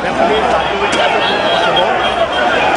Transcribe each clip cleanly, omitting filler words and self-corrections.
Referees are doing everything possible to prevent.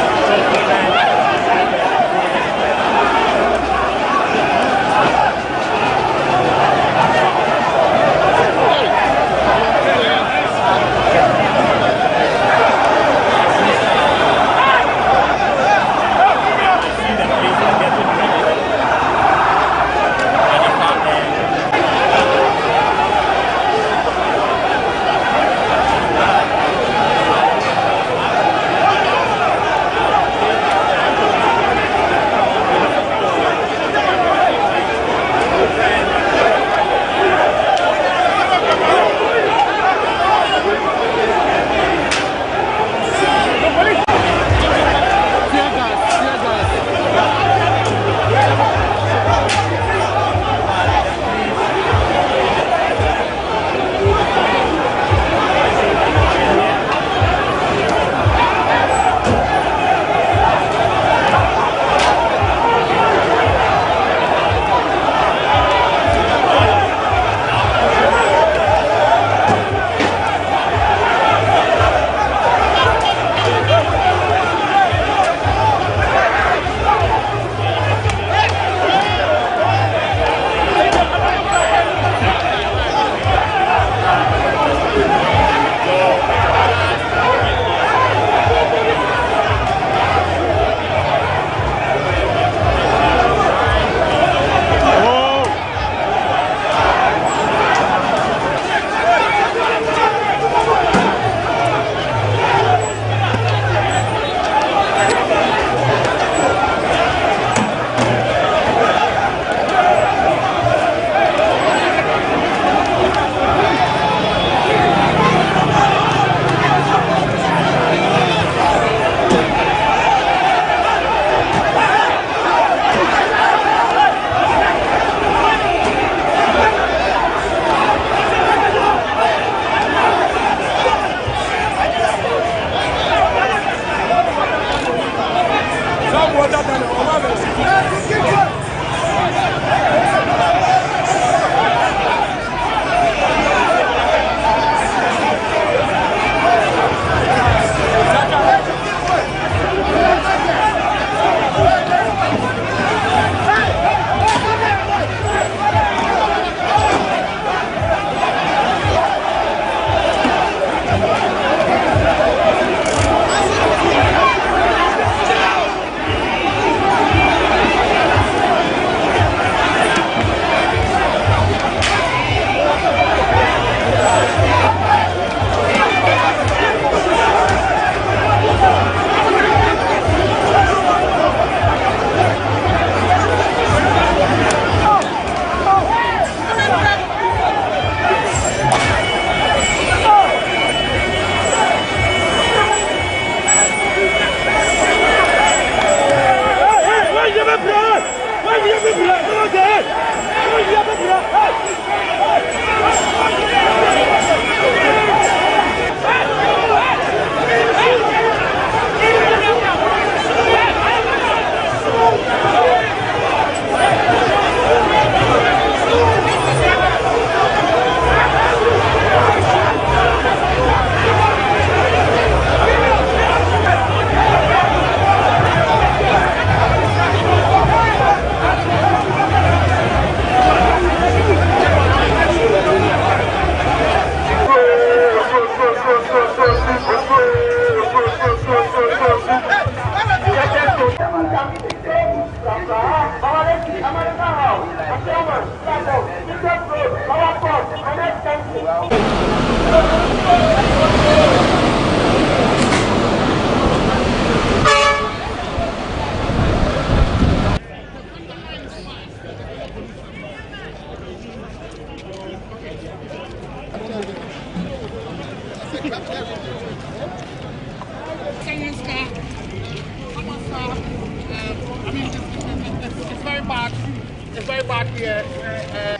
It's very bad here.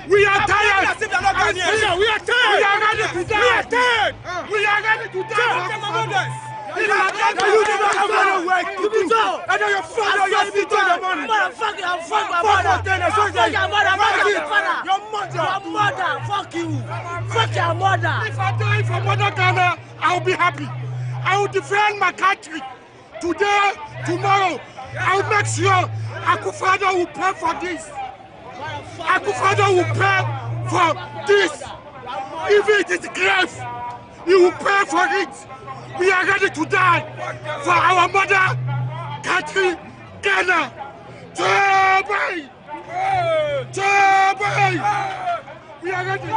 We are tired. We are tired. We are ready to die. We are ready to die. You never have any work to do. And then your father, your feet on the money. Motherfucker, I'm fuck my mother. Fuck your mother, your mother. Your mother, fuck you. Fuck your mother. If I die from Mother Ghana, I'll be happy. I will defend my country. Today, tomorrow, I will make sure Akufo-Addo will pay for this. Akufo-Addo will pay for this. If it is grave, he will pay for it. We are ready to die for our mother country, Ghana. Jobai! Jobai! We are ready.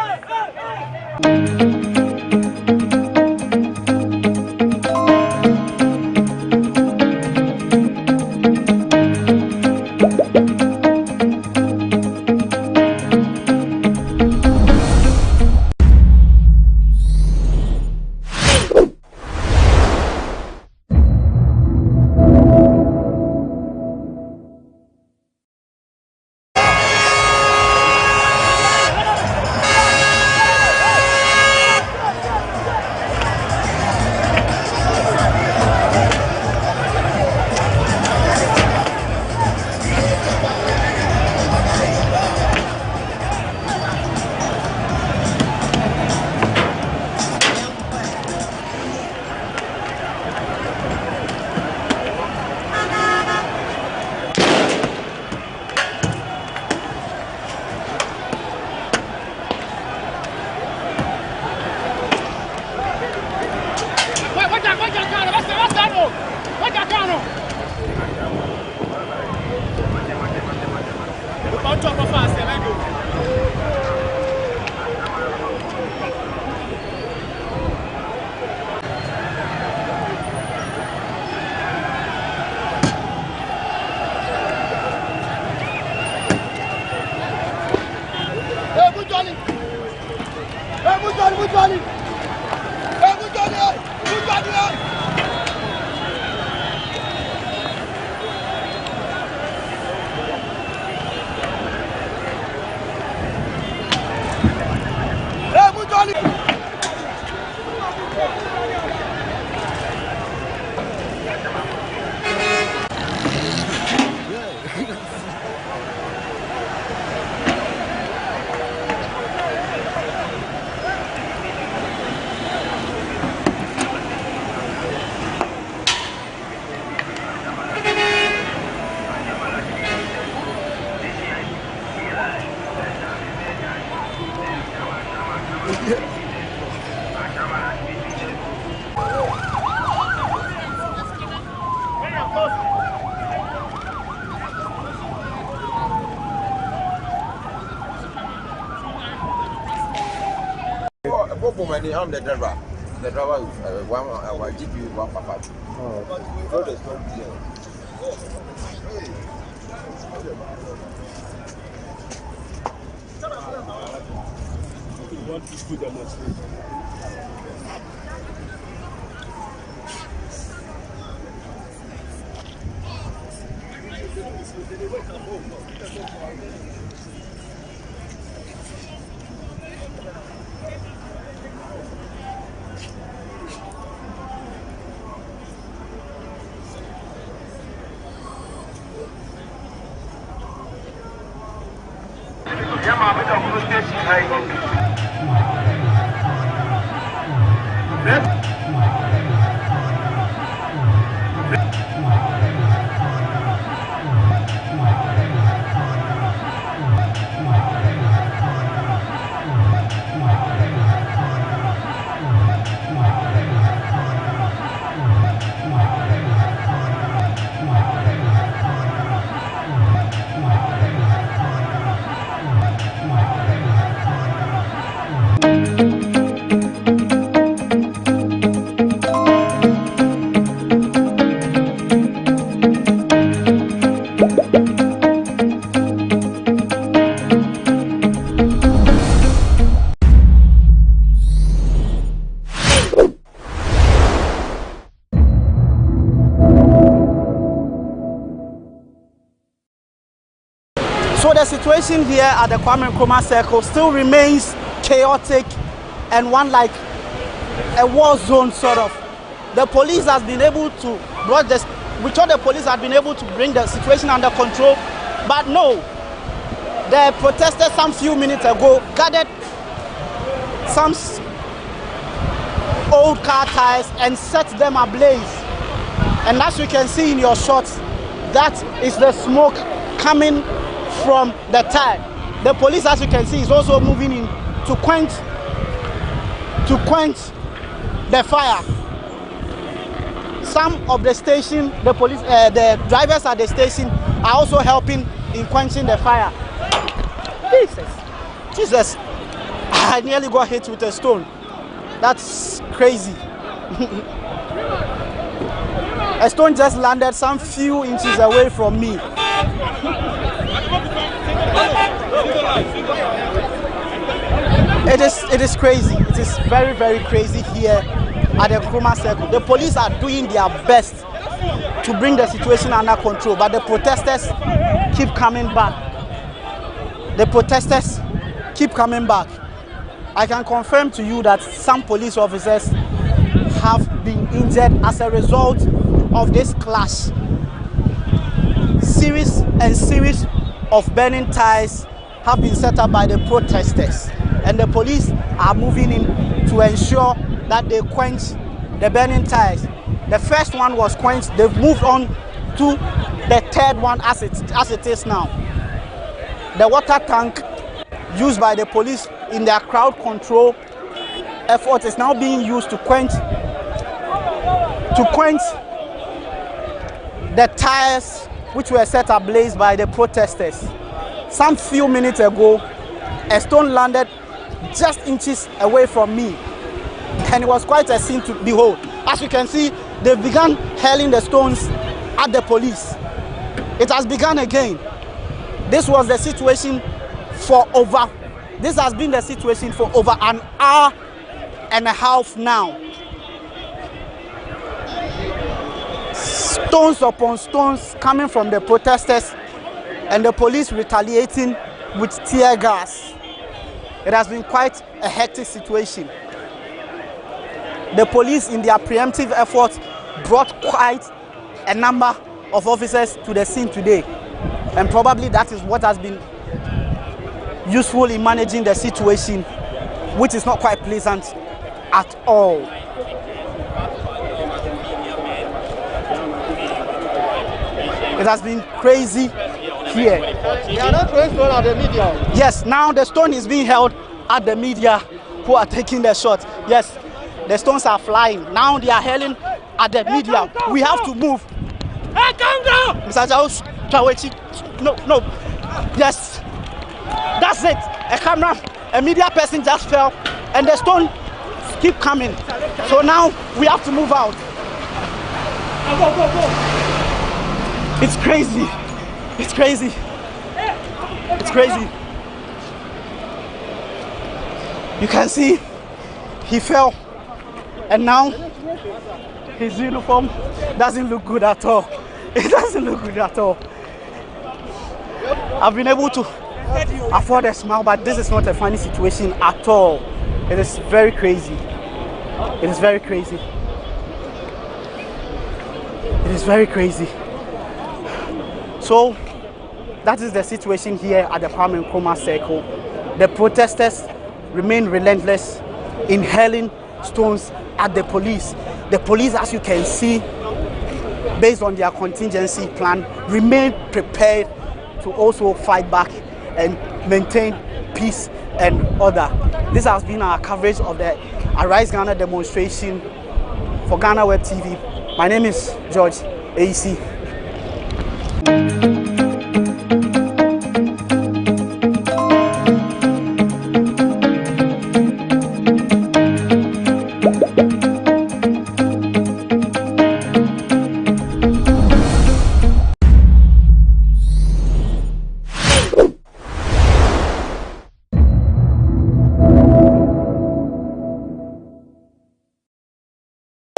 I'm the driver. The driver is one. I will give you 155. Oh, the stop here. You want to do demonstration? So the situation here at the Kwame Nkrumah Circle still remains chaotic and one like a war zone sort of. The police has been able to brought this. We thought the police had been able to bring the situation under control, but no. The protesters some few minutes ago gathered some old car tires and set them ablaze. And as you can see in your shots, that is the smoke coming from the tire. The police, as you can see, is also moving in to quench the fire. Some of the station, the drivers at the station are also helping in quenching the fire. Jesus, I nearly got hit with a stone. That's crazy. A stone just landed some few inches away from me. It is crazy. It is very, very crazy here at the Nkrumah Circle. The police are doing their best to bring the situation under control, but the protesters keep coming back. The protesters keep coming back. I can confirm to you that some police officers have been injured as a result of this clash. Series of burning tires have been set up by the protesters, and the police are moving in to ensure that they quench the burning tires. The first one was quenched. They've moved on to the third one as it is now. The water tank used by the police in their crowd control effort is now being used to quench the tires which were set ablaze by the protesters. Some few minutes ago, a stone landed just inches away from me, and it was quite a scene to behold. As you can see, they've begun hurling the stones at the police. It has begun again. This has been the situation for over an hour and a half now. Stones upon stones coming from the protesters, and the police retaliating with tear gas. It has been quite a hectic situation. The police, in their preemptive efforts, brought quite a number of officers to the scene today, and probably that is what has been useful in managing the situation, which is not quite pleasant at all. It has been crazy here. They are not throwing stone at the media. Yes, now the stone is being held at the media who are taking the shot. Yes, the stones are flying. Now they are hurling at the media. We have to move. Hey, come down! Mr. Jaus, no. Yes, that's it. A camera, a media person just fell, and the stones keep coming. So now we have to move out. Go. It's crazy. It's crazy. It's crazy. You can see he fell, and now his uniform doesn't look good at all. It doesn't look good at all. I've been able to afford a smile, but this is not a funny situation at all. It is very crazy. It is very crazy. It is very crazy. So that is the situation here at the Nkrumah Circle. The protesters remain relentless in hurling stones at the police. The police, as you can see, based on their contingency plan, remain prepared to also fight back and maintain peace and order. This has been our coverage of the Arise Ghana demonstration for GhanaWeb TV. My name is George AC.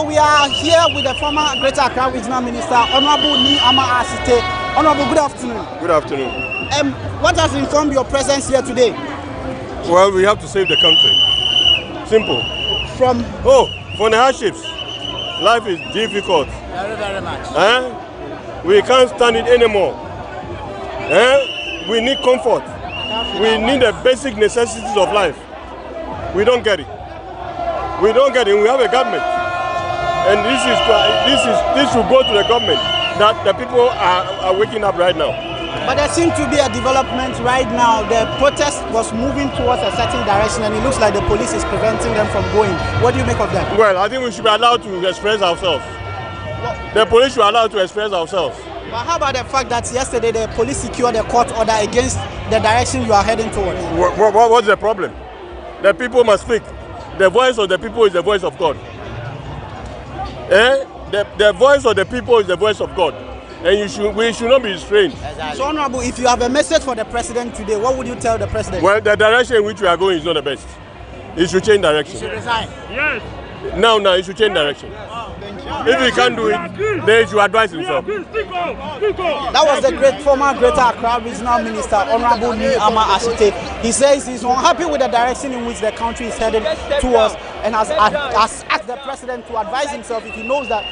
We are here with the former Greater Accra Regional Minister, Honorable Ni Ama Asite. Honorable, good afternoon. Good afternoon. What has informed your presence here today? Well, we have to save the country. Simple. For the hardships. Life is difficult. Very, very much. We can't stand it anymore. We need comfort. We need the basic necessities of life. We don't get it. We don't get it. We have a government, and this should go to the government. That the people are waking up right now. But there seems to be a development right now. The protest was moving towards a certain direction, and it looks like the police is preventing them from going. What do you make of that? Well, I think we should be allowed to express ourselves. The police should be allowed to express ourselves. But how about the fact that yesterday the police secured a court order against the direction you are heading towards? What's the problem? The people must speak. The voice of the people is the voice of God. The voice of the people is the voice of God. And we should not be restrained. So, Honorable, if you have a message for the president today, what would you tell the president? Well, the direction in which we are going is not the best. He should change direction. He should resign. Yes. Now, he should change direction. If he can't do it, then he should advise himself. That was the former Greater Accra Regional Minister, Honorable Ni Ama Ashite. He says he's unhappy with the direction in which the country is headed towards, and has asked the president to advise himself if he knows that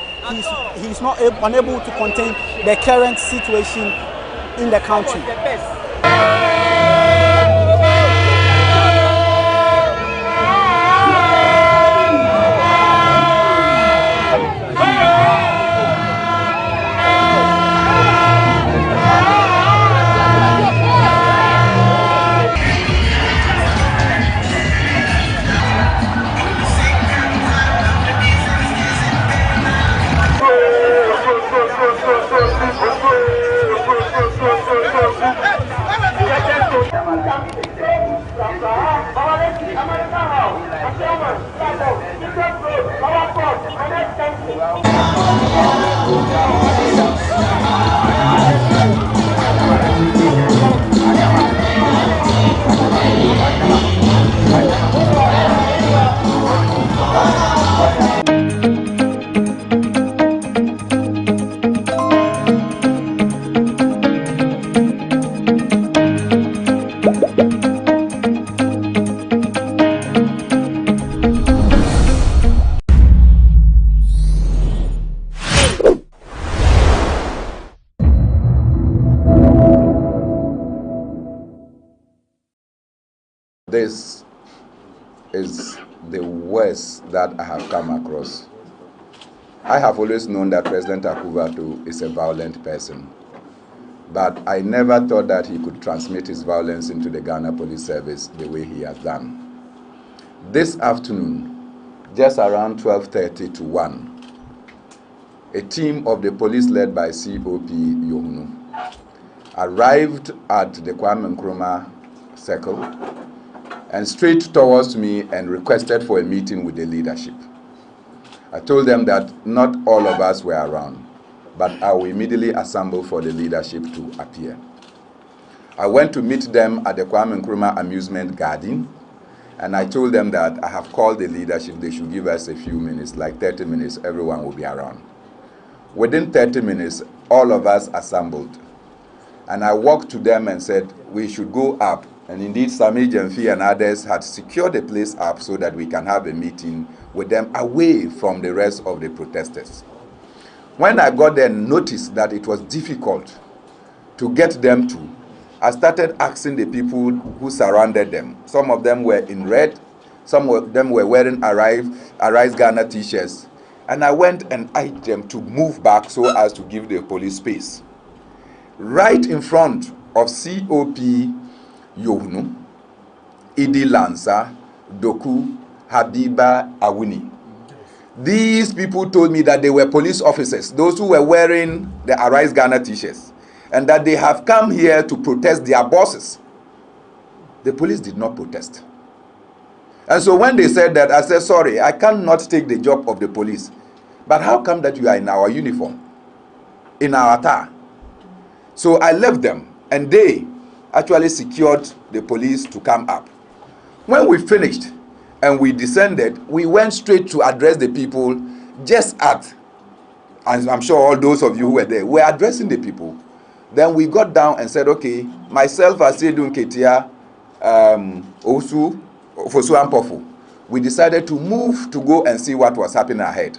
he's not unable to contain the current situation in the country. This is the worst that I have come across. I have always known that President Akufo-Addo is a violent person, but I never thought that he could transmit his violence into the Ghana Police Service the way he has done. This afternoon, just around 12:30 to 1, a team of the police led by COP Yohunu arrived at the Kwame Nkrumah Circle and straight towards me and requested for a meeting with the leadership. I told them that not all of us were around, but I will immediately assemble for the leadership to appear. I went to meet them at the Kwame Nkrumah Amusement Garden, and I told them that I have called the leadership, they should give us a few minutes, like 30 minutes, everyone will be around. Within 30 minutes, all of us assembled, and I walked to them and said, we should go up. And indeed, Sami Jemfi and others had secured the place up so that we can have a meeting with them away from the rest of the protesters. When I got there and noticed that it was difficult to get them to, I started asking the people who surrounded them. Some of them were in red, some of them were wearing Arise Ghana t-shirts. And I went and asked them to move back so as to give the police space. Right in front of COP Yohunu, Idi Lansa, Doku, Habiba Awuni. These people told me that they were police officers, those who were wearing the Arise Ghana t-shirts, and that they have come here to protest their bosses. The police did not protest. And so when they said that, I said, sorry, I cannot take the job of the police. But how come that you are in our uniform, in our attire? So I left them, and they actually secured the police to come up. When we finished and we descended, we went straight to address the people just at, and I'm sure all those of you who were there, were addressing the people. Then we got down and said, okay, myself, Asedun Ketia, Osu, Fosu Ampofu, we decided to move to go and see what was happening ahead.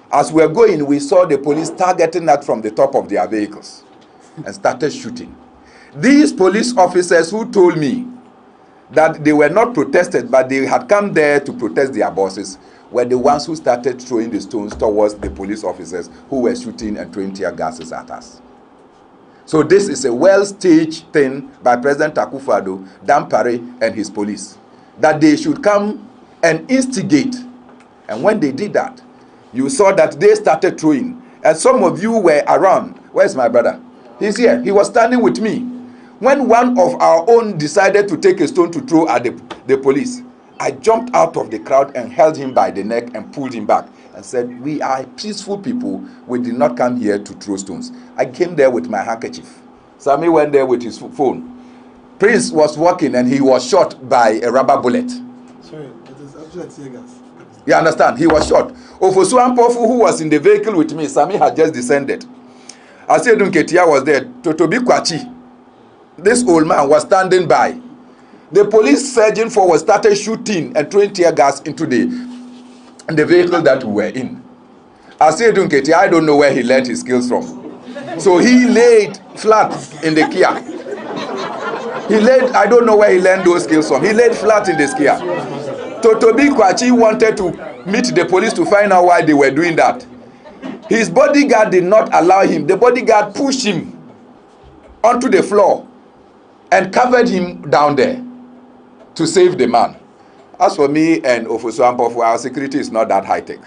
As we were going, we saw the police targeting us from the top of their vehicles and started shooting. These police officers who told me that they were not protested, but they had come there to protest their bosses, were the ones who started throwing the stones towards the police officers who were shooting and throwing tear gases at us. So this is a well-staged thing by President Akufo-Addo, Dampare, and his police, that they should come and instigate. And when they did that, you saw that they started throwing. And some of you were around. Where's my brother? He's here. He was standing with me. When one of our own decided to take a stone to throw at the police, I jumped out of the crowd and held him by the neck and pulled him back and said, we are peaceful people. We did not come here to throw stones. I came there with my handkerchief. Sammy went there with his phone. Prince was walking and he was shot by a rubber bullet. Sorry, it is actually a tear gas. You understand? He was shot. Ofosu Ampofu, who was in the vehicle with me, Sammy had just descended. Asedun Ketia was there. Totobi Kwachi, this old man, was standing by. The police surging forward started shooting and throwing tear gas into the vehicle that we were in. Asedun Ketia, I don't know where he learned his skills from. So he laid flat in the Kia. I don't know where he learned those skills from. He laid flat in the Kia. Totobi Kwachi wanted to meet the police to find out why they were doing that. His bodyguard did not allow him. The bodyguard pushed him onto the floor and covered him down there to save the man. As for me and Ofosu Ampofu, our security is not that high-tech.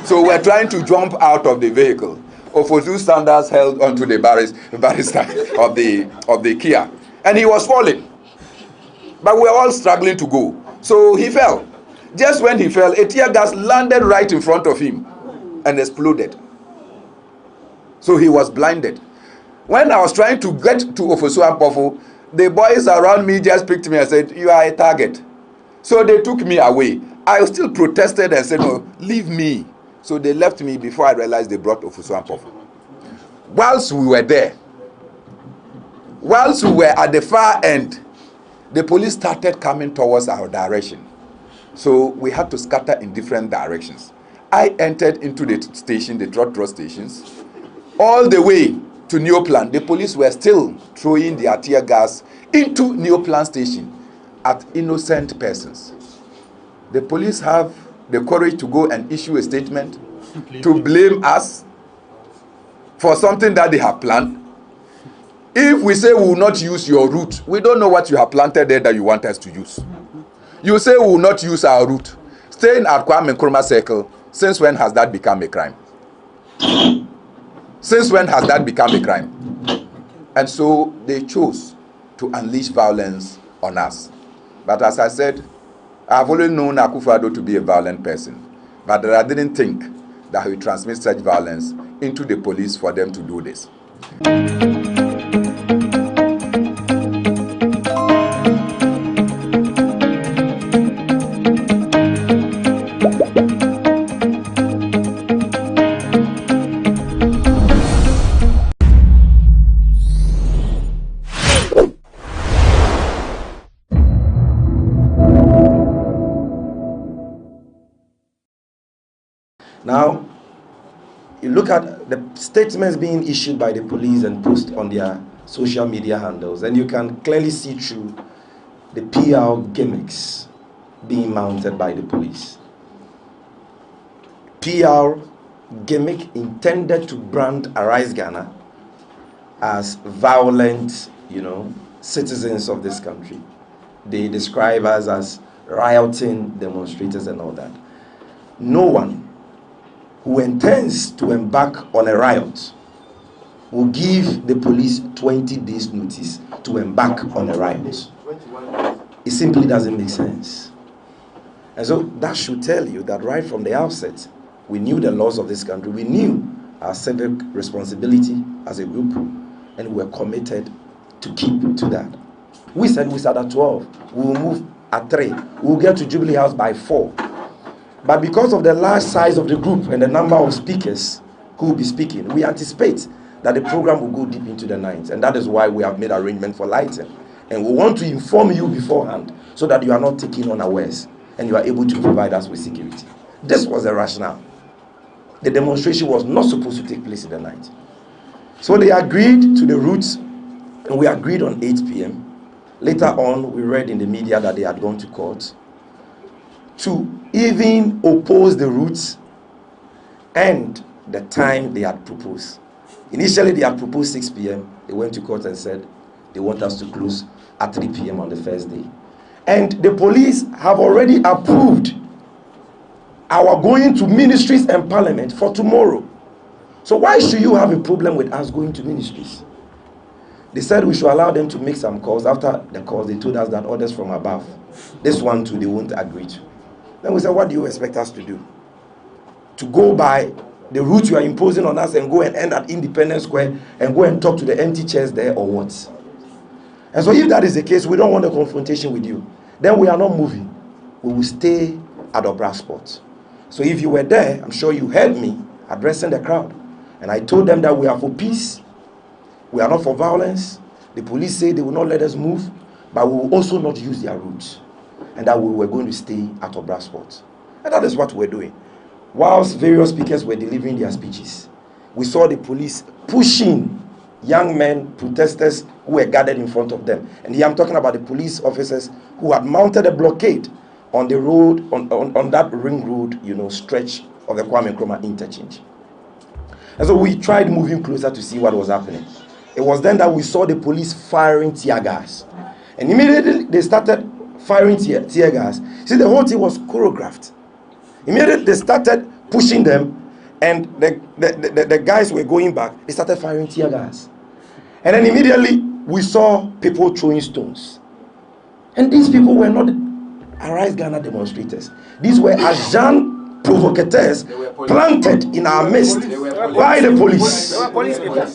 So we're trying to jump out of the vehicle. Ofosu Sanders held onto the barrister of the Kia. And he was falling. But we were all struggling to go. So he fell. Just when he fell, a tear gas landed right in front of him and exploded. So he was blinded. When I was trying to get to Ofosu Ampofu, the boys around me just picked me and said, you are a target. So they took me away. I still protested and said, no, leave me. So they left me before I realized they brought Ofosu Ampofu. Whilst we were there, whilst we were at the far end, the police started coming towards our direction. So we had to scatter in different directions. I entered into the station, the trot stations, all the way to Neoplan. The police were still throwing their tear gas into Neoplan station at innocent persons. The police have the courage to go and issue a statement to blame us for something that they have planned. If we say we will not use your route, we don't know what you have planted there that you want us to use. You say we will not use our route. Staying at Kwame Nkrumah Circle, since when has that become a crime? Since when has that become a crime? And so they chose to unleash violence on us. But as I said, I have always known Akufo-Addo to be a violent person. But I didn't think that he would transmit such violence into the police for them to do this. Now, you look at the statements being issued by the police and posted on their social media handles, and you can clearly see through the PR gimmicks being mounted by the police. PR gimmick intended to brand Arise Ghana as violent, citizens of this country. They describe us as rioting demonstrators and all that. No one who intends to embark on a riot will give the police 20 days notice to embark on a riot. It simply doesn't make sense. And so that should tell you that right from the outset, we knew the laws of this country, we knew our civic responsibility as a group, and we were committed to keep to that. We said we start at 12, we will move at 3, we will get to Jubilee House by 4. But because of the large size of the group and the number of speakers who will be speaking, we anticipate that the program will go deep into the night. And that is why we have made arrangement for lighting. And we want to inform you beforehand so that you are not taken unawares and you are able to provide us with security. This was the rationale. The demonstration was not supposed to take place in the night. So they agreed to the routes, and we agreed on 8 p.m. Later on, we read in the media that they had gone to court to even opposed the routes and the time they had proposed. Initially, they had proposed 6 p.m. They went to court and said they want us to close at 3 p.m. on the first day. And the police have already approved our going to ministries and parliament for tomorrow. So why should you have a problem with us going to ministries? They said we should allow them to make some calls. After the calls, they told us that orders from above, this one too, they won't agree to. Then we said, what do you expect us to do? To go by the route you are imposing on us and go and end at Independence Square and go and talk to the empty chairs there, or what? And so if that is the case, we don't want a confrontation with you. Then we are not moving. We will stay at our brass spot. So if you were there, I'm sure you heard me addressing the crowd. And I told them that we are for peace. We are not for violence. The police say they will not let us move, but we will also not use their routes. And that we were going to stay at our brass spot. And that is what we're doing. Whilst various speakers were delivering their speeches, we saw the police pushing young men, protesters who were gathered in front of them. And here I'm talking about the police officers who had mounted a blockade on the road, on that ring road, stretch of the Kwame Nkrumah interchange. And so we tried moving closer to see what was happening. It was then that we saw the police firing tear gas. And immediately they started firing tear gas. See, the whole thing was choreographed. Immediately they started pushing them, and the guys were going back. They started firing tear gas. And then immediately we saw people throwing stones. And these people were not Arise Ghana demonstrators. These were agents provocateurs planted in our midst by the police. They were police people.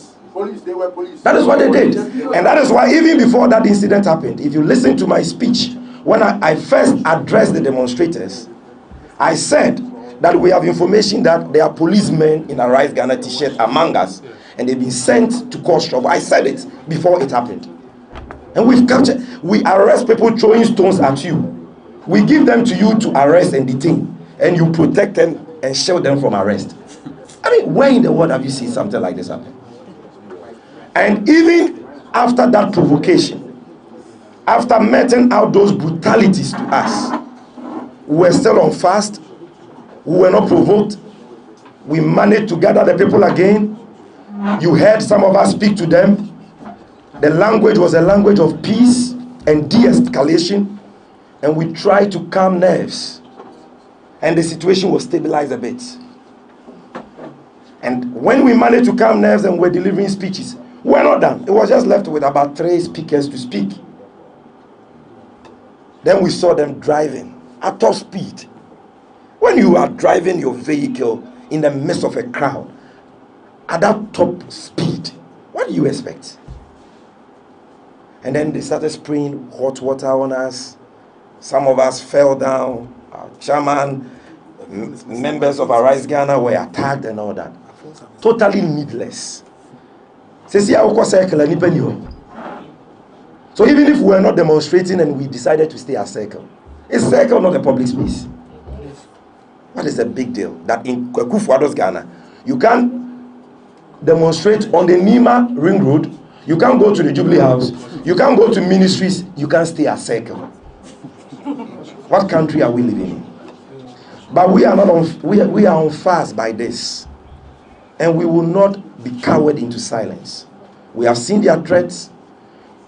They were police. That is what they did. And that is why even before that incident happened, if you listen to my speech, when I first addressed the demonstrators, I said that we have information that there are policemen in Arise Ghana t-shirt among us, and they've been sent to cause trouble. I said it before it happened. And we arrest people throwing stones at you. We give them to you to arrest and detain, and you protect them and shield them from arrest. I mean, where in the world have you seen something like this happen? And even after that provocation, after meting out those brutalities to us, we were still on fast. We were not provoked. We managed to gather the people again. You heard some of us speak to them. The language was a language of peace and de-escalation. And we tried to calm nerves. And the situation was stabilized a bit. And when we managed to calm nerves and were delivering speeches, we were not done. It was just left with about 3 speakers to speak. Then we saw them driving at top speed. When you are driving your vehicle in the midst of a crowd at that top speed, what do you expect? And then they started spraying hot water on us. Some of us fell down. Our chairman, members of Arise Ghana were attacked and all that. Totally needless. So even if we were not demonstrating and we decided to stay at Circle, is Circle not a public space? What is the big deal? That in Kufuor's Ghana, you can't demonstrate on the Nima Ring Road, you can't go to the Jubilee House, you can't go to ministries, you can't stay at Circle. What country are we living in? But we are not on, we are on fast by this. And we will not be cowered into silence. We have seen their threats.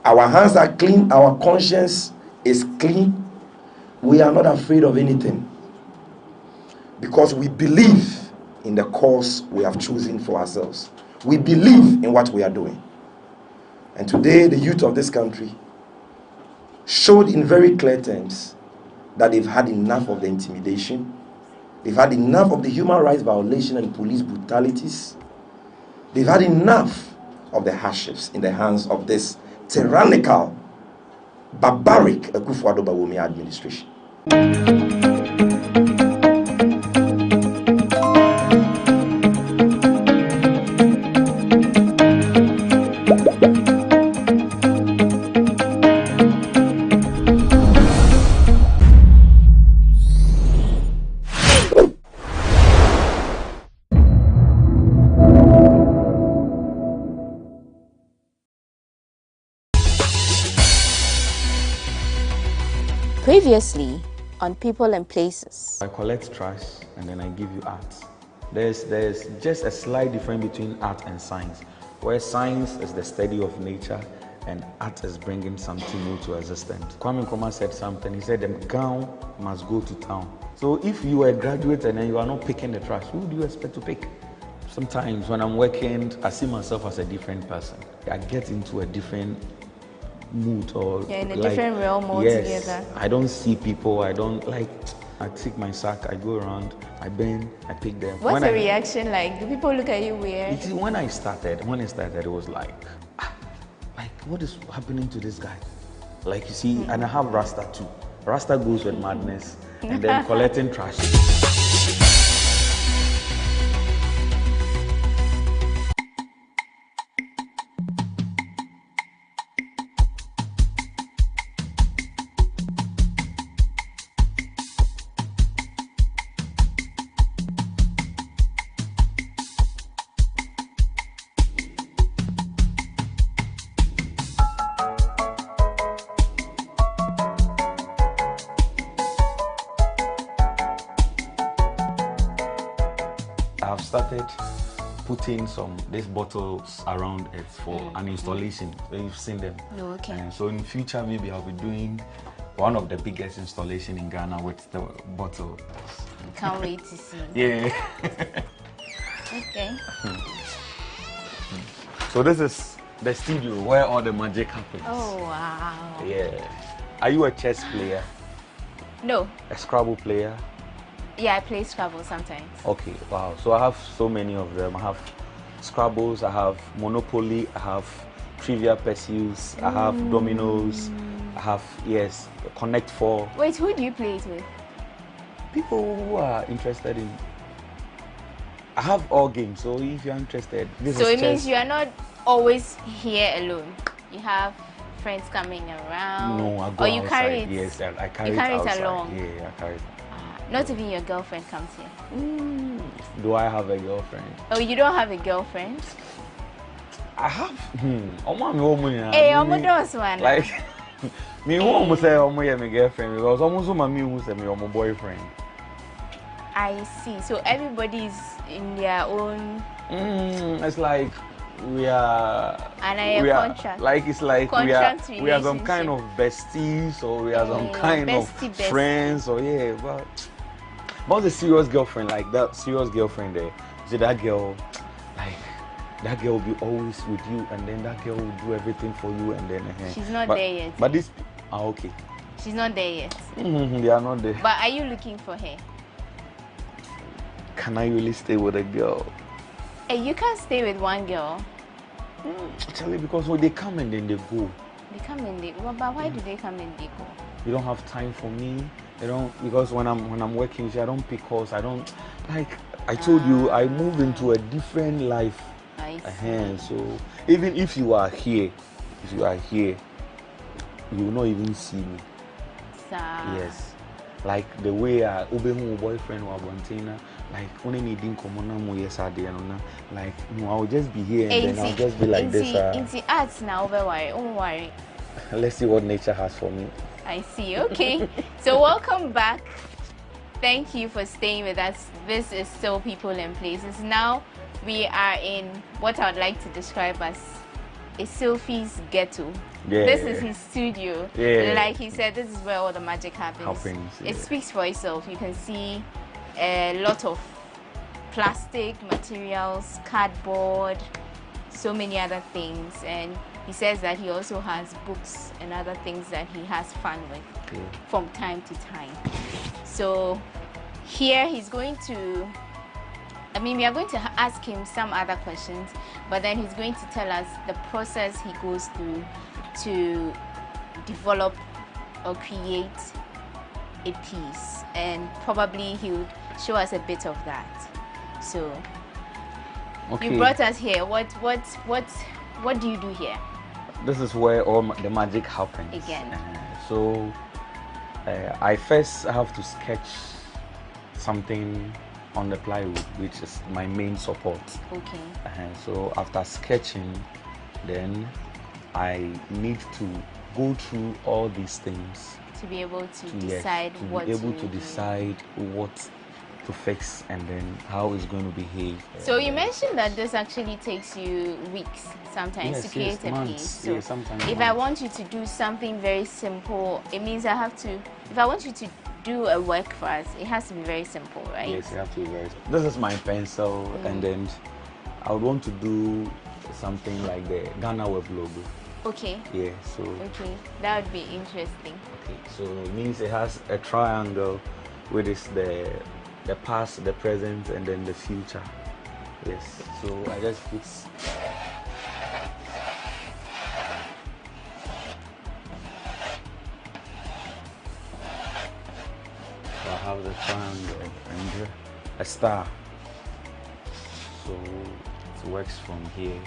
Our hands are clean. Our conscience is clean. We are not afraid of anything. Because we believe in the course we have chosen for ourselves. We believe in what we are doing. And today, the youth of this country showed in very clear terms that they've had enough of the intimidation. They've had enough of the human rights violation and police brutalities. They've had enough of the hardships in the hands of this tyrannical, barbaric Akufo-Addo Bawumia administration. Previously on people and places? I collect trash and then I give you art. There's just a slight difference between art and science, where science is the study of nature and art is bringing something new to existence. Kwame Nkrumah said something. He said the gown must go to town. So if you are a graduate and then you are not picking the trash, who do you expect to pick? Sometimes when I'm working, I see myself as a different person. I get into a different mood or in a different realm altogether. I don't see people. I don't like. I take my sack. I go around. I bend. I pick them. What's the reaction like? Do people look at you weird? When it started, it was like what is happening to this guy? Like you see, and I have Rasta too. Rasta goes with madness, and then collecting trash. I've started putting these bottles around it for an installation. So you've seen them. Okay. And so in the future, maybe I'll be doing one of the biggest installation in Ghana with the bottle. Can't wait to see. Yeah. Okay. So this is the studio where all the magic happens. Oh wow. Yeah. Are you a chess player? No. A Scrabble player? Yeah, I play Scrabble sometimes. Okay, wow. So I have so many of them. I have Scrabbles, I have Monopoly, I have Trivia Pursuits, I have Dominoes, I have, Connect 4. Wait, who do you play it with? People who are interested in... I have all games, so if you're interested, this so is it chess. means you are not always here alone. You have friends coming around. No, I go or you outside. Carry it. Yes, I carry you it carry outside. It along. Yeah, I carry it. Not even your girlfriend comes here. Do I have a girlfriend? Oh, you don't have a girlfriend? I have. Hey, almost one. Like, me almost say I'm my girlfriend because almost my me who say me my boyfriend. I see. So everybody's in their own. It's like we are. And contract. Like it's like contract we are some kind of besties or we are some kind of friends or but the serious girlfriend, like that serious girlfriend there. See that girl, like that girl will be always with you, and then that girl will do everything for you, and then. She's not there yet. But this, okay. She's not there yet. They are not there. But are you looking for her? Can I really stay with a girl? Hey, you can't stay with one girl. Actually, because when they come and then they go. They come and they go. Well, but why do they come and they go? You don't have time for me. They don't, because when I'm working, I don't pick calls. I don't like. I told you I moved into a different life. I see. So even if you are here, you will not even see me. Yes. Like the way I obey my boyfriend or Bontina, like when I need like I will just be here and then I'll just be like this. Into arts now, don't worry. Let's see what nature has for me. I see. Okay. So welcome back. Thank you for staying with us. This is Still People and Places. Now we are in what I would like to describe as a Sophie's ghetto. Yeah. This is his studio. Yeah. Like he said, this is where all the magic happens. Yeah. It speaks for itself. You can see a lot of plastic materials, cardboard, so many other things. And he says that he also has books and other things that he has fun with from time to time. So here he's going to, we are going to ask him some other questions, but then he's going to tell us the process he goes through to develop or create a piece, and probably he would show us a bit of that. So you brought us here. What do you do here? This is where all the magic happens. Again. I first have to sketch something on the plywood, which is my main support. Okay. So after sketching, then I need to go through all these things To be able to yes, decide to what be able to to do. decide what to fix and then how it's going to behave. So you mentioned that this actually takes you weeks sometimes to create a months. piece. So sometimes if months. I want you to do something very simple, it means I have to, if I want you to do a work for us, it has to be very simple, right? Yes, it has to be very simple. This is my pencil and then I would want to do something like the GhanaWeb logo. Okay. Yeah, so. Okay, that would be interesting. Okay, so it means it has a triangle with the past, the present, and then the future. Yes, so I just put. So I have the triangle and a star. So it works from here.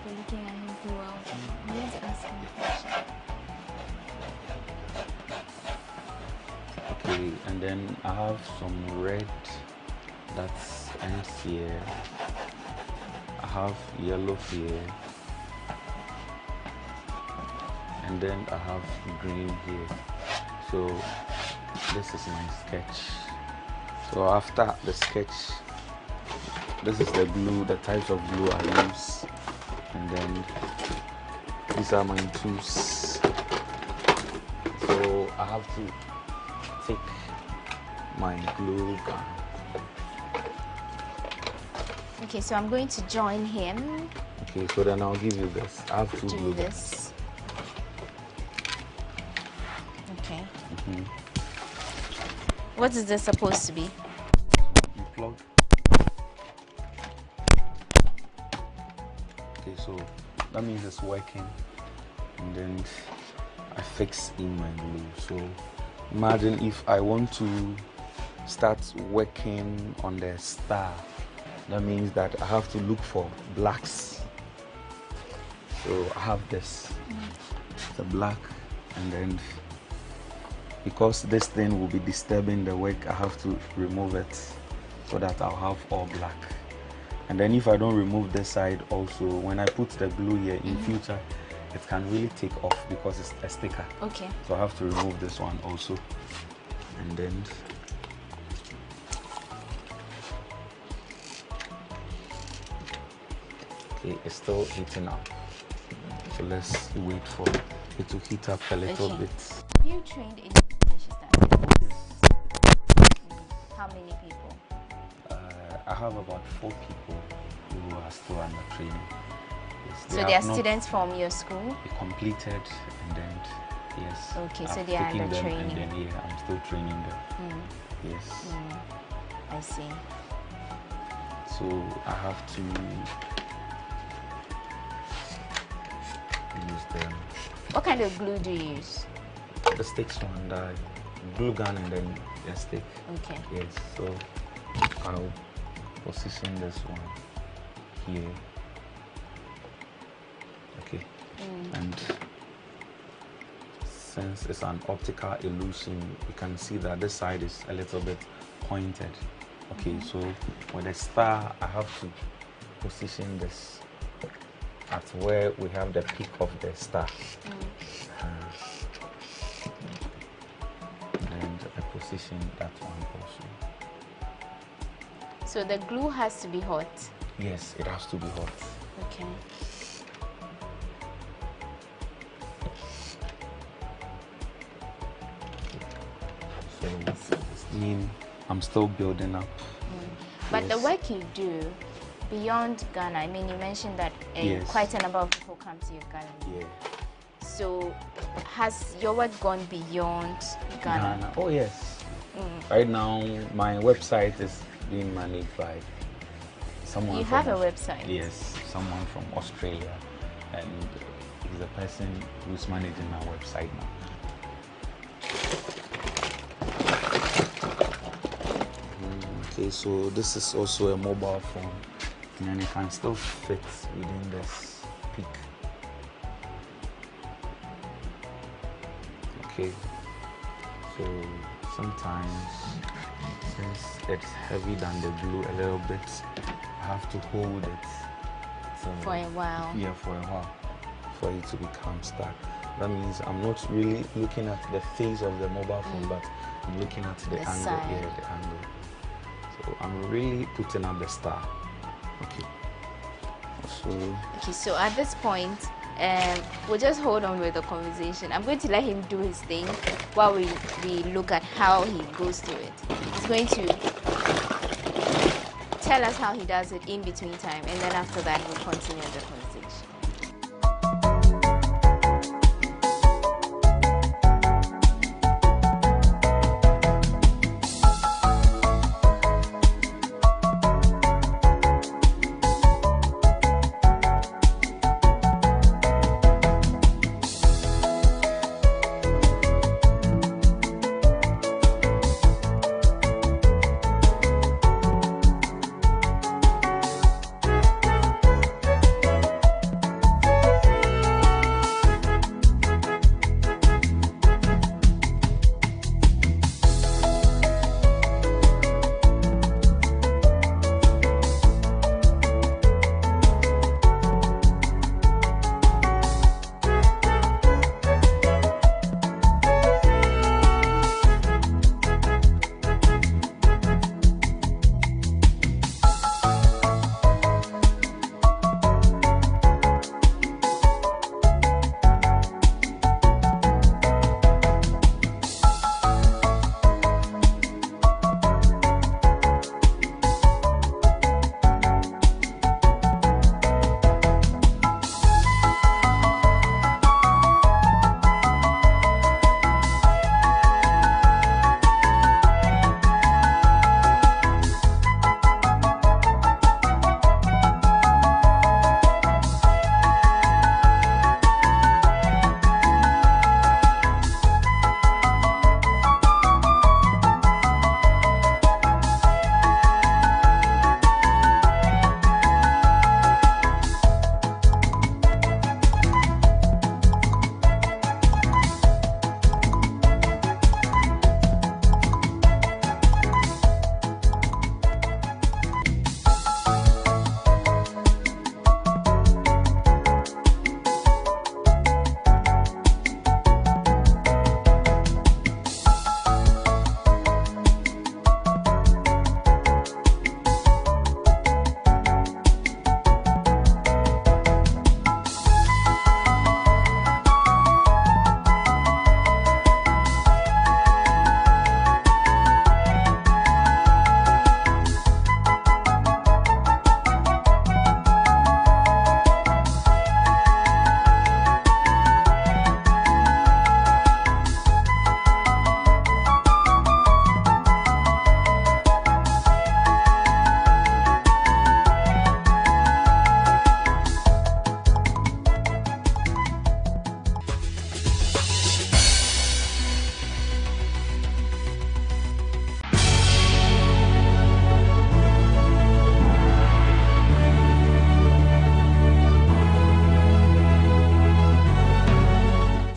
Looking at him throughout. I'm going to ask him a question. Okay, and then I have some red that's ends here. I have yellow here. And then I have green here. So this is my sketch. So after the sketch, this is the glue, the types of glue I use. And then these are my tools. So I have to take my glue gun. Okay, so I'm going to join him. Okay, so then I'll give you this. I have two glue this. Okay. What is this supposed to be? You plug. Okay, so that means it's working, and then I fix in my glue. So imagine if I want to start working on the star, that means that I have to look for blacks. So I have this, the black, and then because this thing will be disturbing the work, I have to remove it so that I'll have all black. And then if I don't remove this side also, when I put the glue here in future, it can really take off because it's a sticker. Okay. So I have to remove this one also. And then okay, it's still heating up. So let's wait for it to heat up a little bit. Have you trained any How many people? I have about 4 people who are still under training. Yes, so they are students from your school? They completed and then, yes. Okay, so I've they are taken under them training. And then, yeah, I'm still training them. Yes. I see. So I have to use them. What kind of glue do you use? The sticks one, the glue gun and then the stick. Okay. Yes, so I'll position this one here. Okay. And since it's an optical illusion, you can see that this side is a little bit pointed. Okay, so with a star, I have to position this at where we have the peak of the star. And I position that one also. So the glue has to be hot? Yes, it has to be hot. Okay. So I'm still building up. But Yes. the work you do beyond Ghana, I mean, you mentioned that Yes. quite a number of people come to your gallery. Yeah. So has your work gone beyond Ghana? Oh yes. Right now, my website is being managed by someone. You from have a website? Yes, someone from Australia, and he's the person who's managing my website now. Okay, so this is also a mobile phone, and then it can still fit within this peak. Okay, so sometimes, since it's heavy than the glue a little bit, I have to hold it for a while. Yeah, for a while, for it to become stuck. That means I'm not really looking at the face of the mobile phone, but I'm looking at the angle. Side. Yeah, the angle. So I'm really putting up the star. Okay. So at this point, we'll just hold on with the conversation. I'm going to let him do his thing while we look at how he goes through it. He's going to tell us how he does it in between time, and then after that we'll continue the conversation.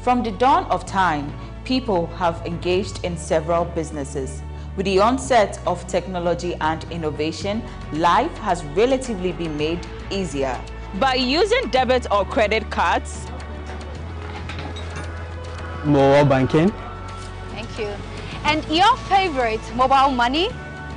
From the dawn of time, people have engaged in several businesses. With the onset of technology and innovation, life has relatively been made easier. By using debit or credit cards, mobile banking. Thank you. And your favorite, mobile money?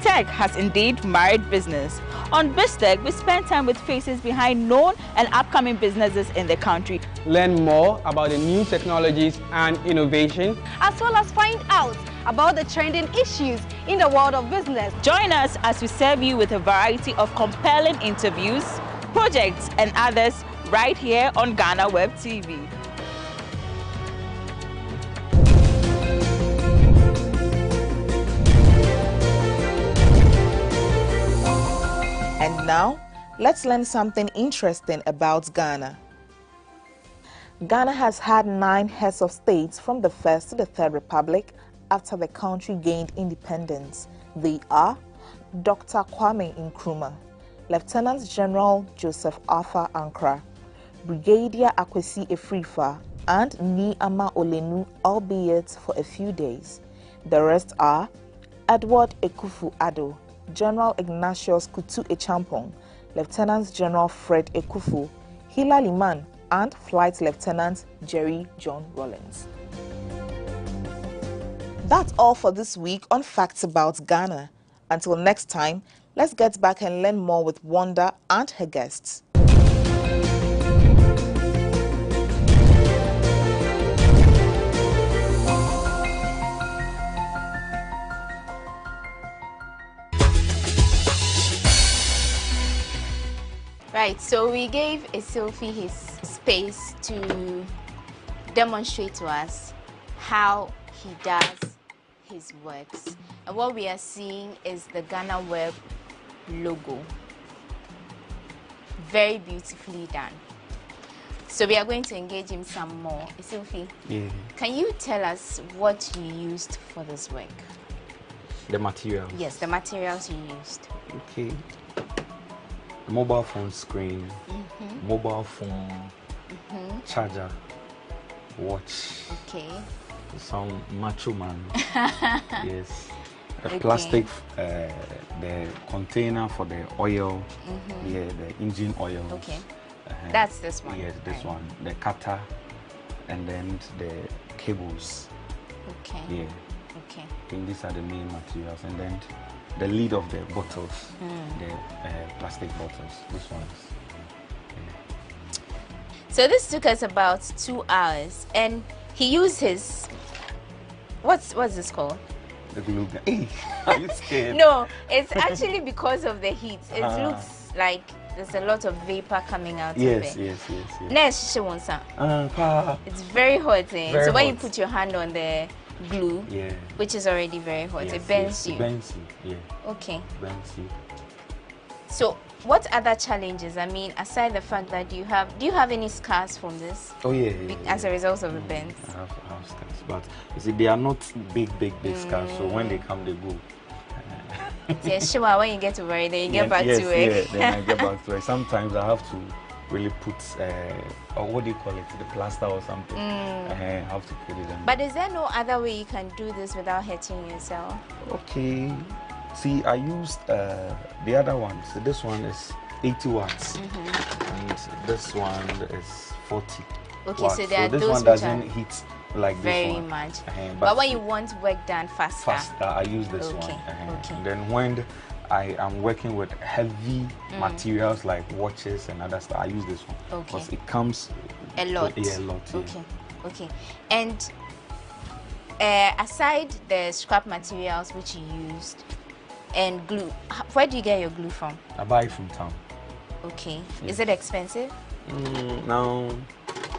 tech has indeed married business. On BizTech, we spend time with faces behind known and upcoming businesses in the country. Learn more about the new technologies and innovation, as well as find out about the trending issues in the world of business. Join us as we serve you with a variety of compelling interviews, projects and others right here on GhanaWeb TV. And now, let's learn something interesting about Ghana. Ghana has had 9 heads of states from the First to the Third Republic after the country gained independence. They are Dr. Kwame Nkrumah, Lieutenant General Joseph Arthur Ankara, Brigadier Akwesi Efrifa, and Ni Ama Olenu, albeit for a few days. The rest are Edward Ekufu-Addo, General Ignatius Kutu Echampong, Lieutenant General Fred Ekufu, Hilal Liman, and Flight Lieutenant Jerry John Rollins. That's all for this week on Facts About Ghana. Until next time, let's get back and learn more with Wanda and her guests. Right, so we gave Esilfi his space to demonstrate to us how he does his works. And what we are seeing is the GhanaWeb logo. Very beautifully done. So we are going to engage him some more. Esilfi, can you tell us what you used for this work? The materials? Yes, the materials you used. Okay. Mobile phone screen, mobile phone, charger, watch. Okay. Some macho man. Yes. A plastic, the container for the oil, yeah, the engine oil. Okay. That's this one. Yes, this one. The cutter, and then the cables. Okay. Yeah. Okay. I think these are the main materials, and then the lid of the bottles, the plastic bottles. This ones. Yeah. So this took us about 2 hours, and he used his what's this called? The glue gun. Hey, are you scared? No, it's actually because of the heat. It looks like there's a lot of vapor coming out of it. Yes. It's very hot. Very so when hot. you put your hand on the glue, which is already very hot, it bends you. It bends you, yeah. Okay. Bends you. So what other challenges? I mean, aside the fact that do you have any scars from this? Oh yeah. As a result of the bends. I have scars, but you see, they are not big scars. So when they come, they go. Yes, sure. When you get over it, then you get back to work. Yeah, then I get back to work. Sometimes I have to really put, or what do you call it, the plaster or something. I have to put it in. But is there no other way you can do this without hurting yourself? Okay. See, I used the other one. So this one is 80 watts, and this one is 40. Okay, watts. so there are this those one which doesn't are hit like very this one. much. But when you want work done faster, I use this one. Okay. And then when I am working with heavy materials like watches and other stuff, I use this one because it comes a lot. Yeah, a lot. Yeah. Okay. And aside the scrap materials which you used and glue, where do you get your glue from? I buy it from town. Okay. Is it expensive? Now,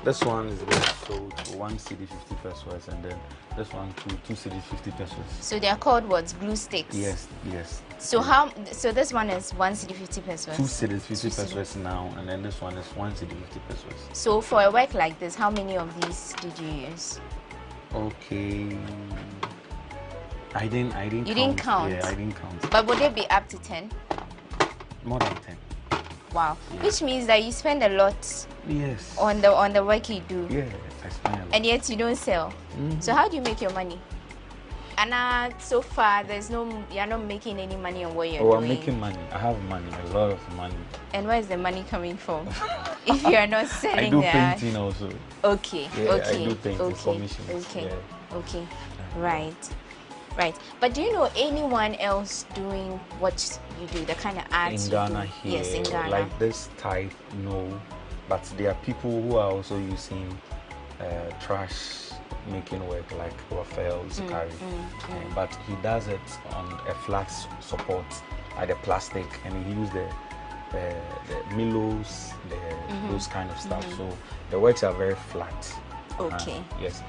this one is sold for 1 cedi 50 pesos, and then this one 2 cedi 50 pesos. So they are called what? Glue sticks? Yes. So so this one is 1 cedi 50 pesos? 2 cedi 50 pesos now, and then this one is 1 cedi 50 pesos. So for a work like this, how many of these did you use? Okay. I didn't count. You didn't count? Yeah, I didn't count. But would it be up to 10? More than 10. Wow. Yeah. Which means that you spend a lot on the work you do. Yeah, I spend a lot. And yet you don't sell. So how do you make your money? And so far you're not making any money on what you're doing. I'm making money. I have money, a lot of money. And where is the money coming from? If you are not selling I do painting also. Okay. Yeah, I do painting commissions. Okay. Right. But do you know anyone else doing what you do, the kind of art in you Ghana do? here? Yes, in Ghana. Like this type, no. But there are people who are also using trash making work, like Raphael Zukari. But he does it on a flat support, like the plastic, and he uses the Milos, those kind of stuff. So the works are very flat. Okay. Yes.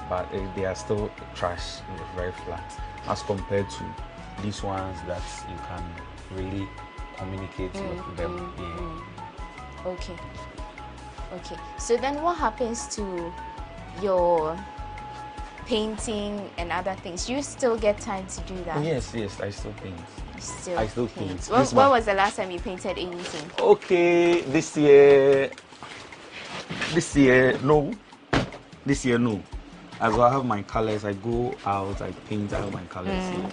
But they are still trash, very flat, as compared to these ones that you can really communicate with them. Okay. So then what happens to your painting and other things? You still get time to do that? Yes, I still paint. I still paint. When was the last time you painted anything? Okay, this year, no. As I have my colors, I go out, I paint, I have my colors here.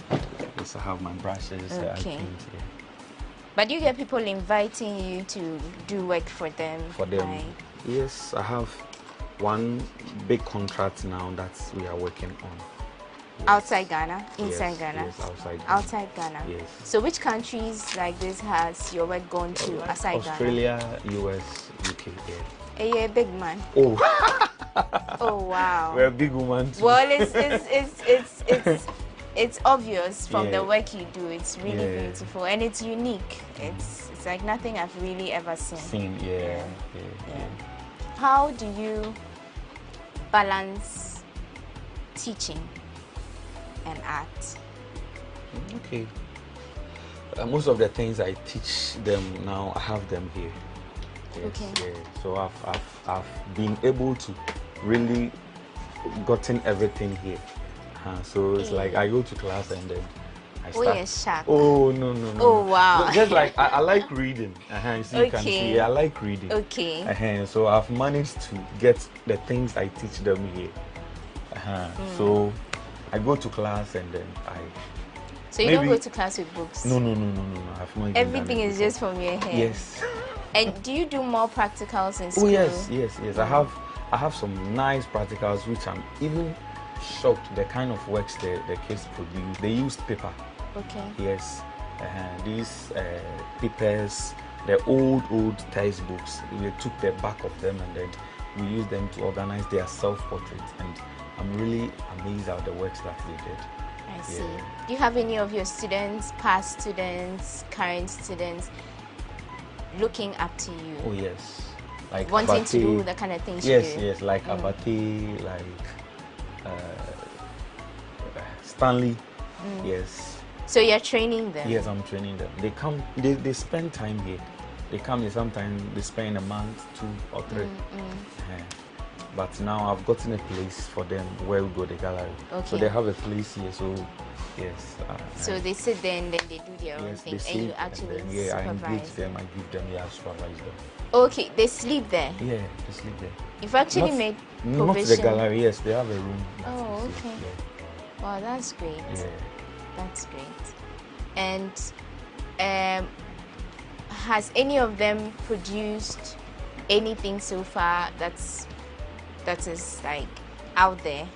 Yes, I have my brushes, I paint here. But you get people inviting you to do work for them? For them, yes, I have one big contract now that we are working on. Yes. Outside Ghana? Inside Ghana? Yes, outside Ghana. Outside Ghana. Yes. So which countries like this has your work gone to outside Australia, US, UK, yeah. You're a big man. Oh. Oh wow. We're a big woman too. Well, it's obvious from the work you do. It's really beautiful and it's unique. It's like nothing I've really ever seen. Yeah. How do you balance teaching and art? Okay. Most of the things I teach them now, I have them here. Yes, okay. Yeah. So I've been able to really gotten everything here. So it's like I go to class and then I start. Oh, you're shocked. Oh no. Oh wow. Just like I like reading. So you can see I like reading. Okay. So I've managed to get the things I teach them here. So I go to class and then So you don't go to class with books? No. I've not. Everything is just from your head. Yes. And do you do more practicals in school? Oh yes. I have some nice practicals which I'm even shocked the kind of works the kids produce. They used paper. Okay. Yes. These papers, the old textbooks, we took the back of them and then we used them to organize their self-portraits, and I'm really amazed at the works that they did. I see. Do you have any of your students, past students, current students, looking up to you? Oh yes. Like wanting Abate, to do the kind of things you do? Yes, like Abate, like Stanley. Yes. So you're training them? Yes, I'm training them. They come, they spend time here. They come, sometimes they spend a month, 2 or 3. But now I've gotten a place for them where we go to the gallery. Okay. So they have a place here, so yes. So they sit there and then they do their own thing, and you actually supervise. I engage them, I give them, I supervise them. Okay, they sleep there? Yeah, they sleep there. You've actually made provision? Not the gallery, yes, they have a room. Oh, okay. Yeah. Wow, that's great. Yeah. That's great. And has any of them produced anything so far that is like out there?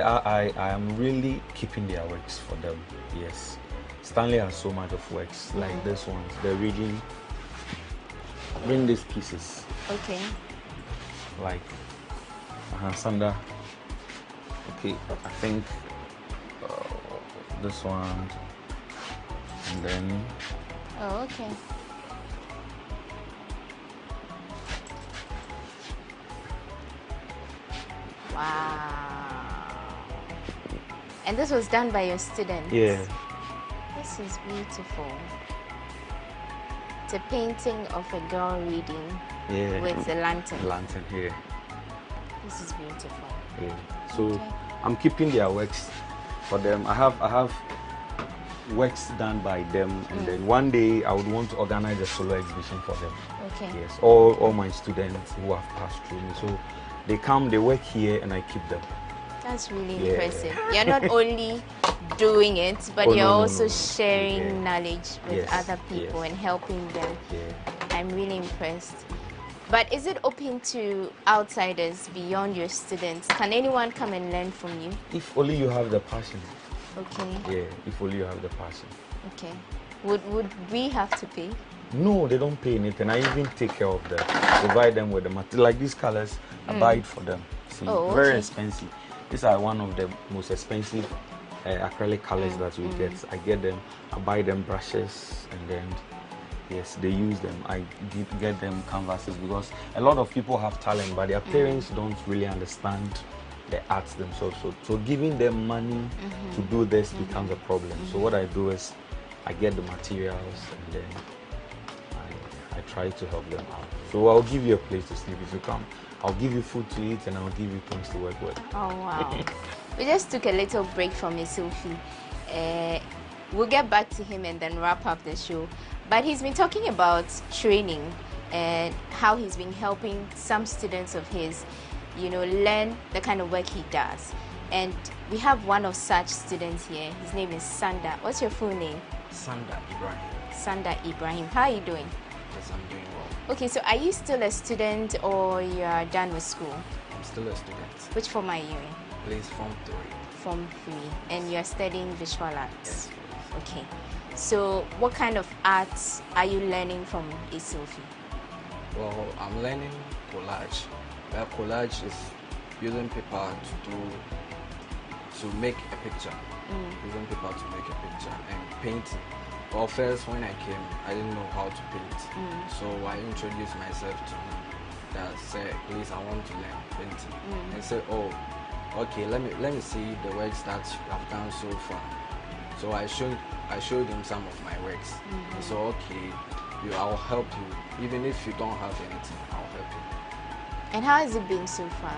I am really keeping their works for them. Yes. Stanley has so much of works like this one. They really bring these pieces. Okay. Like Sanda. Okay, I think this one, and then. Oh, okay. Wow. And this was done by your students? Yeah. This is beautiful. It's a painting of a girl reading with a lantern. Lantern here. This is beautiful. Yeah. So I'm keeping their works for them. I have works done by them, and then one day I would want to organize a solo exhibition for them. Okay. Yes. All my students who have passed through me. So they come, they work here, and I keep them. That's really impressive. You're not only doing it, but you're also sharing knowledge with other people and helping them. Yeah. I'm really impressed. But is it open to outsiders beyond your students? Can anyone come and learn from you? If only you have the passion. Okay. Yeah, if only you have the passion. Okay. Would we have to pay? No, they don't pay anything. I even take care of them, provide them with the material. Like these colors, I buy it for them. See, very expensive. These are one of the most expensive acrylic colors that we get. I get them, I buy them brushes, and then yes, they use them. I get them canvases, because a lot of people have talent, but their parents don't really understand the arts themselves. So giving them money to do this becomes a problem. So what I do is I get the materials, and then I try to help them out. So I'll give you a place to sleep if you come. I'll give you food to eat, and I'll give you things to work with. Oh wow. We just took a little break from his selfie. We'll get back to him and then wrap up the show. But he's been talking about training and how he's been helping some students of his. learn the kind of work he does. And we have one of such students here. His name is Sanda. What's your full name? Sanda Ibrahim. Sanda Ibrahim. How are you doing? Yes, I'm doing well. Okay, so are you still a student or you are done with school? I'm still a student. Which form are you in? Please, Form 3. Form 3. And you're studying visual arts? Yes, please. Okay. So what kind of arts are you learning from Sophie? Well, I'm learning collage. Collage is using paper to make a picture. Using paper to make a picture and painting. Well, first when I came, I didn't know how to paint. So I introduced myself to him. That said, please, I want to learn painting. And said, oh, okay, let me see the works that I've done so far. So I showed him some of my works. And so okay, I'll help you. Even if you don't have anything, I'll help you. And how has it been so far?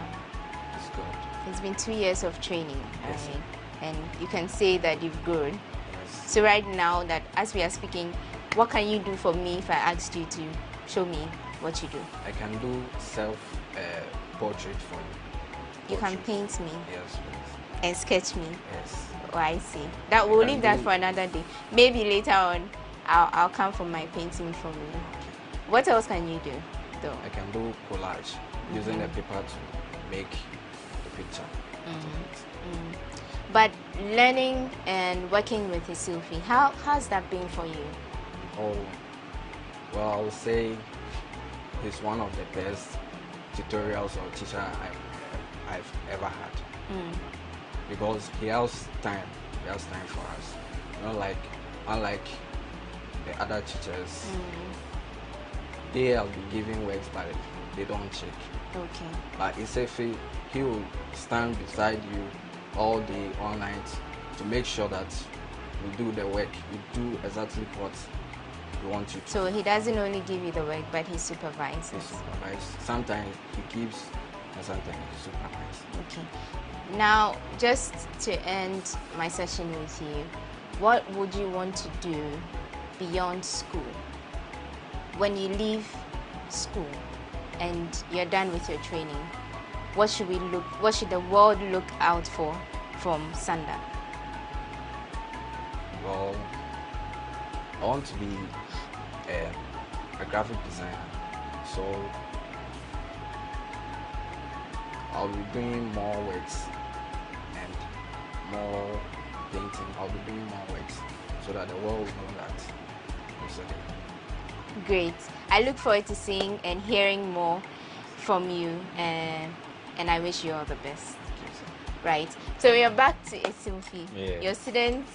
It's good. It's been 2 years of training, yes. Right? And you can say that you've grown. Yes. So right now, that as we are speaking, what can you do for me if I asked you to show me what you do? I can do self-portrait for you. You can paint me? Yes, please. And sketch me? Yes. Oh, I see. That we'll leave that for another day. Maybe later on, I'll come for my painting from you. Okay. What else can you do, though? I can do collage, using the paper to make the picture. But learning and working with Sophie, how's that been for you? Oh, well, I would say he's one of the best tutorials or teacher I've ever had. Because he has time for us. Unlike the other teachers, they have been giving works but they don't check. Okay. But Sophie, he will stand beside you all day, all night to make sure that you do the work, you do exactly what you want you to. So he doesn't only give you the work, but he supervises. He supervises. Sometimes he gives and sometimes he supervises. Okay. Now, just to end my session with you, what would you want to do beyond school? When you leave school and you're done with your training, what should the world look out for from Sanda? Well, I want to be a graphic designer, so I'll be doing more works and more painting. I'll be doing more works so that the world will know that it's okay. Great. I look forward to seeing and hearing more from you, and I wish you all the best. Right. So we are back to Sophie. Yeah. Your students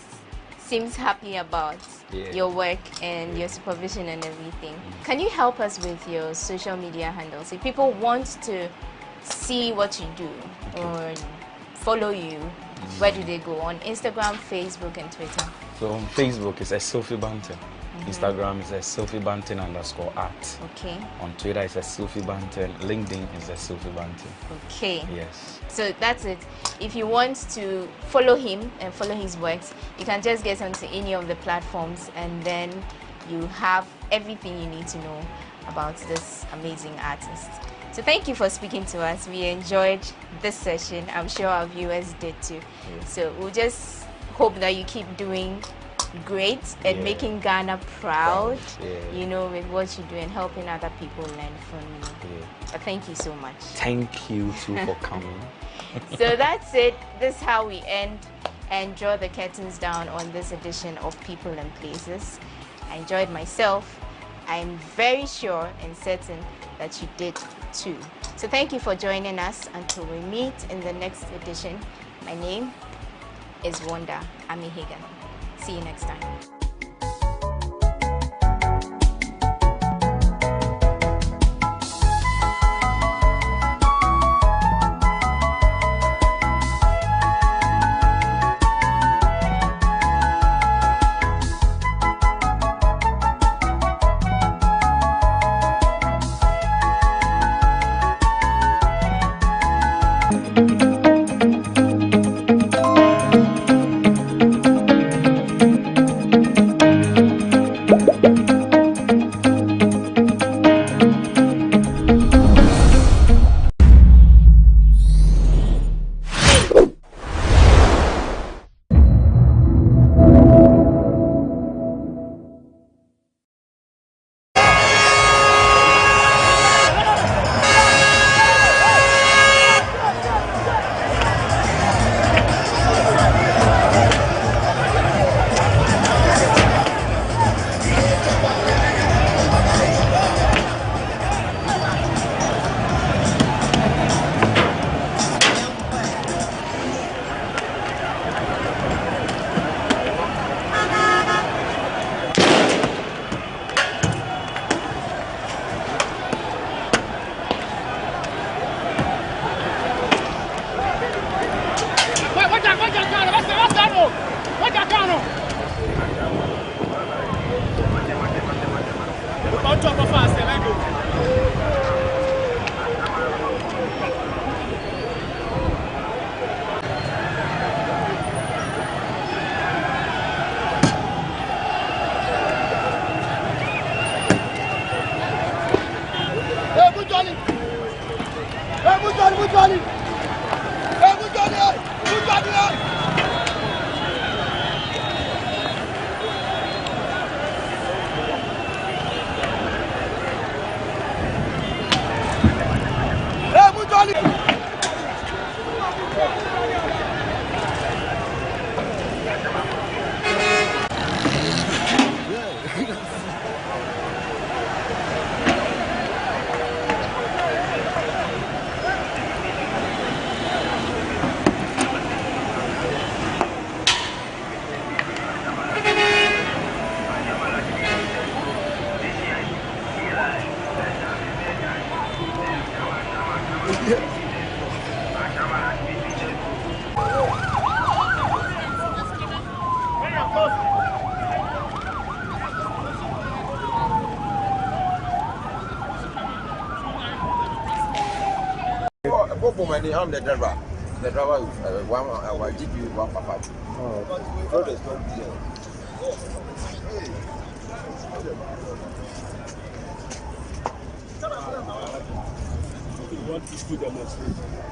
seems happy about your work and your supervision and everything. Can you help us with your social media handles? If people want to see what you do or follow you, where do they go? On Instagram, Facebook, and Twitter? So on Facebook, it's Sophie Banton. Instagram is Sophie Banton _art. Okay. On Twitter, it's Sophie Banton. LinkedIn is Sophie Banton. Okay. Yes. So that's it. If you want to follow him and follow his works, you can just get onto any of the platforms, and then you have everything you need to know about this amazing artist. So thank you for speaking to us. We enjoyed this session. I'm sure our viewers did too. So we'll just hope that you keep doing great and making Ghana proud, you know, with what you do and helping other people learn from you. Thank you so much. Thank you too for coming. So that's it. This is how we end and draw the curtains down on this edition of People and Places. I enjoyed myself. I'm very sure and certain that you did too. So thank you for joining us until we meet in the next edition. My name is Wanda Amihigan. See you next time. I'm the driver. The driver is one. I will give you 155. Oh, road is not clear. You want to do demonstration?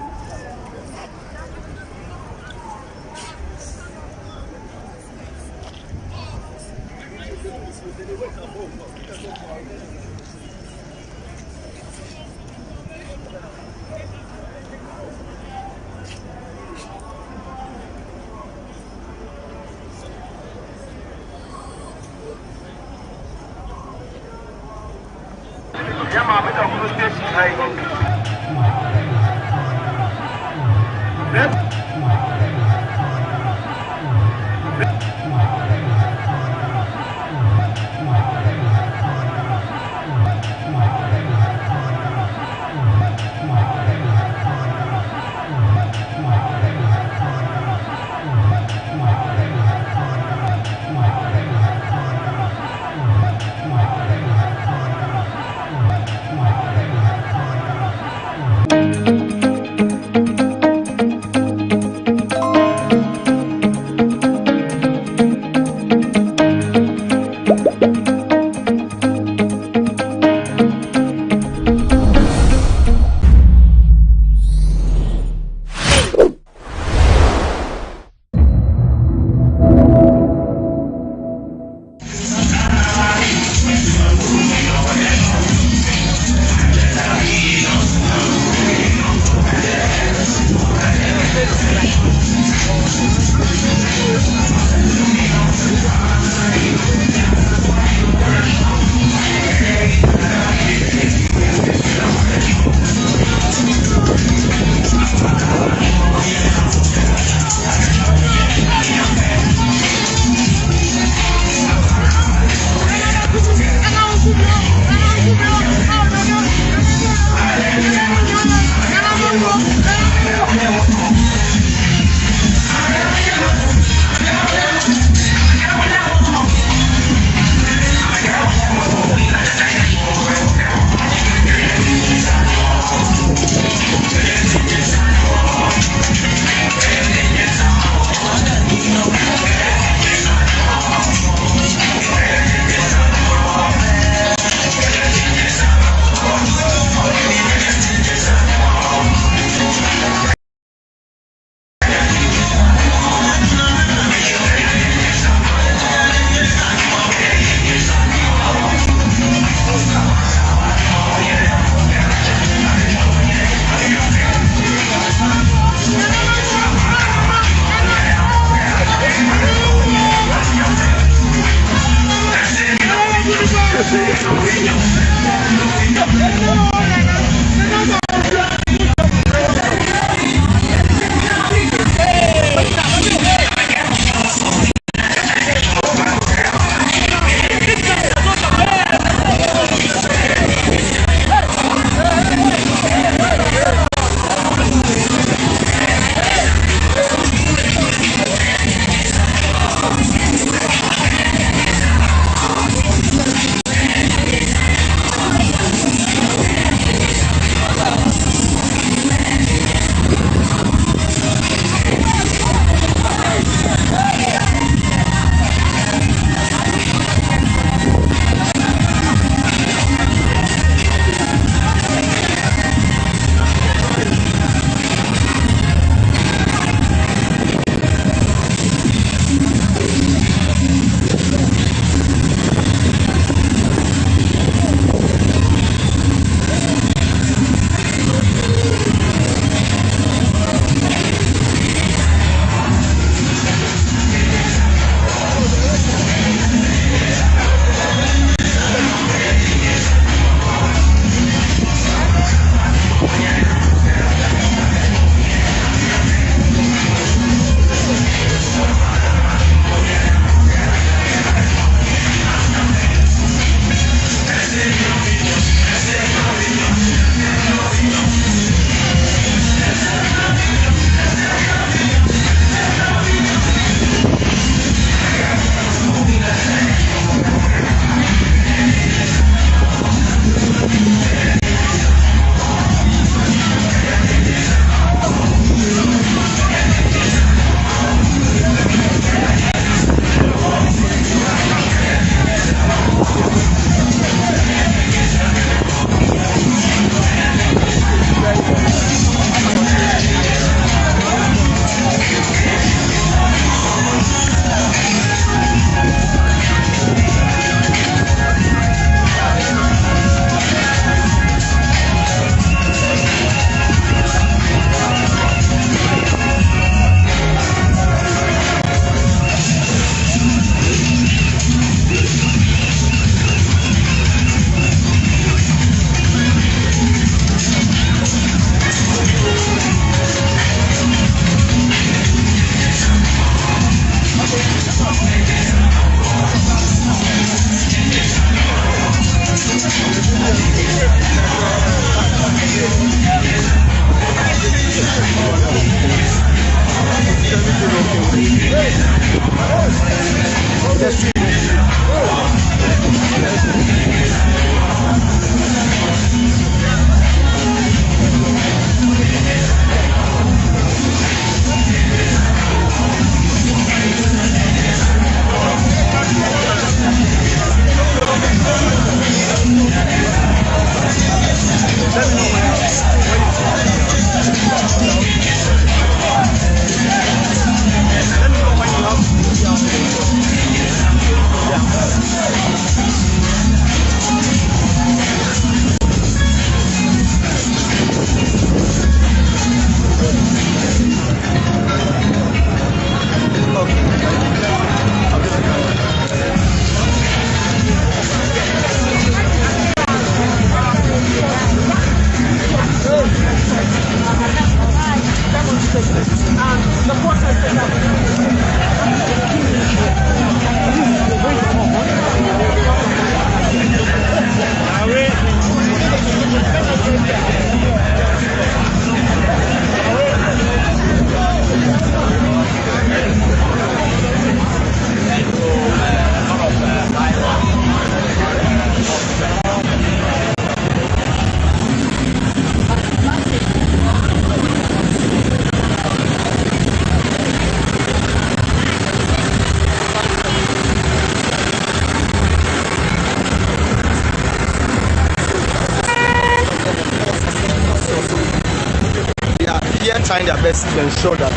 Trying their best to ensure that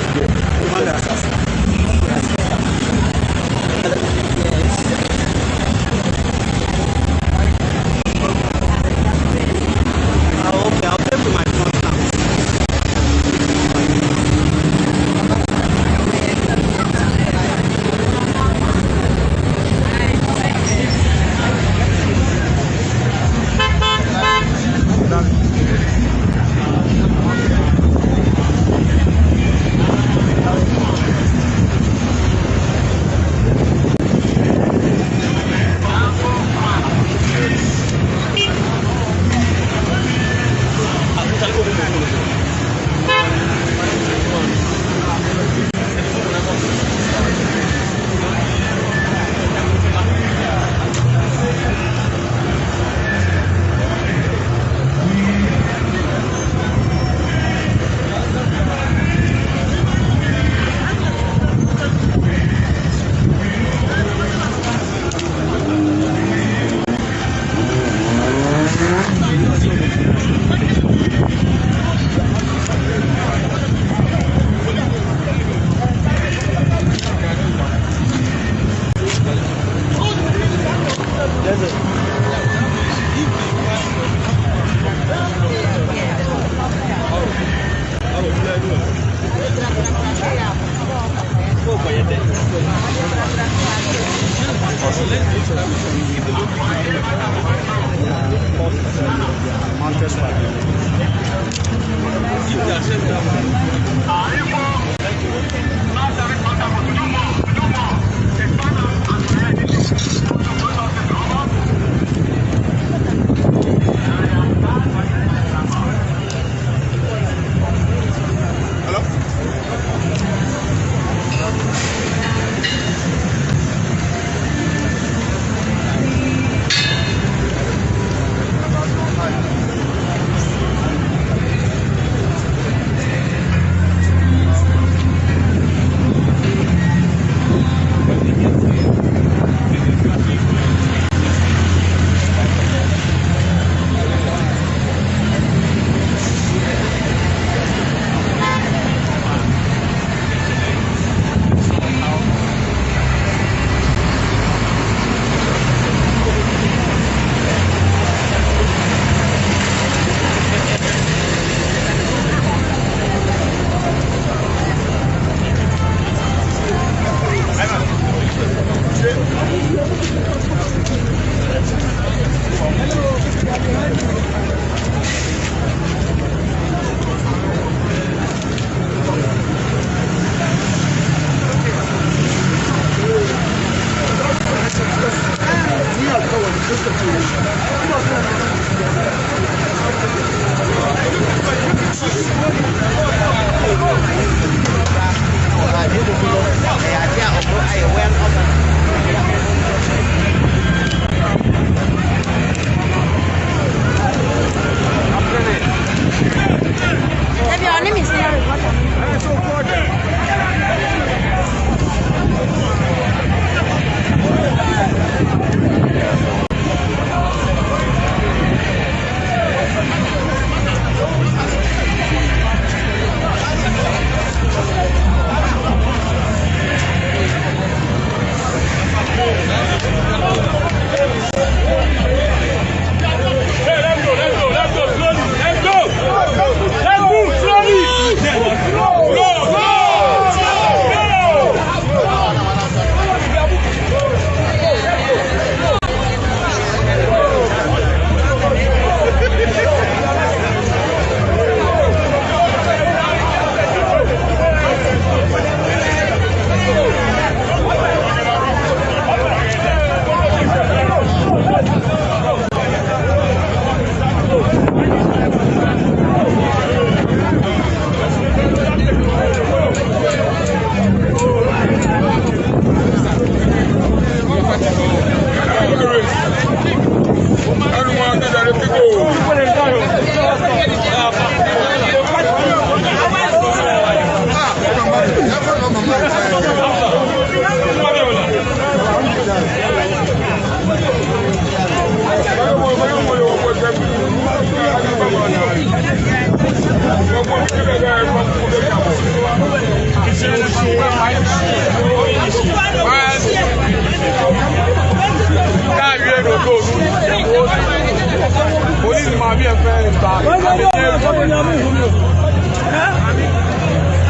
I'll pay for my phone now.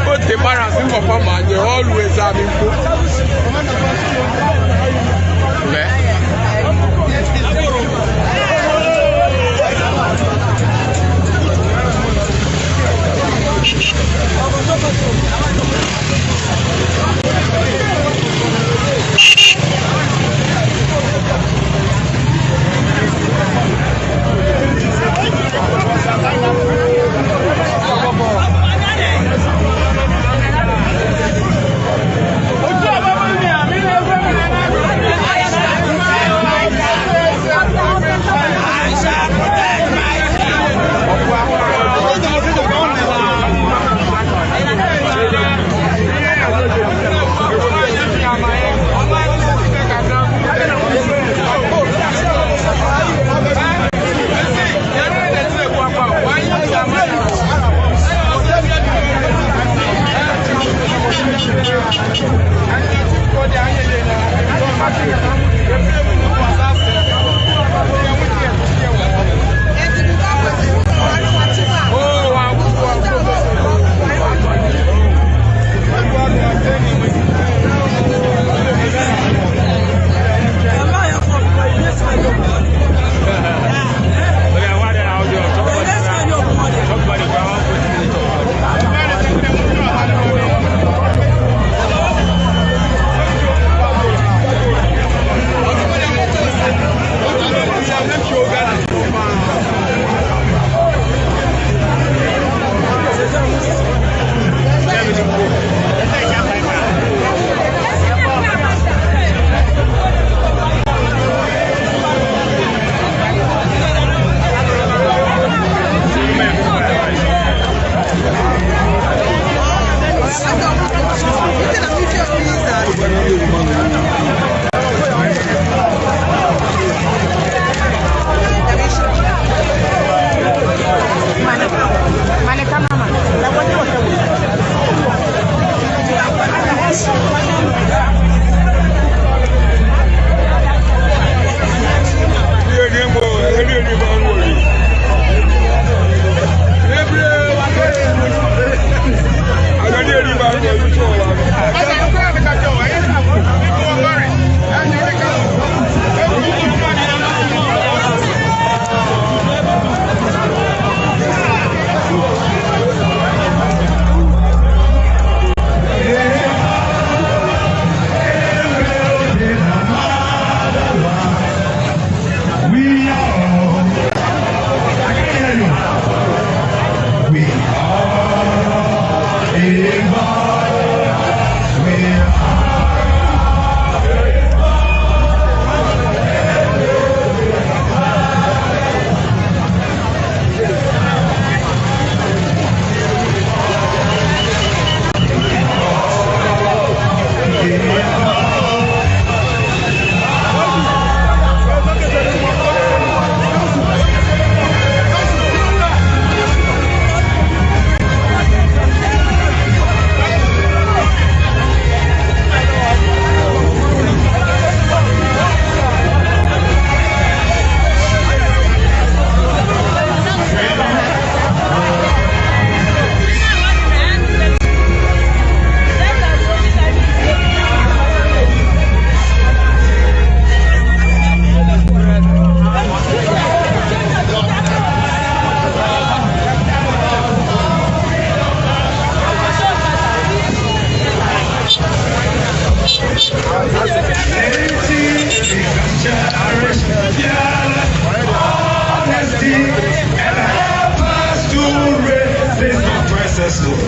But the parents in Papa, they always having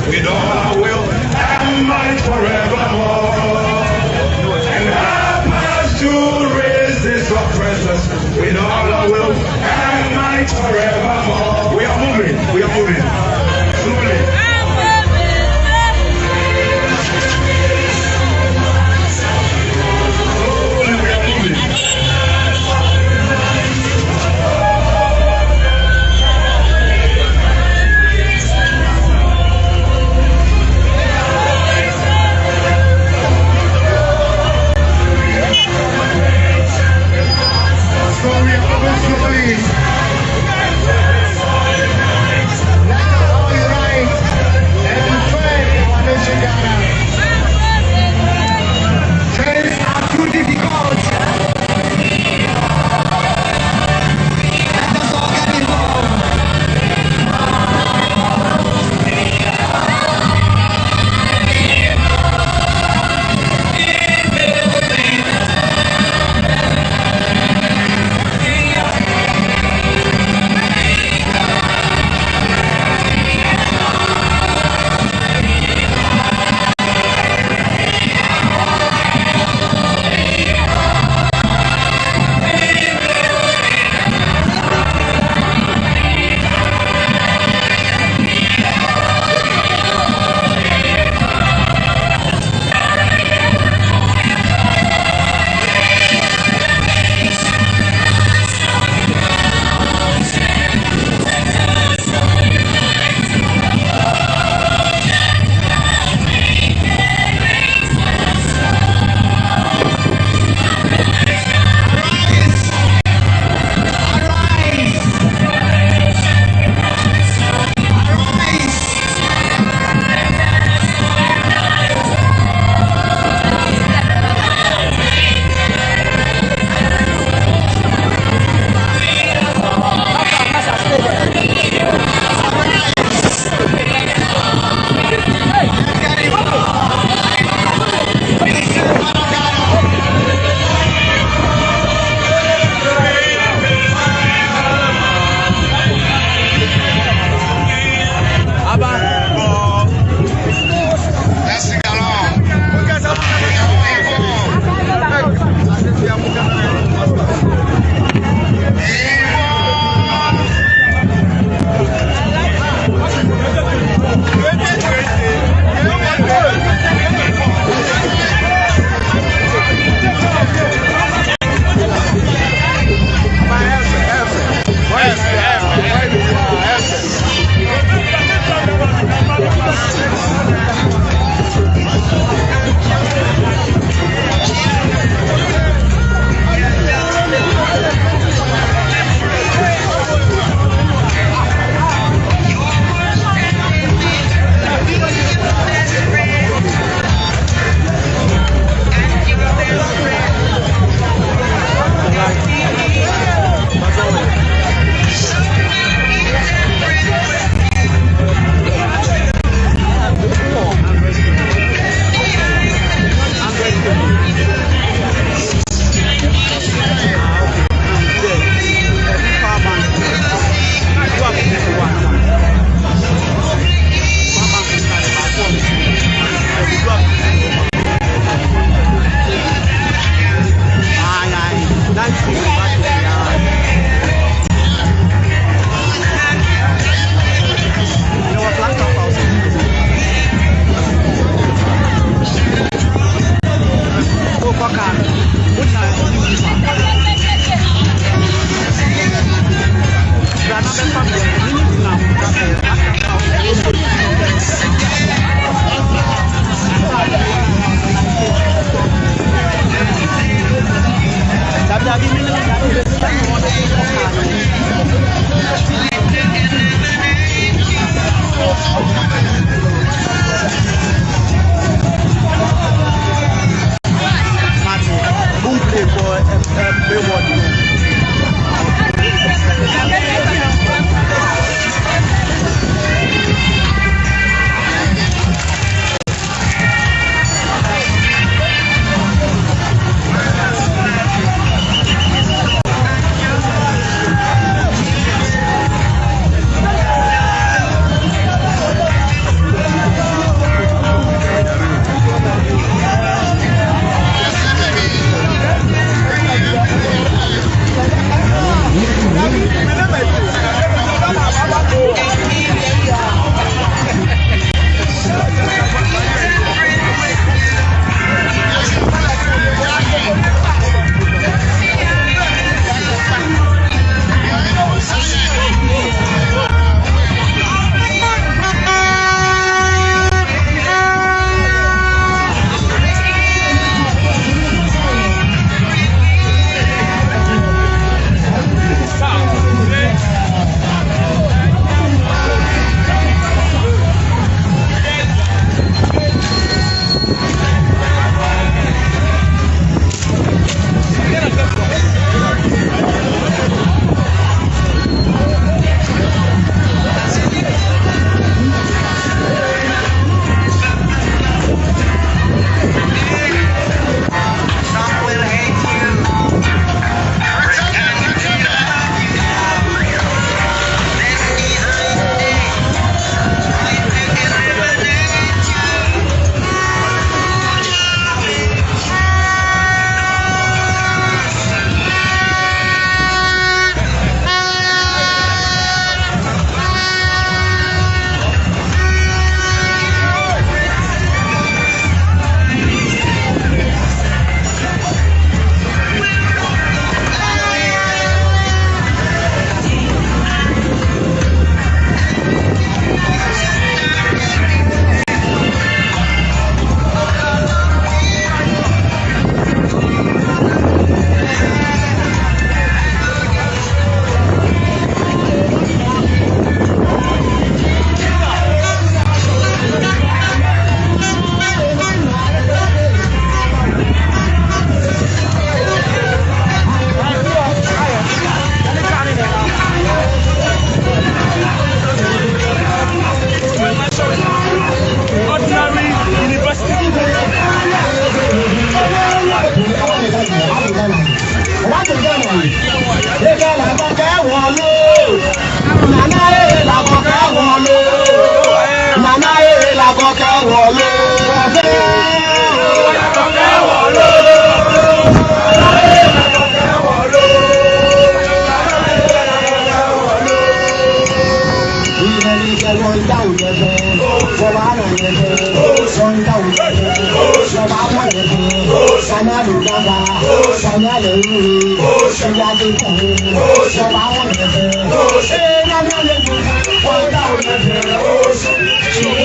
with all our will and might forevermore. And help us to resist oppressors with all our will and might forevermore. We are moving, we are moving. Slowly.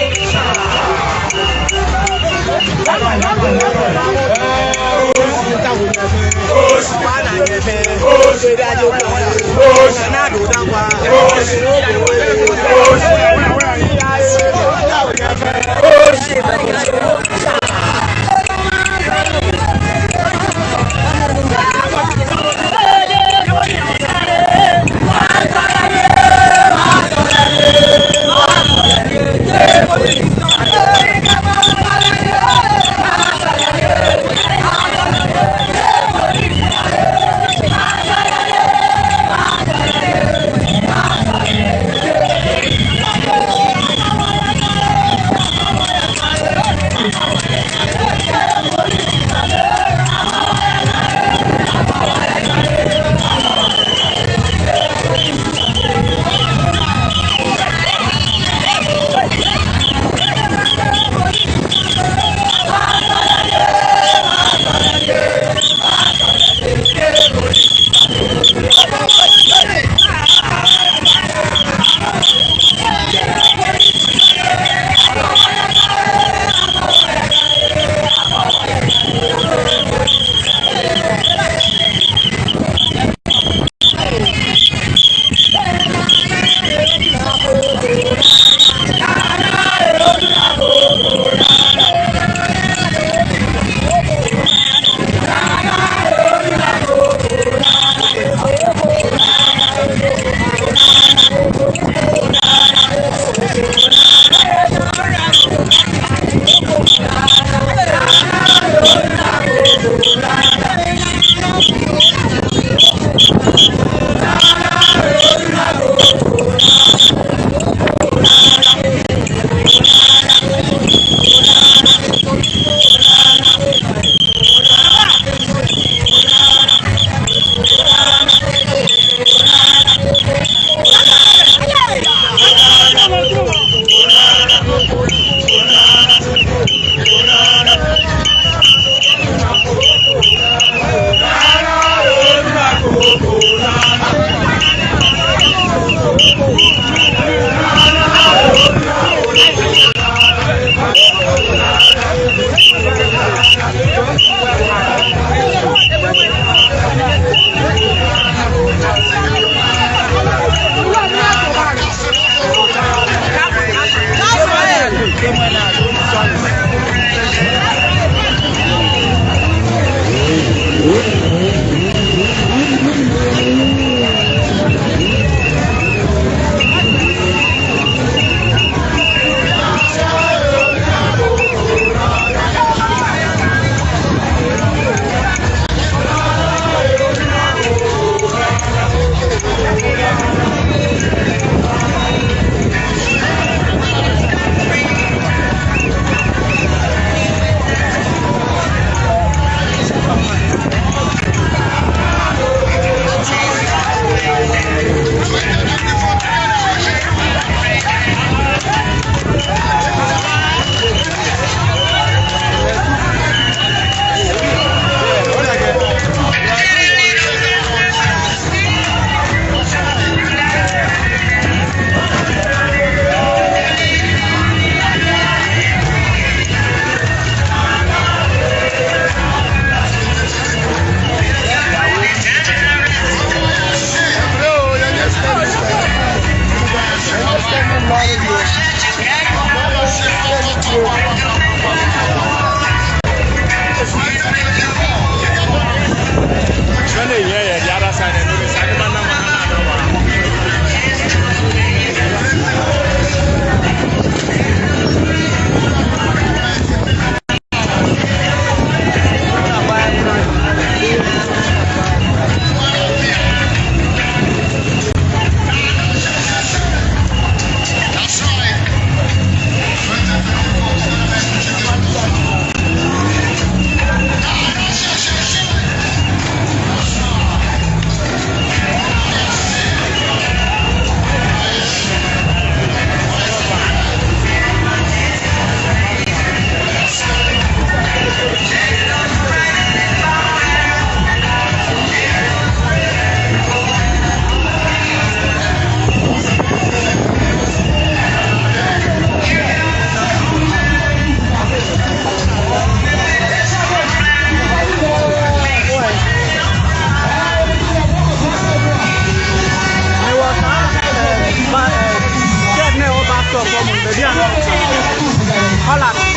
Oh,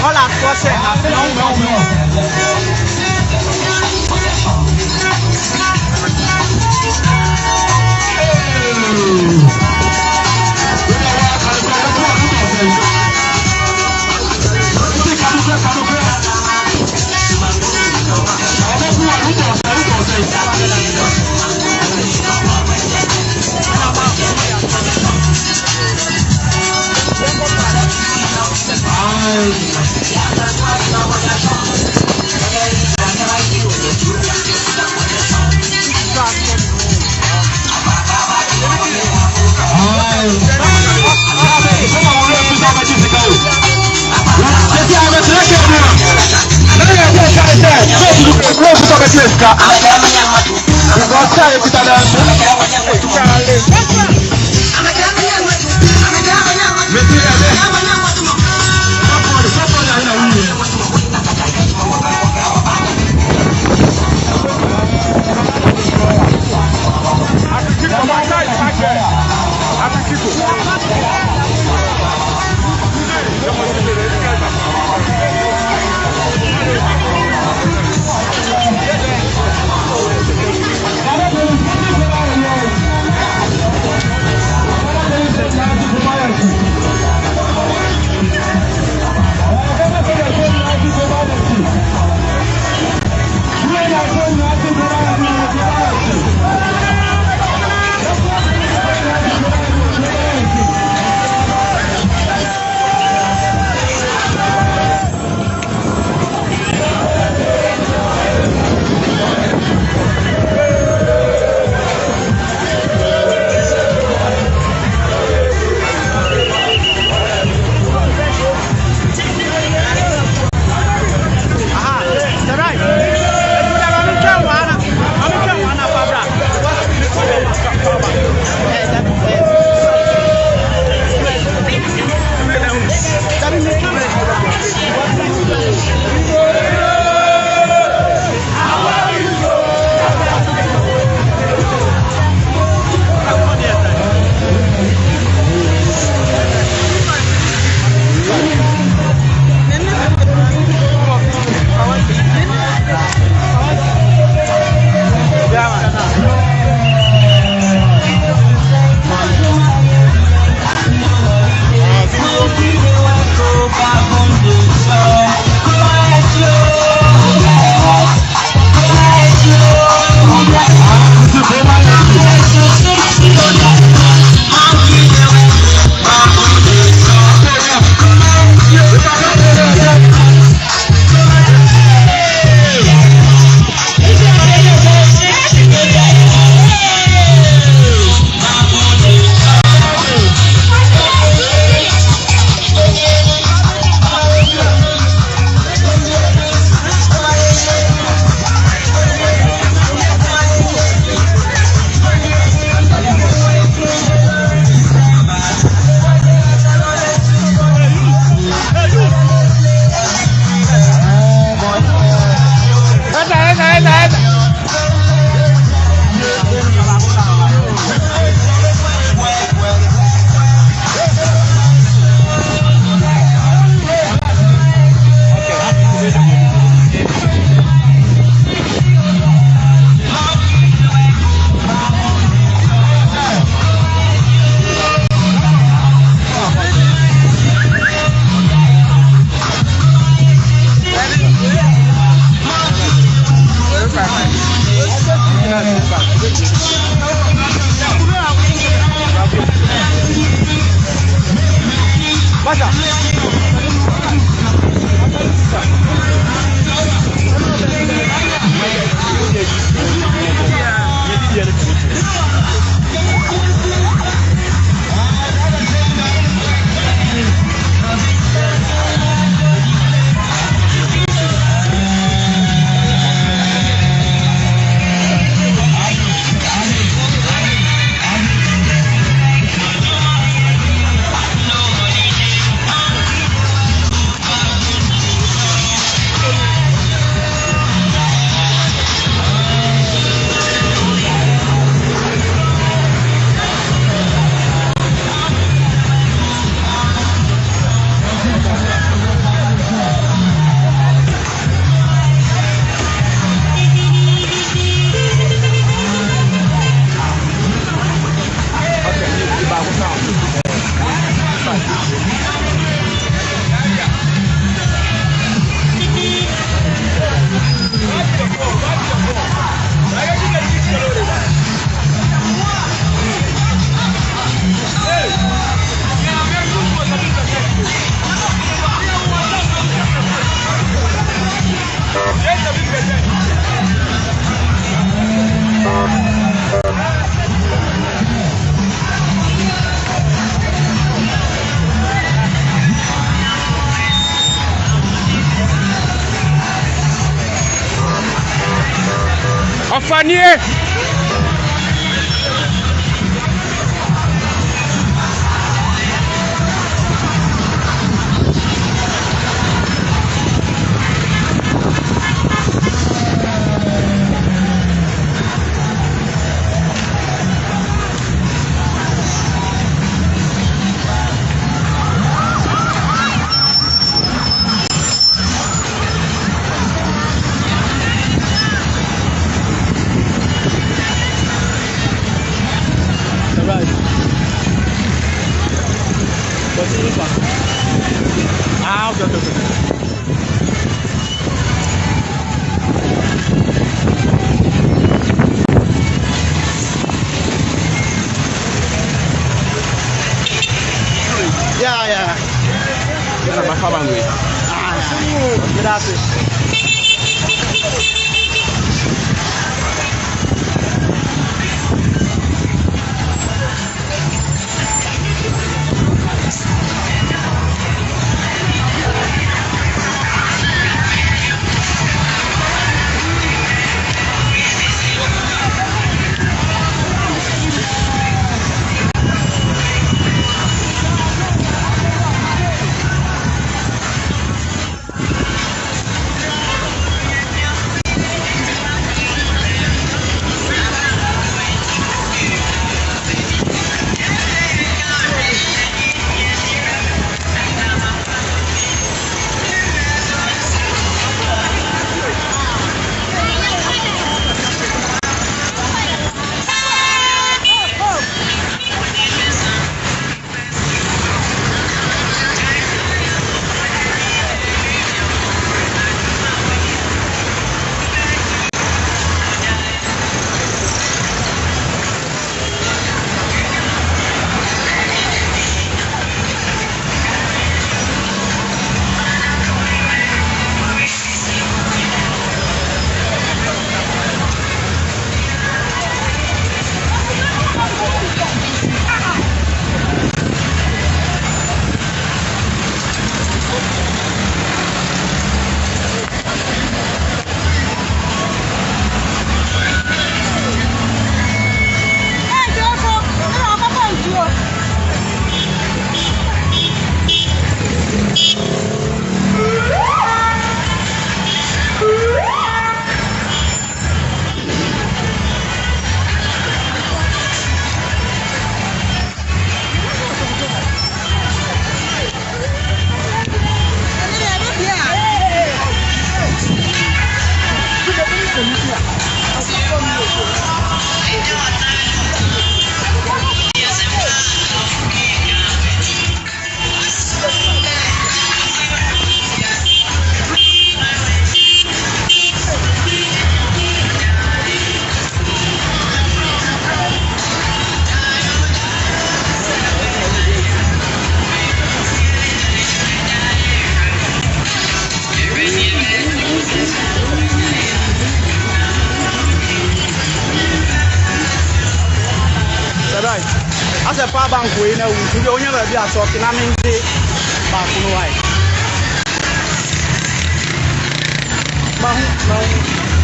Hola, Squashe has Ofanie. As a power bank, we know we don't ever be a talking. I mean, back on white.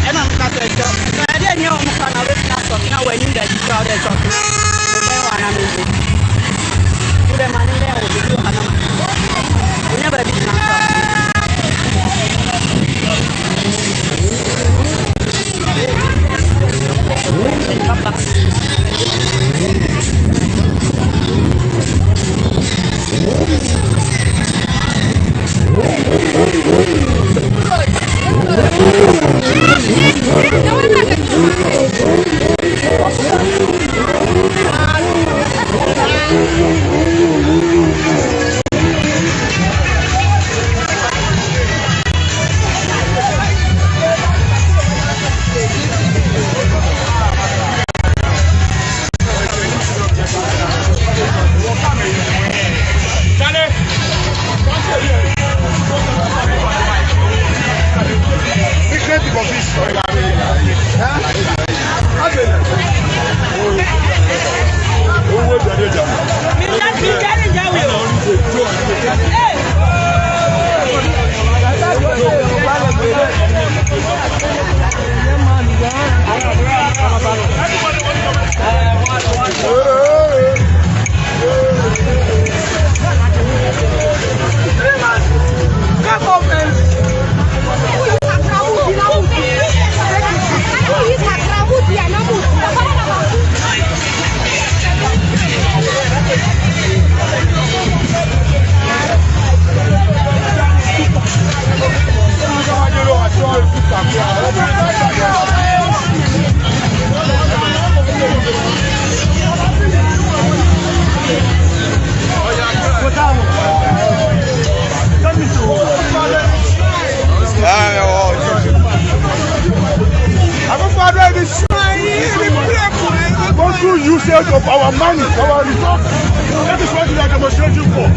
And I'm not a job. I didn't know I'm going to have some now when you get the crowd and talking. Put them on there with you, Hannah. We never did usage of our money, our resources. That is what we are demonstrating for.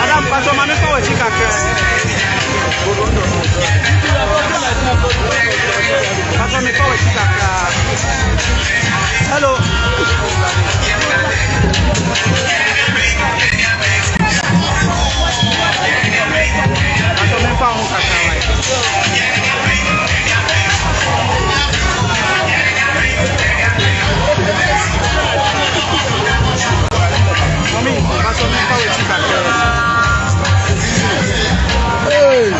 Madam, Pastor Mami Power Chica. Pastor Mami Power Chica. Hello. Pastor Mami Power Chica. Mami, Pastor Mami Power Chica. Hey!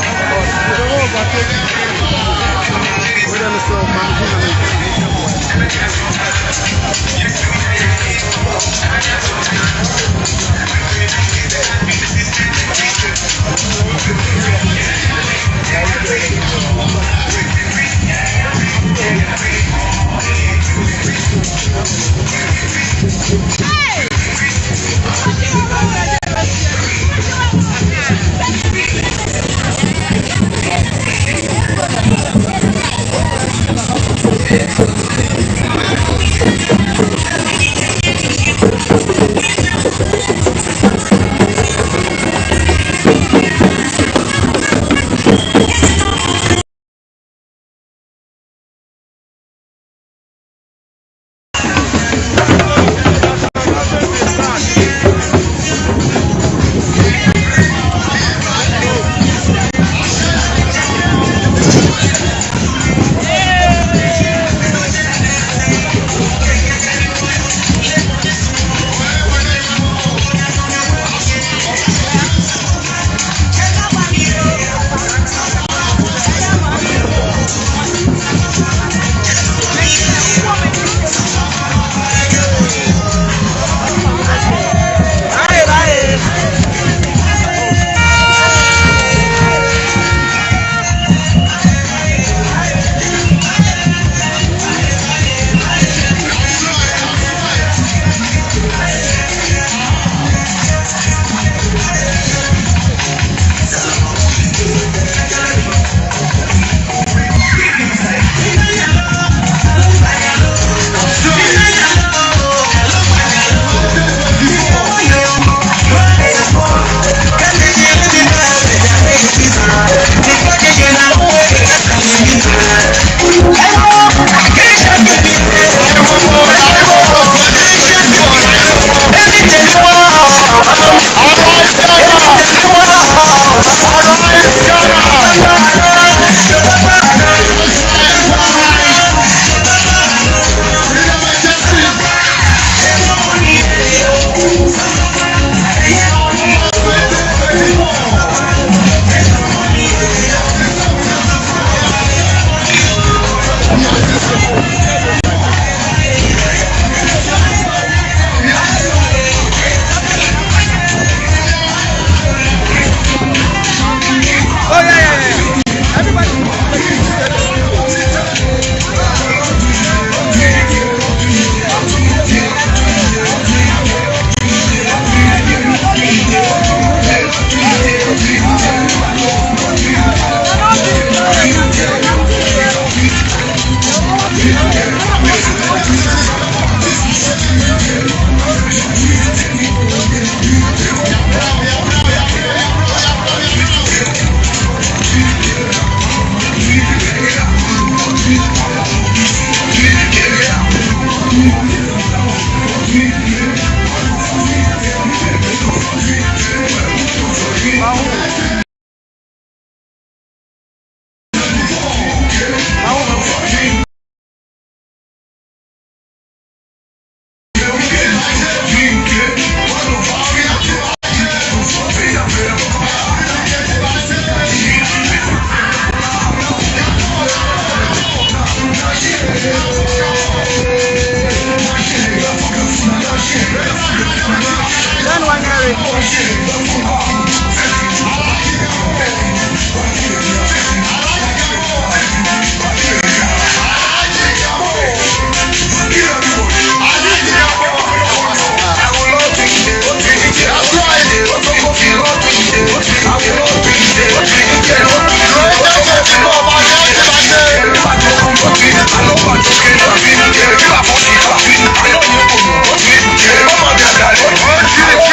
I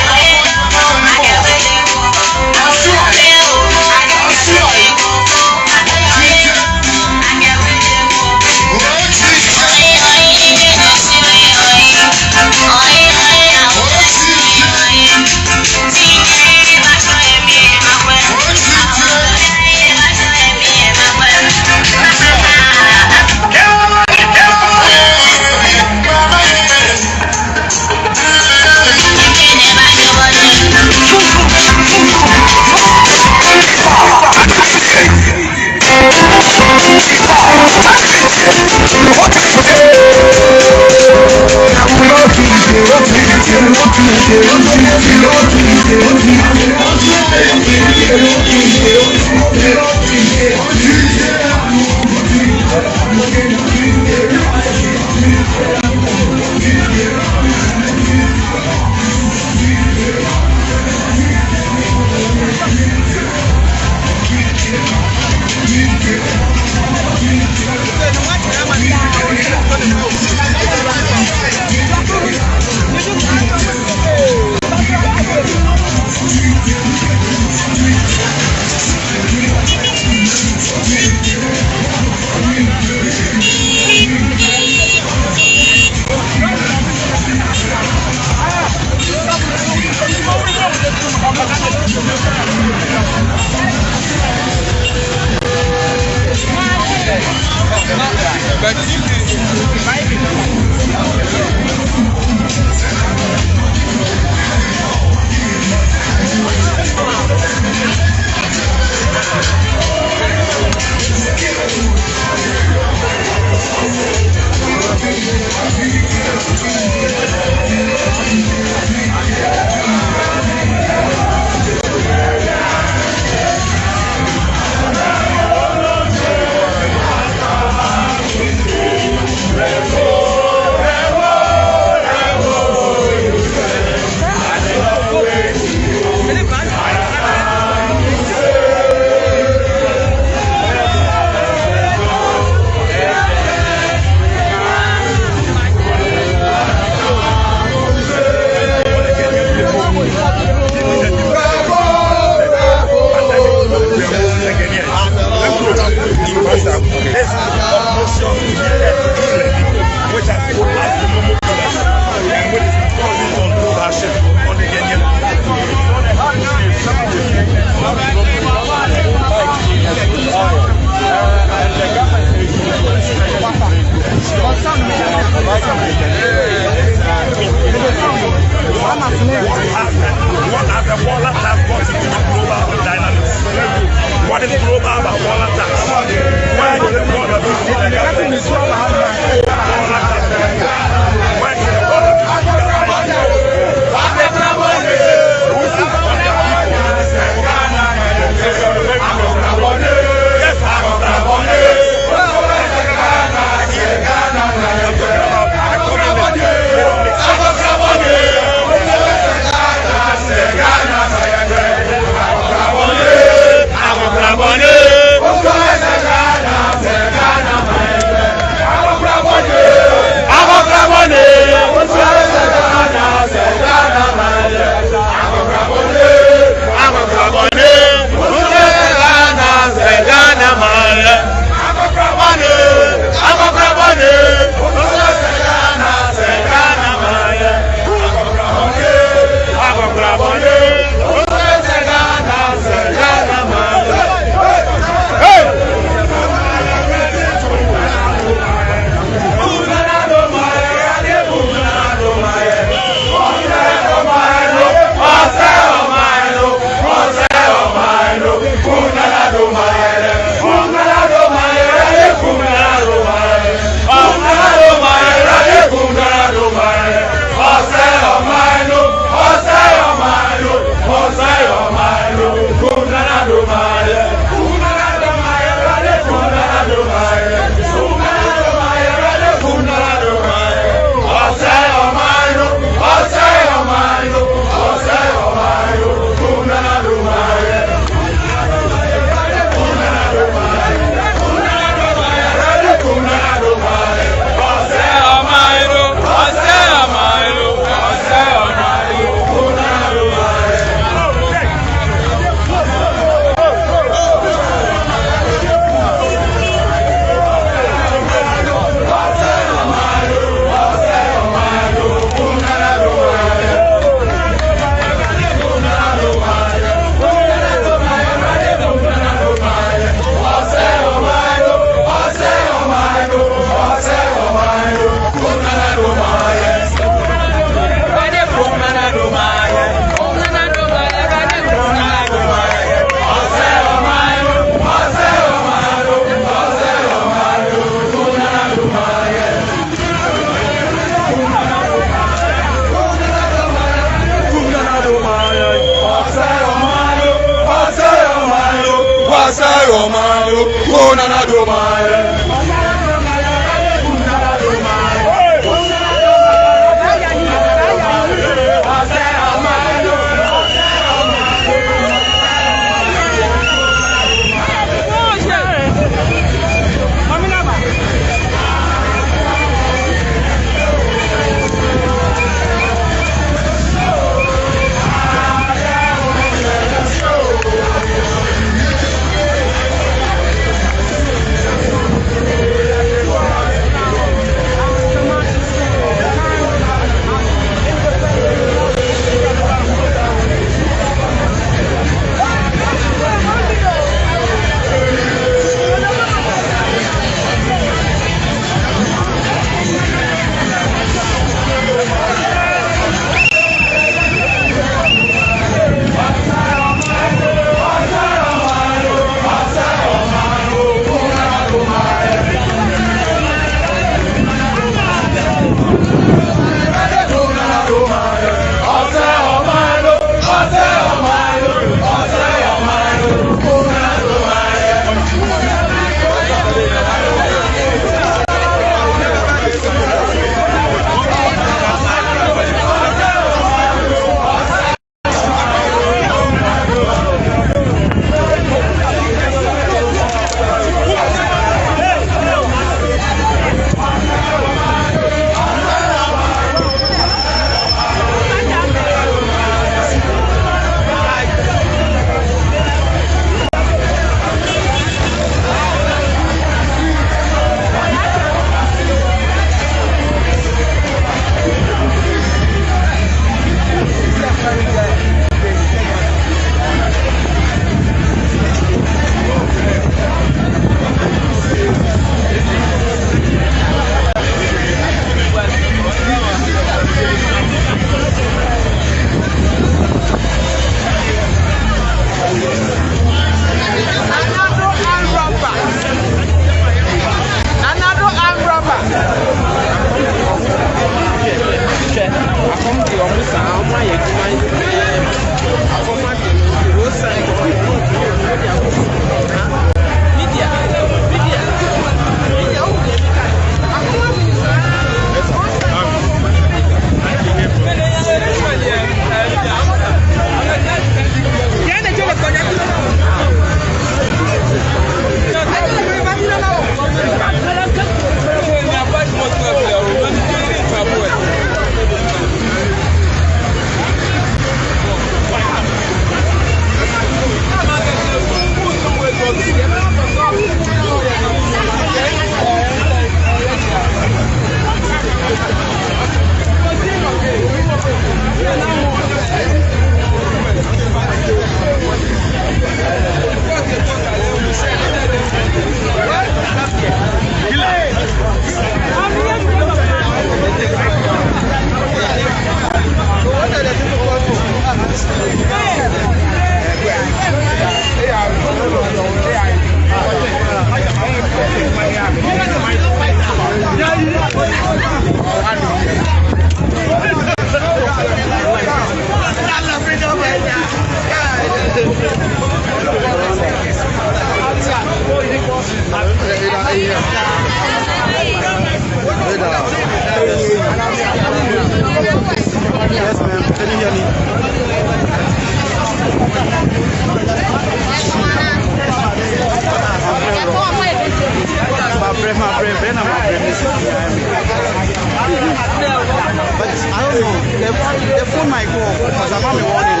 phone might go off because I'm having warning.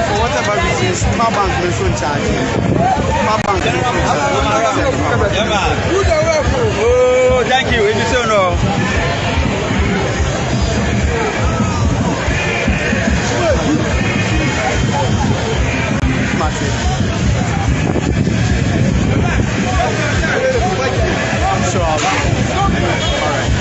For whatever reasons, my bank will soon charge you. My bank will soon charge you. Oh, thank you. If you say no. Sure. All right.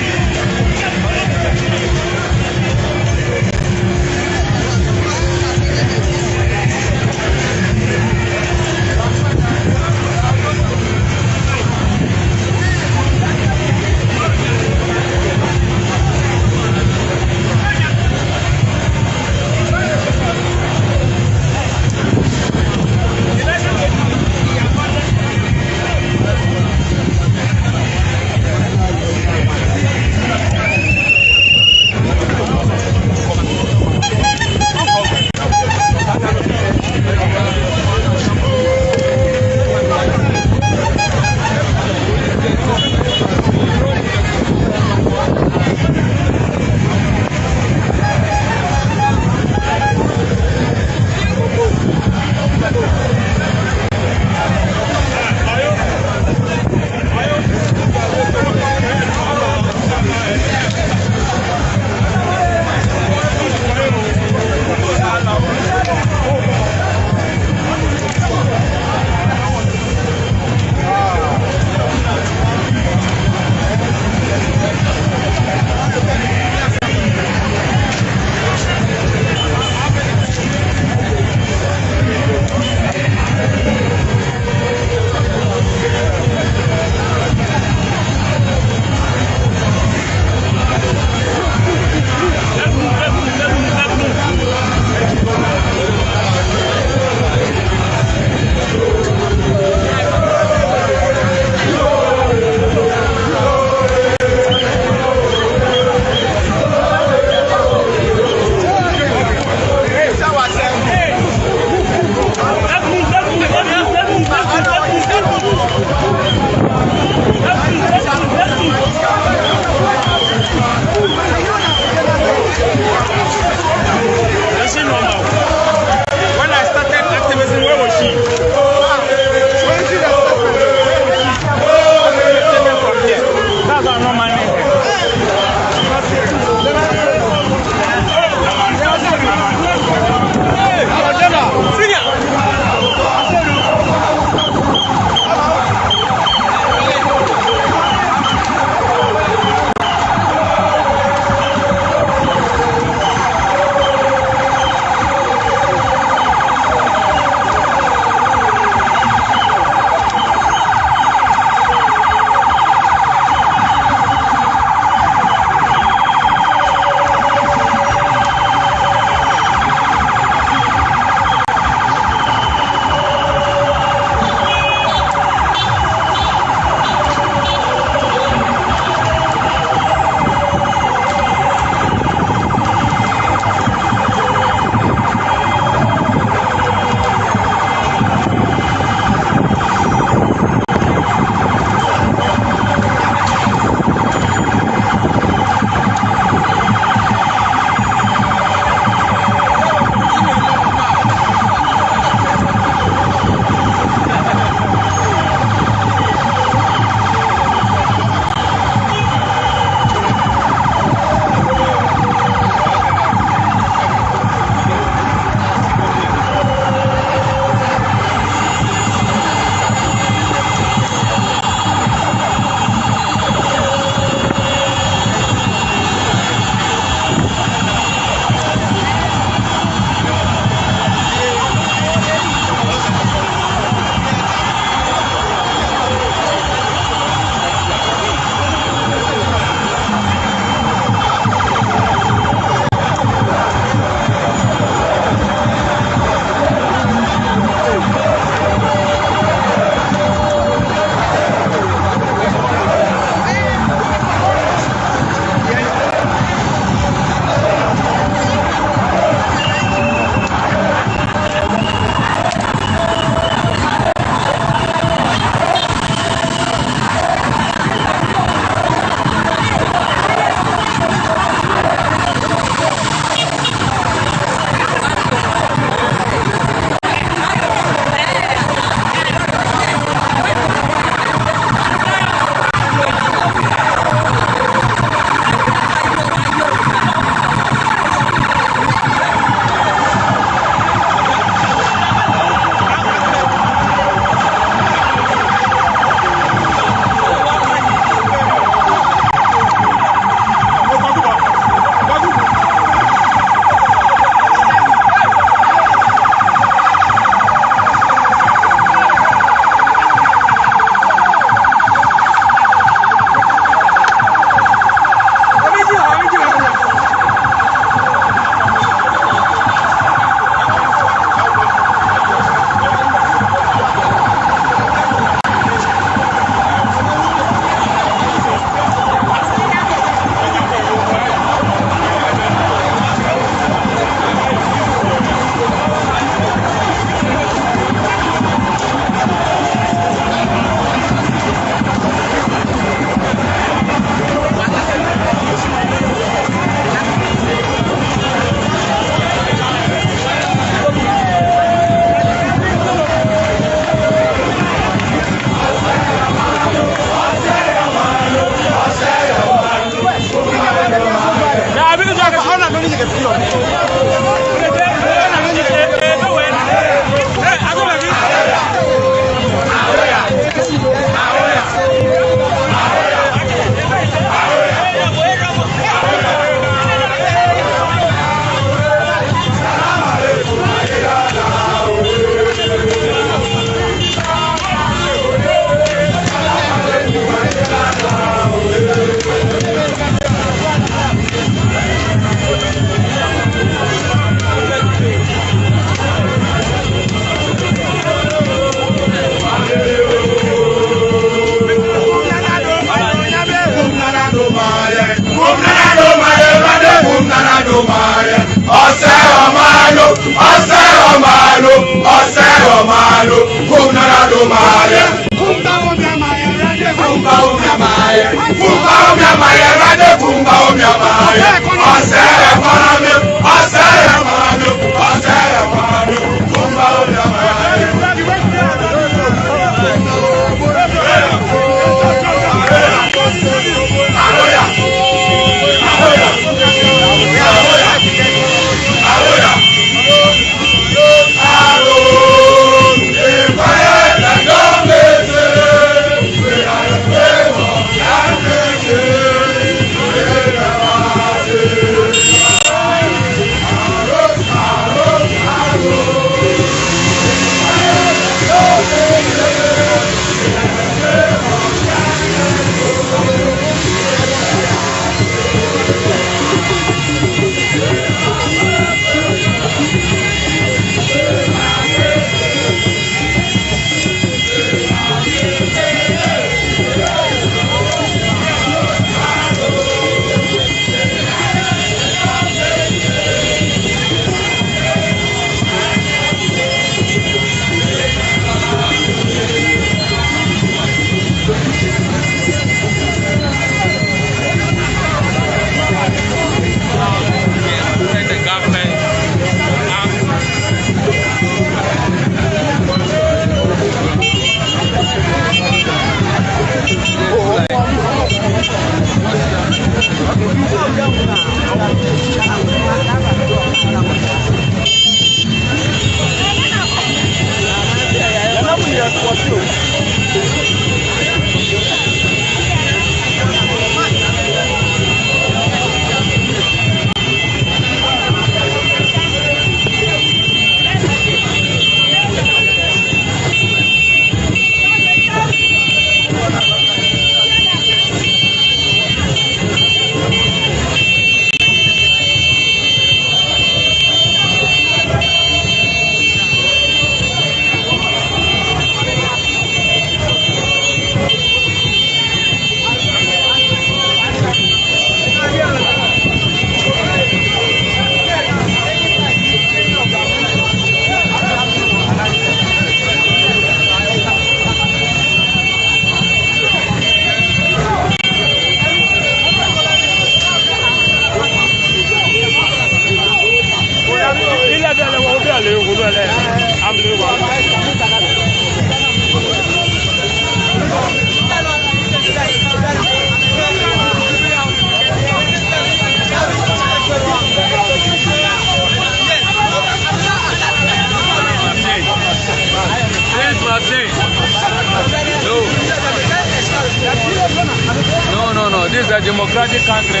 No, this is a democratic country.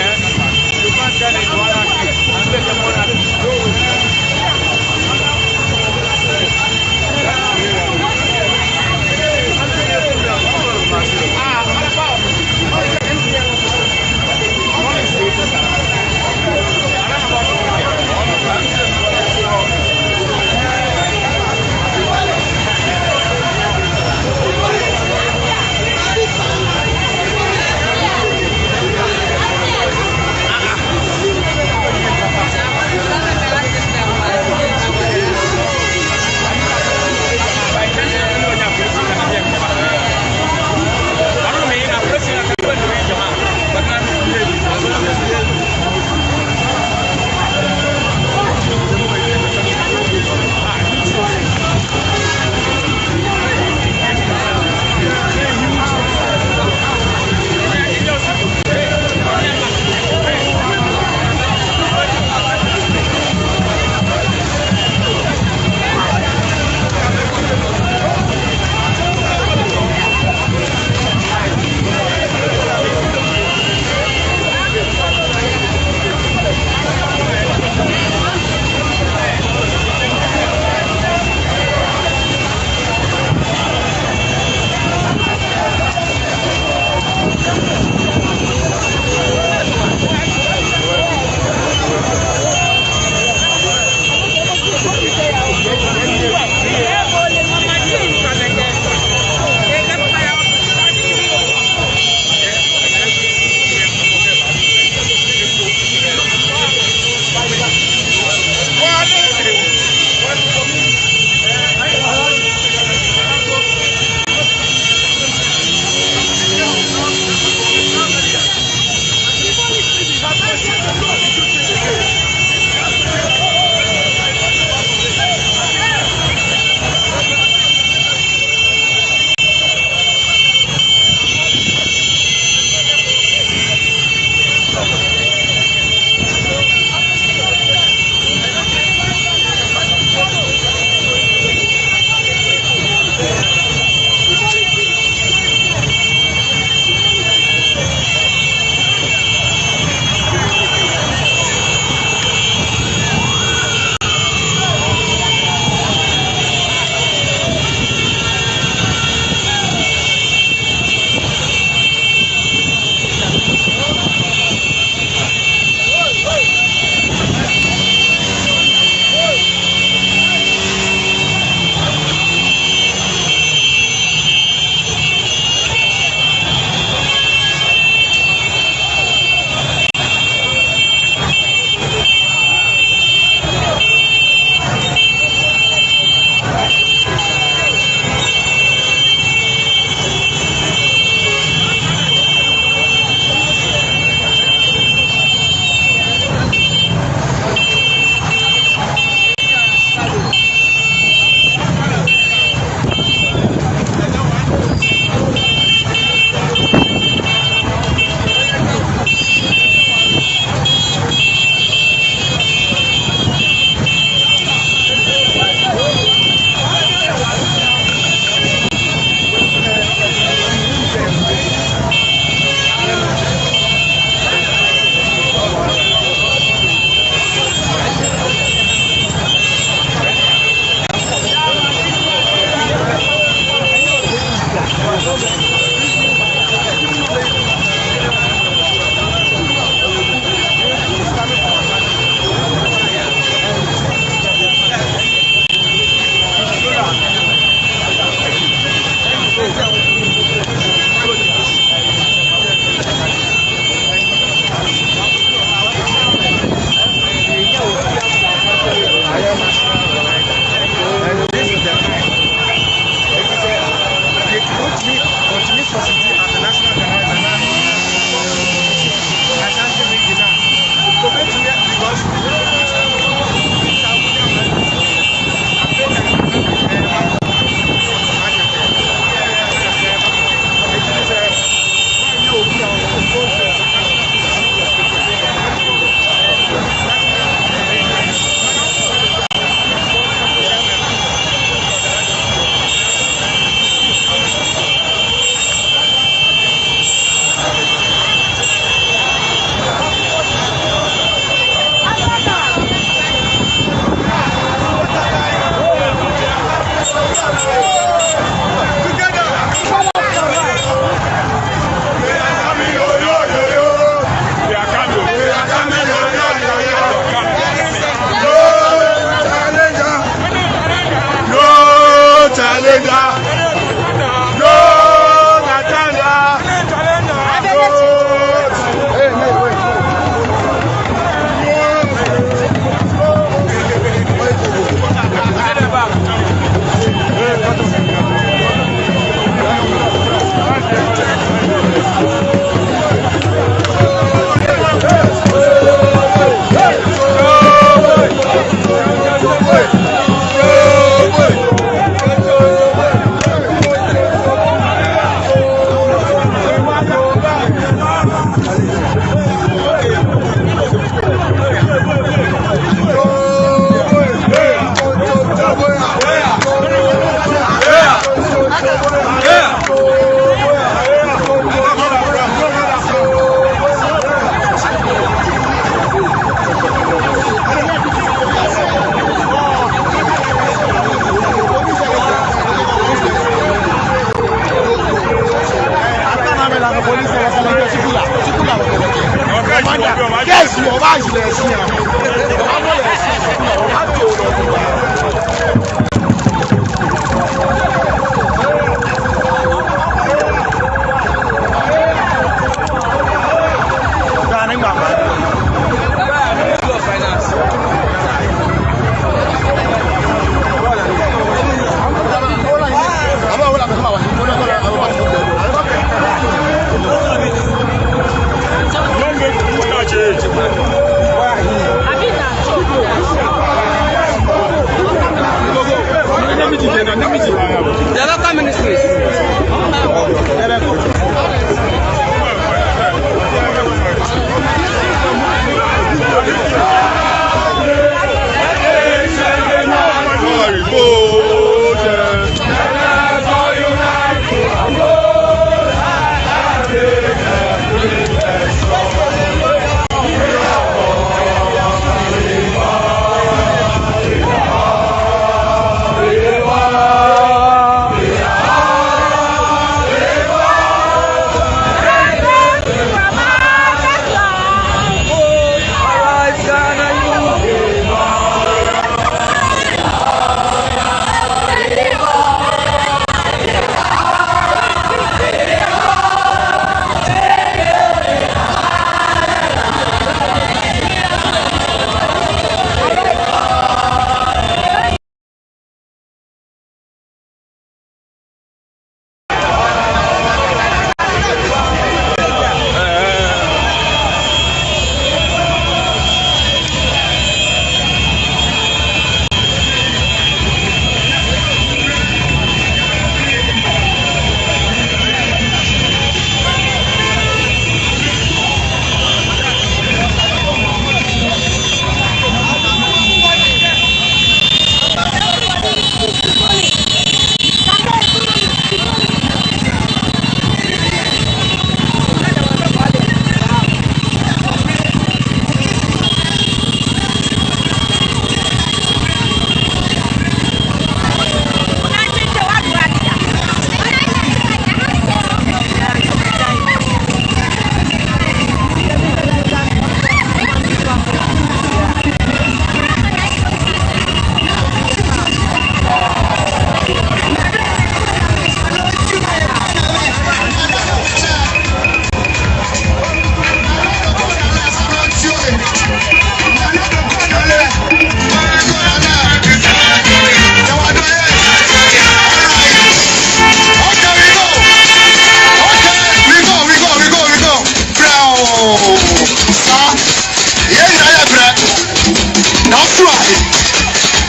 You can't tell it monarchy and make a monarchy.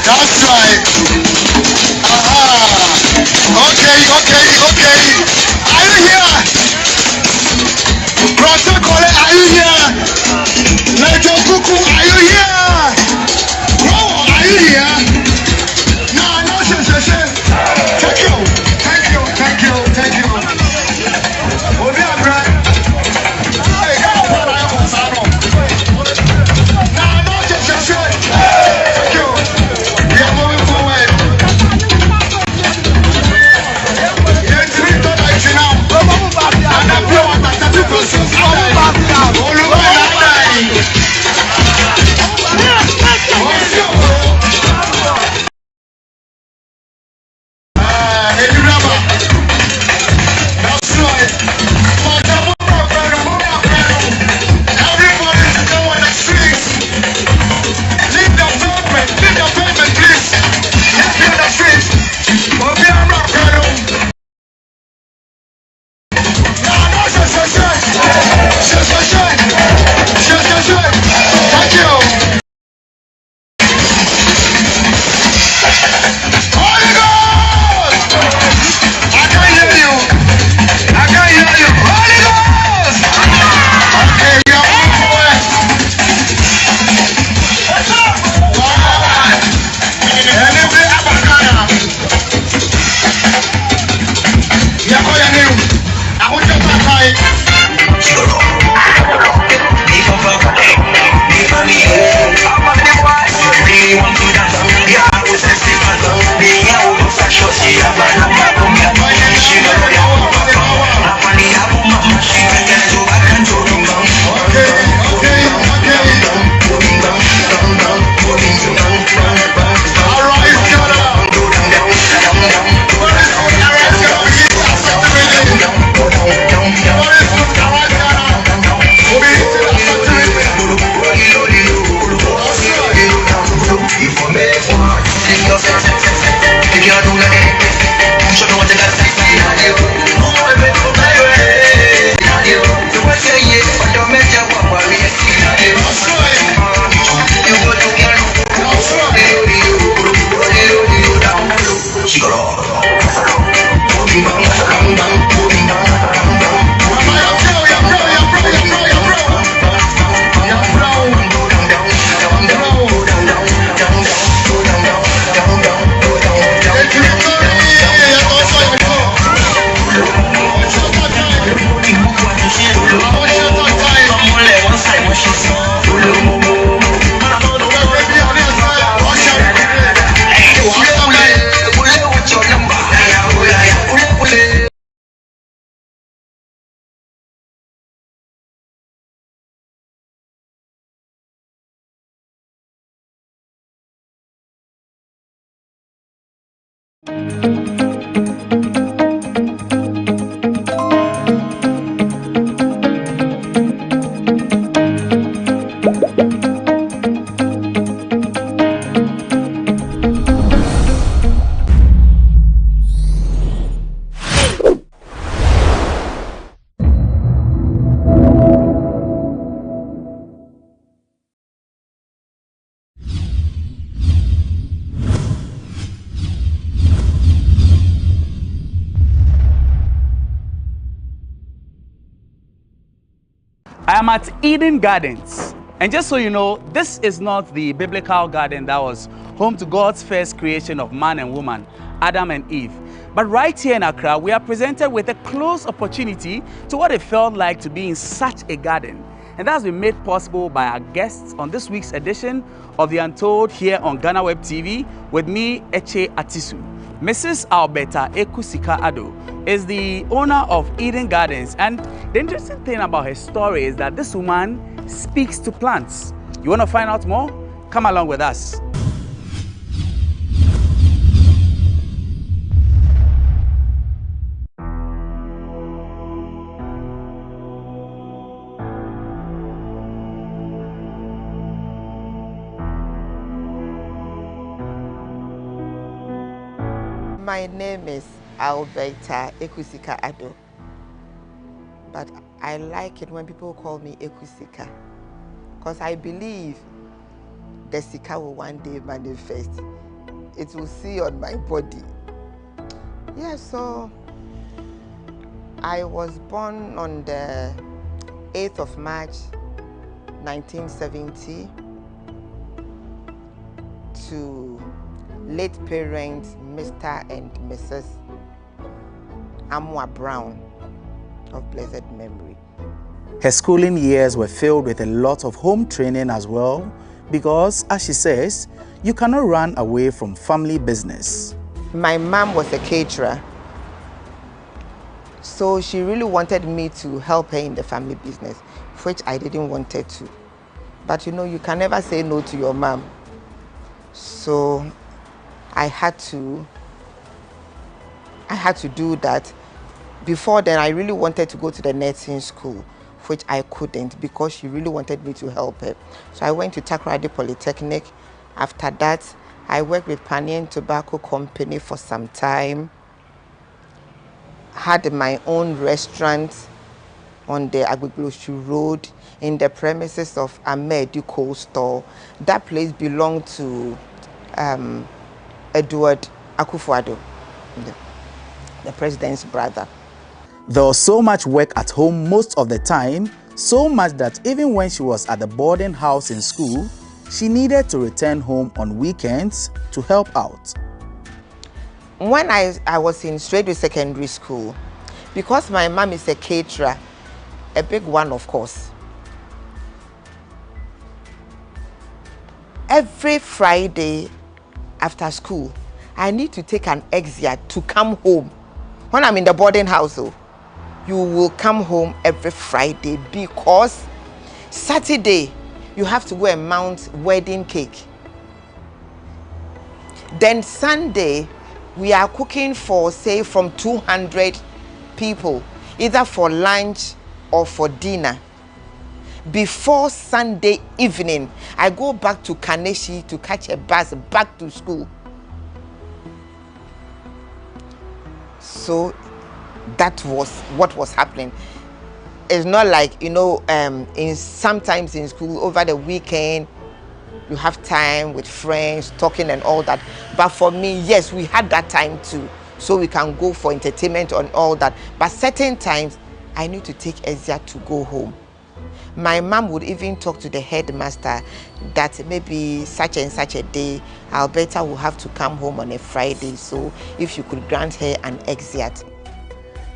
That's right. Okay. Are you here? Protocol, are you here? Lejo Kuku, are you here? Bro, are you here? No, Thank you. Obi Abra. Hey, God, what I am on Sano. No, thank you. We are moving forward. Yes, we don't like you now. And I'm here with the people. I am at Eden Gardens. And just so you know, this is not the biblical garden that was home to God's first creation of man and woman, Adam and Eve. But right here in Accra, we are presented with a close opportunity to what it felt like to be in such a garden. And that's been made possible by our guests on this week's edition of The Untold here on GhanaWeb TV with me, Eche Atisu. Mrs. Alberta Ekusika Ado is the owner of Eden Gardens, and the interesting thing about her story is that this woman speaks to plants. You want to find out more? Come along with us. My name is Alberta Ekusika Ado, but I like it when people call me Ekusika because I believe the Sika will one day manifest it will see on my body. Yeah, so I was born on the 8th of March 1970 to late parents Mr. and Mrs. Amwa Brown of blessed memory. Her schooling years were filled with a lot of home training as well, because, as she says, you cannot run away from family business. My mom was a caterer, so she really wanted me to help her in the family business, which I didn't want her to. But you know, you can never say no to your mom. So I had to do that. Before then, I really wanted to go to the nursing school, which I couldn't because she really wanted me to help her. So I went to Takoradi Polytechnic. After that, I worked with Ghanaian Tobacco Company for some time. Had my own restaurant on the Agbegblosu Road in the premises of Ahmed Cold Store. That place belonged to Edward Akufo-Addo, the president's brother. There was so much work at home most of the time, so much that even when she was at the boarding house in school, she needed to return home on weekends to help out. When I was in Straightway Secondary School, because my mom is a caterer, a big one of course, every Friday after school, I need to take an exit to come home. When I'm in the boarding house, you will come home every Friday because Saturday you have to go and mount wedding cake. Then Sunday we are cooking for, say, from 200 people, either for lunch or for dinner. Before Sunday evening, I go back to Kaneshi to catch a bus back to school. So that was what was happening. It's not like, you know, sometimes in school over the weekend you have time with friends talking and all that. But for me, yes, we had that time too, so we can go for entertainment and all that. But certain times I need to take Ezia to go home. My mom would even talk to the headmaster that maybe such and such a day Alberta will have to come home on a Friday, so if you could grant her an exit.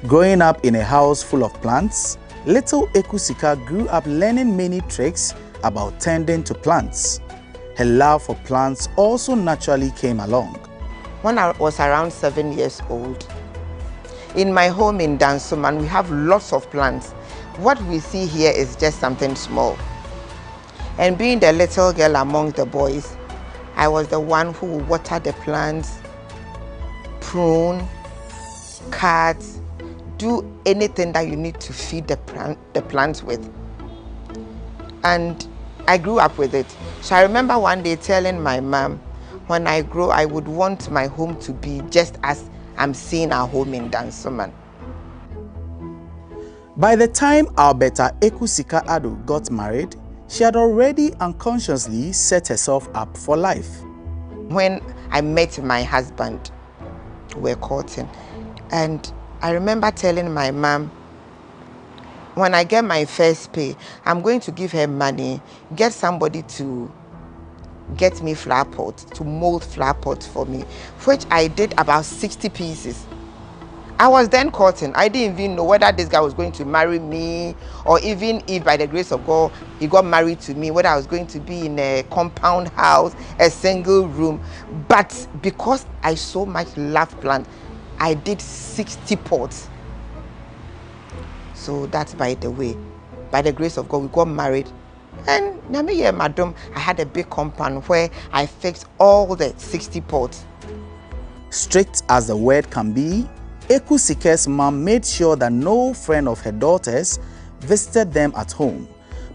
Growing up in a house full of plants, little Ekusika grew up learning many tricks about tending to plants. Her love for plants also naturally came along. When I was around 7 years old, in my home in Dansoman, we have lots of plants. What we see here is just something small. And being the little girl among the boys, I was the one who would water the plants, prune, cut, do anything that you need to feed the plants with. And I grew up with it. So I remember one day telling my mom, when I grow, I would want my home to be just as I'm seeing our home in Dansoman. By the time Alberta Ekusika-Addo got married, she had already unconsciously set herself up for life. When I met my husband, we were courting, and I remember telling my mom, when I get my first pay, I'm going to give her money, get somebody to get me flower pots, to mold flower pots for me, which I did about 60 pieces. I was then courting. I didn't even know whether this guy was going to marry me, or even if by the grace of God he got married to me, whether I was going to be in a compound house, a single room. But because I so much love plants, I did 60 pots. So that's by the way. By the grace of God, we got married. And madam, I had a big compound where I fixed all the 60 pots. Strict as the word can be, Ekusika's mom made sure that no friend of her daughters visited them at home.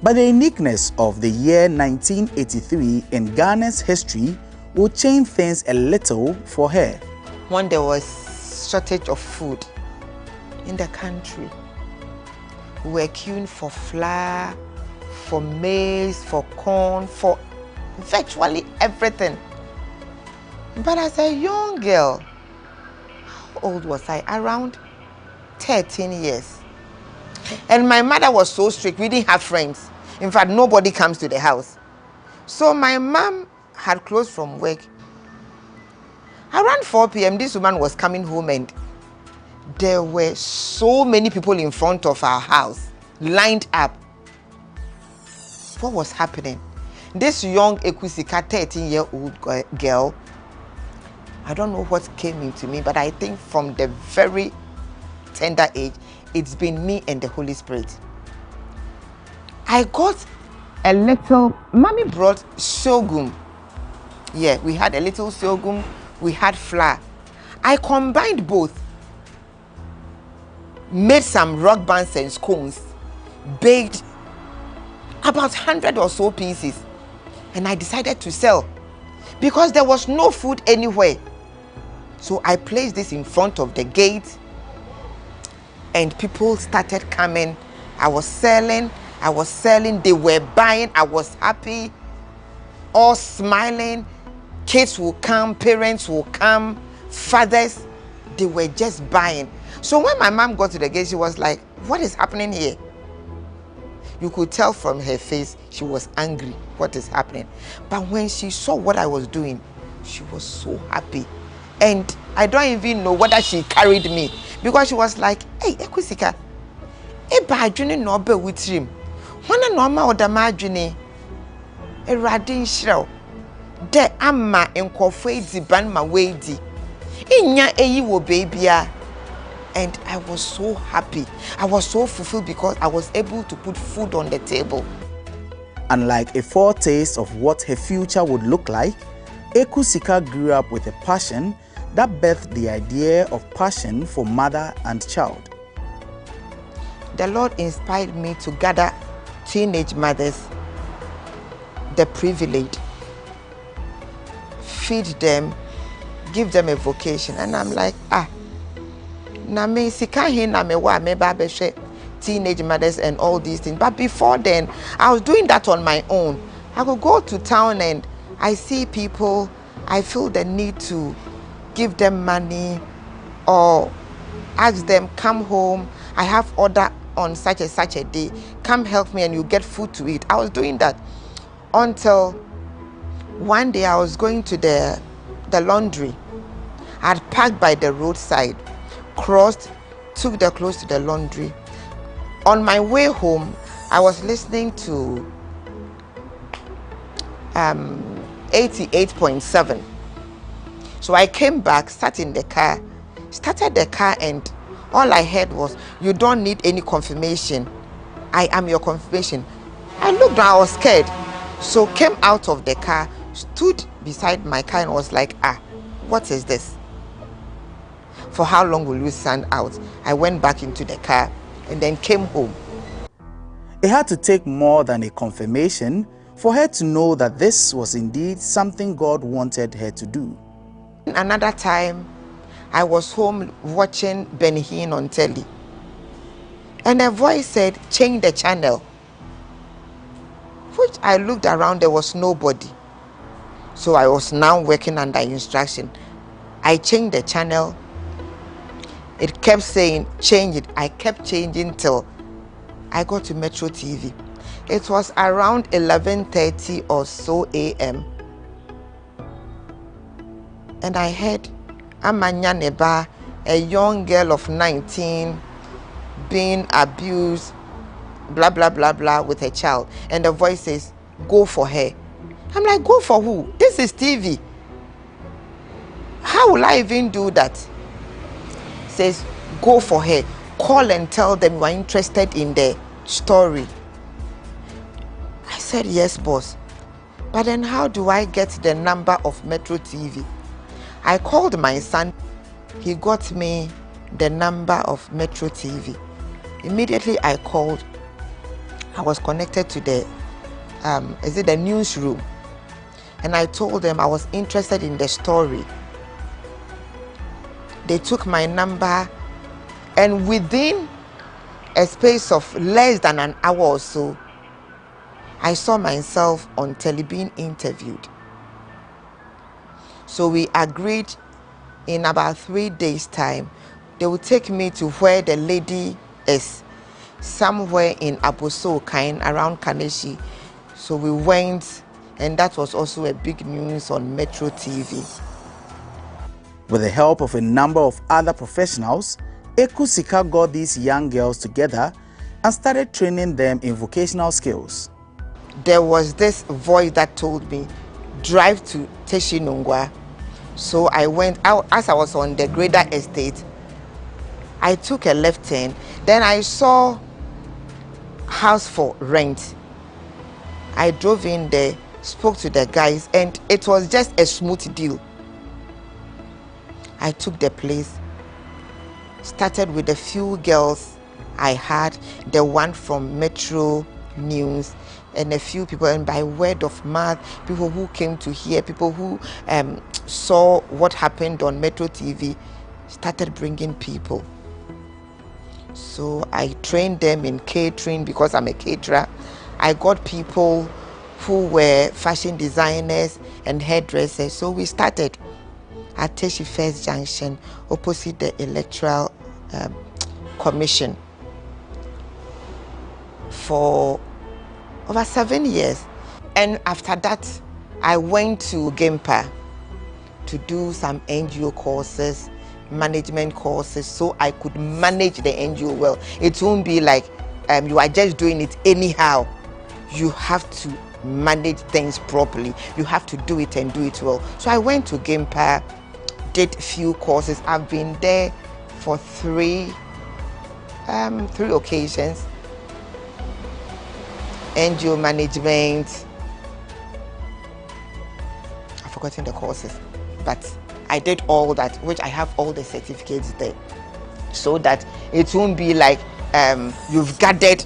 But the uniqueness of the year 1983 in Ghana's history would change things a little for her. When there was shortage of food in the country, we were queuing for flour, for maize, for corn, for virtually everything. But as a young girl, how old was I? Around 13 years. And my mother was so strict, we didn't have friends. In fact, nobody comes to the house. So my mom had closed from work. Around 4 p.m., this woman was coming home and there were so many people in front of our house, lined up. What was happening? This young Ekusika, 13-year-old girl, I don't know what came into me, but I think from the very tender age, it's been me and the Holy Spirit. I got a little, mommy brought sorghum. Yeah, we had a little sorghum, we had flour. I combined both, made some rock bands and scones, baked about 100 or so pieces, and I decided to sell because there was no food anywhere. So I placed this in front of the gate and people started coming. I was selling, they were buying, I was happy, all smiling. Kids will come, parents will come, fathers, they were just buying. So when my mom got to the gate, she was like, what is happening here? You could tell from her face, she was angry, what is happening? But when she saw what I was doing, she was so happy. And I don't even know whether she carried me, because she was like, hey, Ekusika, eba adwene no be witrim. Wana no ma odama adwene. Erade nhyiraw. De ama enkofo edi ban ma weedi. Inya eyi wo babia. And I was so happy. I was so fulfilled because I was able to put food on the table. Unlike a foretaste of what her future would look like, Ekusika grew up with a passion that birthed the idea of passion for mother and child. The Lord inspired me to gather teenage mothers, the privileged, feed them, give them a vocation. And I'm like, na me sikahi na me wa me ba behwe teenage mothers and all these things. But before then, I was doing that on my own. I could go to town and I see people, I feel the need to give them money or ask them, come home, I have order on such a day, come help me and you get food to eat. I was doing that until one day I was going to the laundry. I'd parked by the roadside, crossed, took the clothes to the laundry. On my way home, I was listening to 88.7. So I came back, sat in the car, started the car, and all I heard was, you don't need any confirmation. I am your confirmation. I looked down, I was scared. So came out of the car, stood beside my car and was like, what is this? For how long will you stand out? I went back into the car and then came home. It had to take more than a confirmation for her to know that this was indeed something God wanted her to do. Another time, I was home watching Ben Hinn on telly. And a voice said, change the channel. Which I looked around, there was nobody. So I was now working under instruction. I changed the channel. It kept saying, change it. I kept changing till I got to Metro TV. It was around 11:30 or so a.m. And I heard Amanya Neba, a young girl of 19, being abused, blah, blah, blah, blah, with her child. And the voice says, go for her. I'm like, go for who? This is TV. How will I even do that? Says, go for her. Call and tell them you are interested in the story. I said, yes, boss. But then how do I get the number of Metro TV? I called my son. He got me the number of Metro TV. Immediately I called. I was connected to the newsroom. And I told them I was interested in the story. They took my number, and within a space of less than an hour or so, I saw myself on telly being interviewed. So we agreed in about 3 days' time, they will take me to where the lady is, somewhere in Aboso, around Kaneshi. So we went, and that was also a big news on Metro TV. With the help of a number of other professionals, Ekusika got these young girls together and started training them in vocational skills. There was this voice that told me, drive to Teshinungwa. So I went out. As I was on the grader estate, I took a left turn. Then I saw house for rent. I drove in there, spoke to the guys, and it was just a smooth deal. I took the place, started with a few girls I had, the one from Metro News, and a few people, and by word of mouth, people who came to hear, people who saw what happened on Metro TV, started bringing people. So I trained them in catering because I'm a caterer. I got people who were fashion designers and hairdressers. So we started at Teshi First Junction, opposite the Electoral Commission, for over 7 years. And after that, I went to Gempa to do some NGO courses, management courses, so I could manage the NGO well. It won't be like you are just doing it anyhow. You have to manage things properly. You have to do it and do it well. So I went to Gempa, did few courses. I've been there for three occasions. NGO management. I've forgotten the courses, but I did all that, which I have all the certificates there, so that it won't be like you've gathered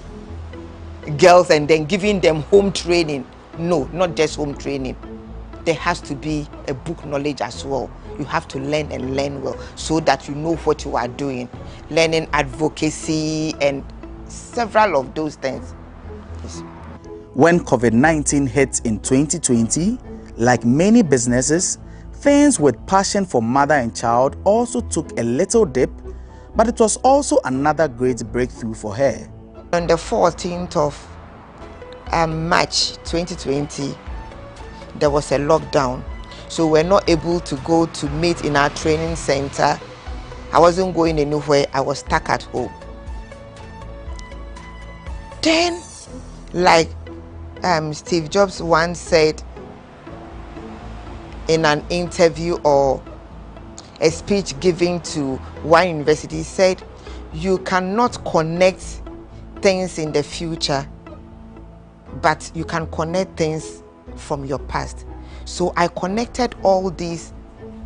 girls and then giving them home training. No, not just home training. There has to be a book knowledge as well. You have to learn and learn well so that you know what you are doing. Learning advocacy and several of those things. Yes. When COVID-19 hit in 2020, like many businesses, things with passion for mother and child also took a little dip, but it was also another great breakthrough for her. On the 14th of March 2020, there was a lockdown, so we're not able to go to meet in our training center. I wasn't going anywhere. I was stuck at home. Then, like Steve Jobs once said in an interview or a speech given to one university, said, you cannot connect things in the future, but you can connect things from your past. So I connected all these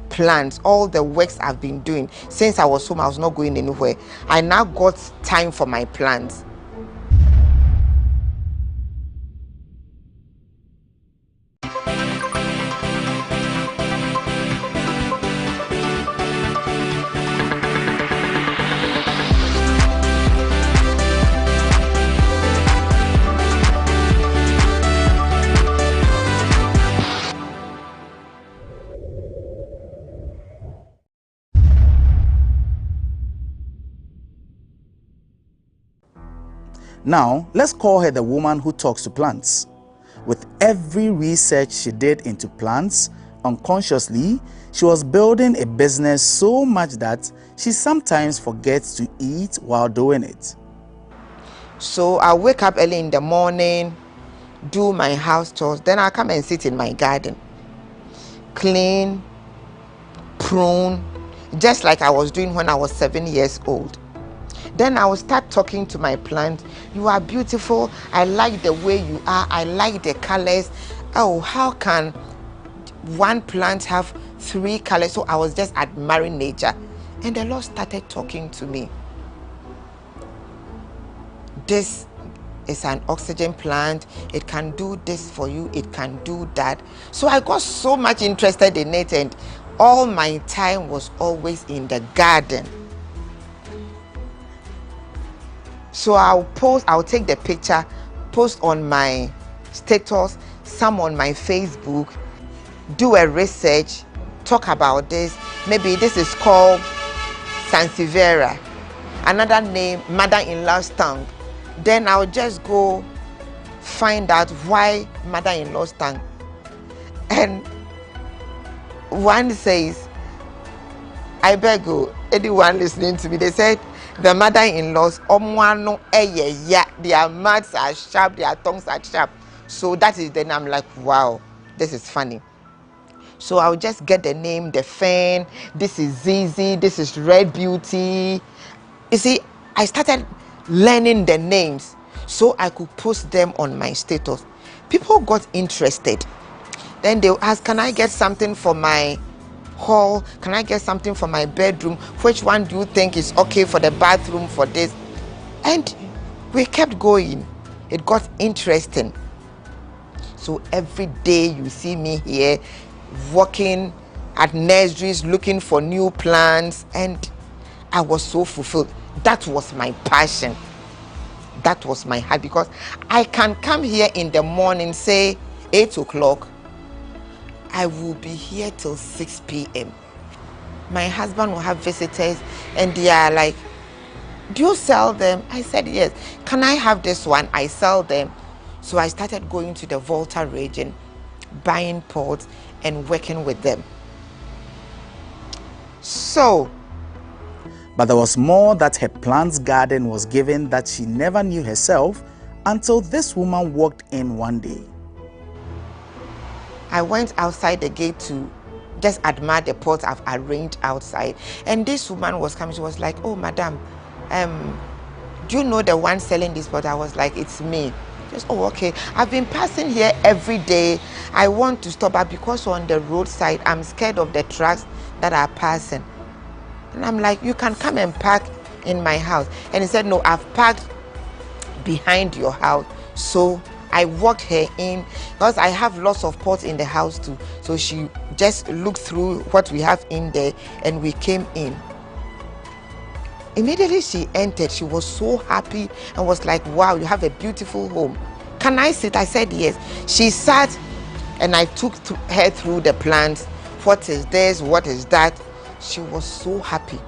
plans, all the works I've been doing since I was home. I was not going anywhere. I now got time for my plans. Now, let's call her the woman who talks to plants. With every research she did into plants, unconsciously, she was building a business so much that she sometimes forgets to eat while doing it. So I wake up early in the morning, do my house chores, then I come and sit in my garden, clean, prune, just like I was doing when I was 7 years old. Then I will start talking to my plant. You are beautiful. I like the way you are. I like the colors. Oh, how can one plant have 3 colors? So I was just admiring nature. And the Lord started talking to me. This is an oxygen plant. It can do this for you. It can do that. So I got so much interested in it, and all my time was always in the garden. So I'll take the picture, post on my status, some on my Facebook, do a research talk about this. Maybe this is called Sansevieria. Another name, mother-in-law's tongue. Then I'll just go find out why mother-in-law's tongue. And one says, I beg you, anyone listening to me, they said the mother-in-laws, their mouths are sharp, their tongues are sharp. So that is then I'm like, wow, this is funny. So I'll just get the name, the fan, this is Zizi, this is Red Beauty. You see, I started learning the names so I could post them on my status. People got interested. Then they'll ask, can I get something for my hall? Can I get something for my bedroom? Which one do you think is okay for the bathroom for this? And we kept going. It got interesting. So every day you see me here working at nurseries, looking for new plants, and I was so fulfilled. That was my passion. That was my heart, because I can come here in the morning, say 8 o'clock. I will be here till 6 p.m. My husband will have visitors and they are like, do you sell them? I said, yes. Can I have this one? I sell them. So I started going to the Volta region, buying pots and working with them. So, but there was more that her plants garden was given that she never knew herself until this woman walked in one day. I went outside the gate to just admire the pots I've arranged outside. And this woman was coming. She was like, oh, madam, do you know the one selling this pot? I was like, it's me. Just, oh, okay. I've been passing here every day. I want to stop, but because on the roadside, I'm scared of the trucks that are passing. And I'm like, you can come and park in my house. And he said, no, I've parked behind your house. So I walked her in, because I have lots of pots in the house too. So she just looked through what we have in there and we came in. Immediately she entered, she was so happy and was like, wow, you have a beautiful home. Can I sit? I said yes. She sat and I took her through the plants. What is this? What is that? She was so happy.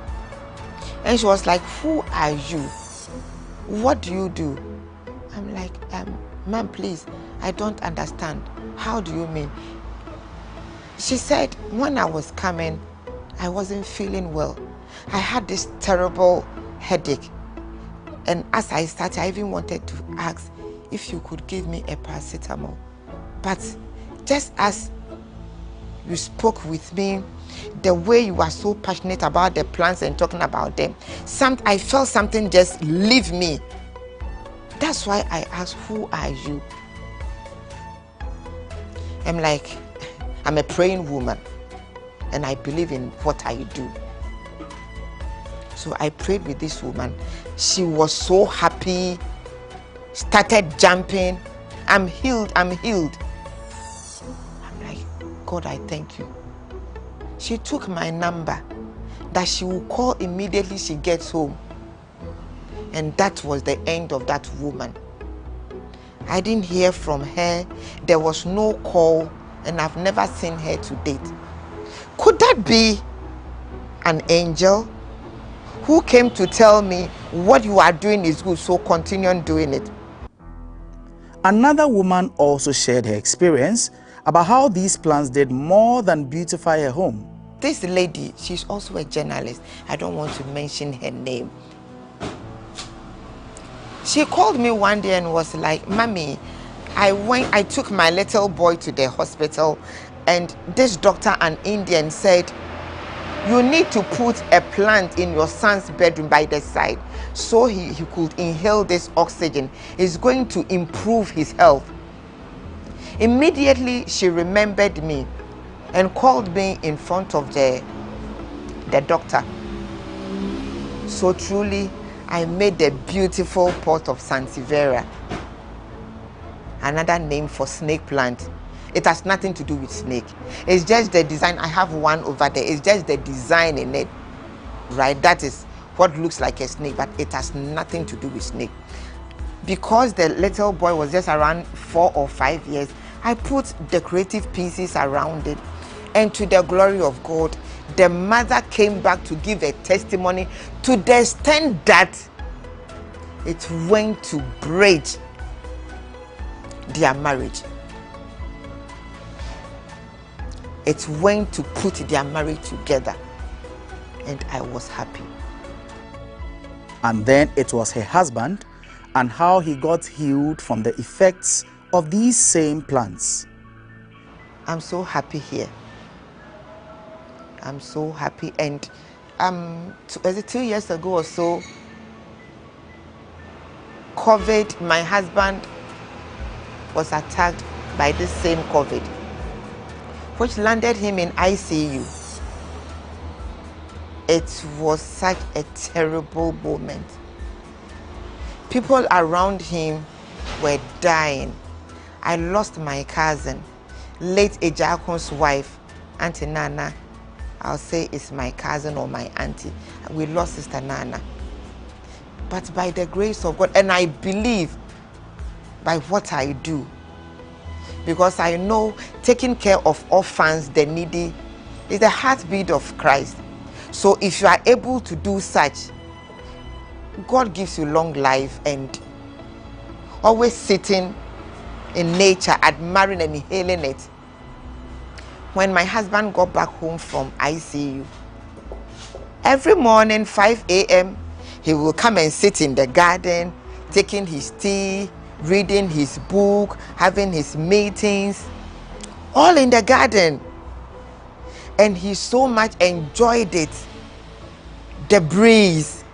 And she was like, who are you? What do you do? I'm like, ma'am, please, I don't understand. How do you mean? She said, when I was coming, I wasn't feeling well. I had this terrible headache. And as I started, I even wanted to ask if you could give me a paracetamol. But just as you spoke with me, the way you are so passionate about the plants and talking about them, I felt something just leave me. That's why I asked, who are you? I'm like, I'm a praying woman and I believe in what I do. So I prayed with this woman. She was so happy, started jumping. I'm healed, I'm healed. I'm like, God, I thank you. She took my number that she will call immediately she gets home. And that was the end of that woman. I didn't hear from her. There was no call, and I've never seen her to date. Could that be an angel who came to tell me what you are doing is good, so continue on doing it? Another woman also shared her experience about how these plants did more than beautify her home. This lady, she's also a journalist. I don't want to mention her name. She called me one day and was like, Mommy, I took my little boy to the hospital and this doctor, an Indian, said, you need to put a plant in your son's bedroom by the side so he could inhale this oxygen. It's going to improve his health. Immediately, she remembered me and called me in front of the doctor. So truly, I made the beautiful pot of Sansevieria, another name for snake plant. It has nothing to do with snake. It's just the design. I have one over there. It's just the design in it, right? That is what looks like a snake, but it has nothing to do with snake. Because the little boy was just around 4 or 5 years, I put decorative pieces around it. And to the glory of God, the mother came back to give a testimony to the extent that it went to bridge their marriage. It went to put their marriage together. And I was happy. And then it was her husband and how he got healed from the effects of these same plants. I'm so happy here. I'm so happy. And 2 years ago or so, COVID, my husband was attacked by this same COVID, which landed him in ICU. It was such a terrible moment. People around him were dying. I lost my cousin, late Ejakon's wife, Auntie Nana. I'll say it's my cousin or my auntie. We lost Sister Nana. But by the grace of God, and I believe by what I do, because I know taking care of orphans, the needy, is the heartbeat of Christ. So if you are able to do such, God gives you long life, and always sitting in nature, admiring and inhaling it. When my husband got back home from ICU, every morning 5 a.m. he will come and sit in the garden, taking his tea, reading his book, having his meetings, all in the garden. And he so much enjoyed it. The breeze,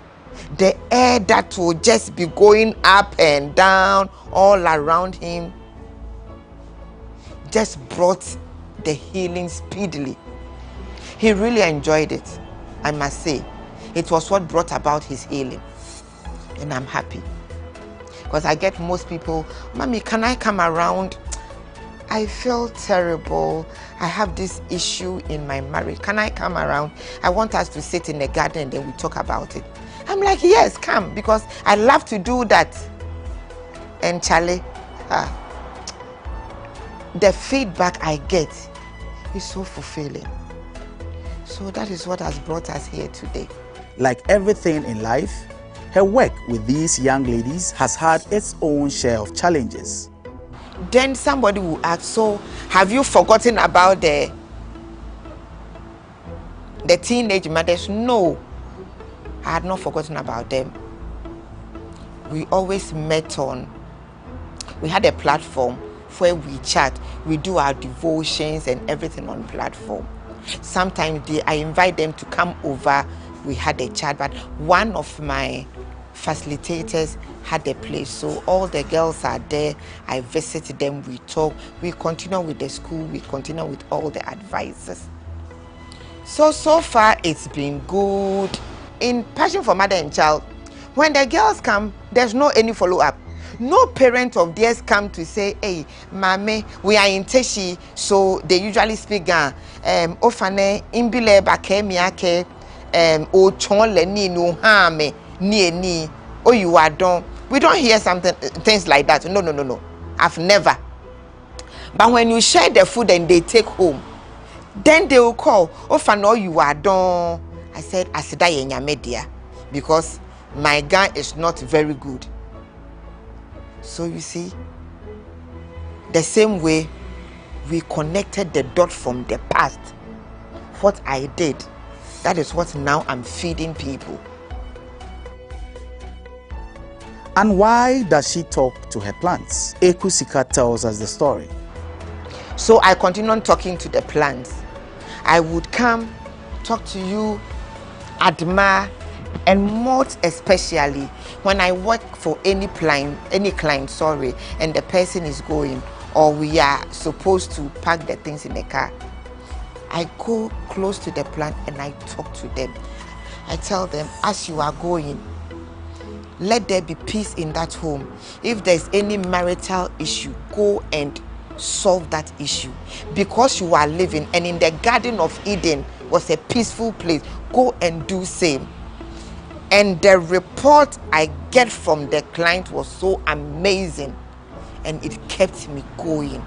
the air that will just be going up and down all around him, just brought the healing speedily. He really enjoyed it, I must say. It was what brought about his healing. And I'm happy. Because I get most people, Mommy, can I come around? I feel terrible. I have this issue in my marriage. Can I come around? I want us to sit in the garden and then we talk about it. I'm like, yes, come, because I love to do that. And Charlie, the feedback I get is so fulfilling. So that is what has brought us here today. Like everything in life, her work with these young ladies has had its own share of challenges. Then somebody will ask, so have you forgotten about the teenage mothers? No, I had not forgotten about them. We always met on, we had a platform where we chat, we do our devotions and everything on platform. Sometimes I invite them to come over, we had a chat, but one of my facilitators had a place, so all the girls are there. I visit them, we talk, we continue with the school, we continue with all the advisors. So far it's been good. In Passion for Mother and Child, when the girls come, there's no any follow-up. No parent of theirs come to say, hey, Mame, we are in Teshi, so they usually speak Ofane, Imbile Bakemiake, O Chonle ni no hame, ni, oh you are done. We don't hear things like that. No. I've never. But when you share the food and they take home, then they will call, Ofane, you are done. I said, Asida yenya media, because my guy is not very good. So you see, the same way we connected the dot from the past, what I did, that is what now I'm feeding people. And why does she talk to her plants? Ekusika tells us the story. So I continue on talking to the plants. I would come, talk to you, admire, and most especially when I work for any client, and the person is going, or we are supposed to pack the things in the car, I go close to the plant and I talk to them. I tell them, as you are going, let there be peace in that home. If there's any marital issue, go and solve that issue. Because you are living, and in the Garden of Eden was a peaceful place, go and do same. And the report I get from the client was so amazing, and it kept me going.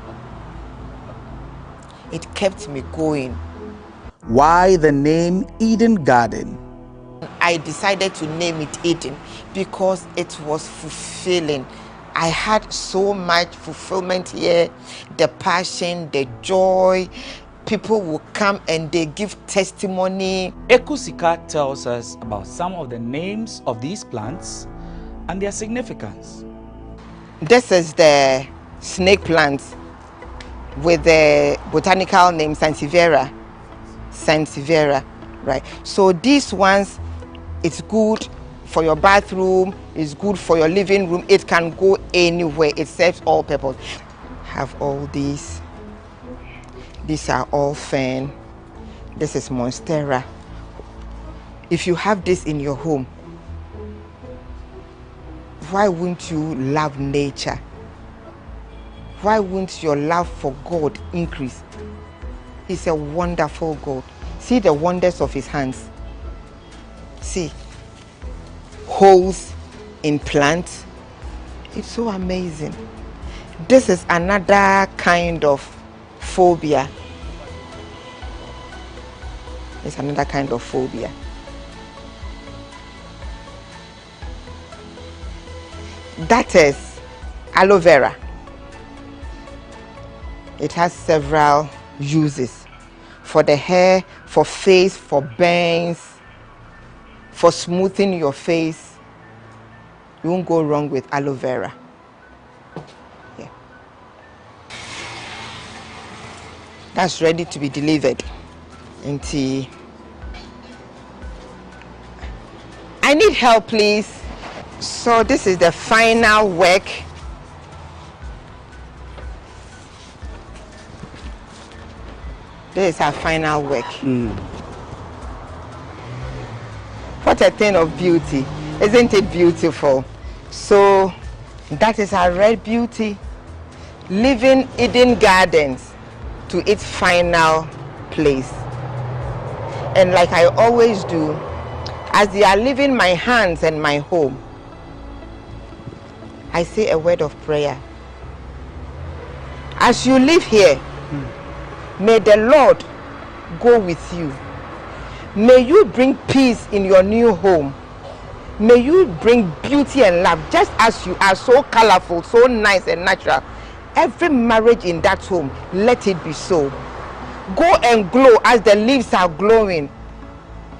It kept me going. Why the name Eden Garden? I decided to name it Eden because it was fulfilling. I had so much fulfillment here, the passion, the joy. People will come and they give testimony. Ekusika tells us about some of the names of these plants and their significance. This is the snake plant with the botanical name Sansevieria. Sansevieria, right? So these ones, it's good for your bathroom, it's good for your living room. It can go anywhere. It serves all purpose. Have all these. These are all fern. This is monstera. If you have this in your home, why wouldn't you love nature? Why wouldn't your love for God increase? He's a wonderful God. See the wonders of his hands. See, holes in plants. It's so amazing. This is another kind of phobia. It's another kind of phobia. That is aloe vera. It has several uses for the hair, for face, for burns, for smoothing your face. You won't go wrong with aloe vera. Yeah. That's ready to be delivered. I need help, please. So this is the final work. This is our final work. What a thing of beauty. Isn't it beautiful? So that is our red beauty, leaving Eden Gardens to its final place. And like I always do, as they are leaving my hands and my home, I say a word of prayer. As you live here, may the Lord go with you. May you bring peace in your new home. May you bring beauty and love, just as you are so colorful, so nice and natural. Every marriage in that home, let it be so. Go and glow as the leaves are glowing.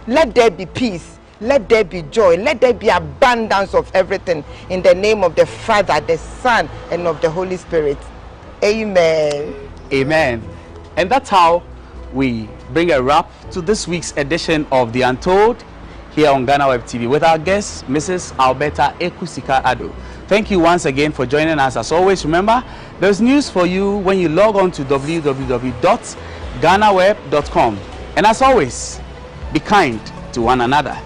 Let there be peace. Let there be joy. Let there be abundance of everything. In the name of the Father, the Son, and of the Holy Spirit. Amen. Amen. And that's how we bring a wrap to this week's edition of The Untold here on GhanaWeb TV with our guest, Mrs. Alberta Ekusika Addo. Thank you once again for joining us. As always, remember, there's news for you when you log on to www.ghanaweb.com. And as always, be kind to one another.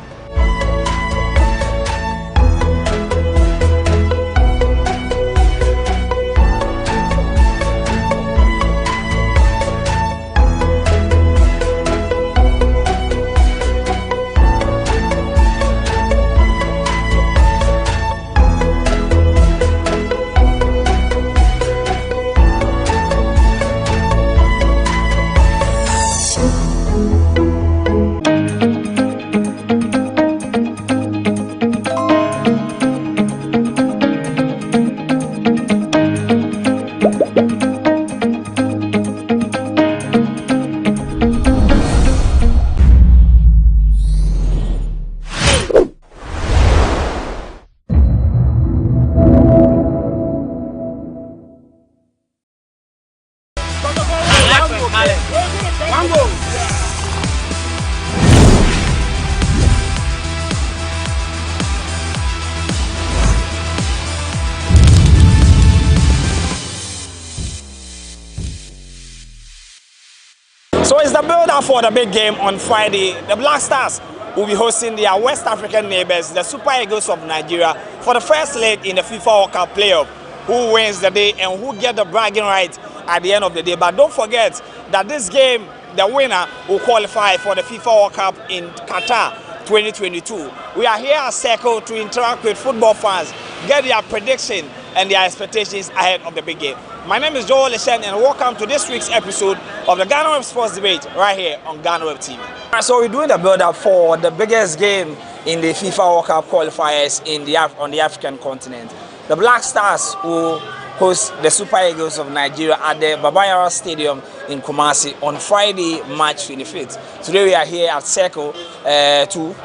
So it's the build-up for the big game on Friday. The Black Stars will be hosting their West African neighbors, the Super Eagles of Nigeria, for the first leg in the FIFA World Cup playoff. Who wins the day and who get the bragging right at the end of the day. But don't forget that this game, the winner will qualify for the FIFA World Cup in Qatar 2022. We are here at Circle to interact with football fans, get their prediction and their expectations ahead of the big game. My name is Joel Leshen, and welcome to this week's episode of the GhanaWeb Sports Debate right here on GhanaWeb TV. So we're doing the build-up for the biggest game in the FIFA World Cup qualifiers on the African continent. The Black Stars will host the Super Eagles of Nigeria at the Babayara Stadium in Kumasi on Friday, March 25th. Today we are here at Circle to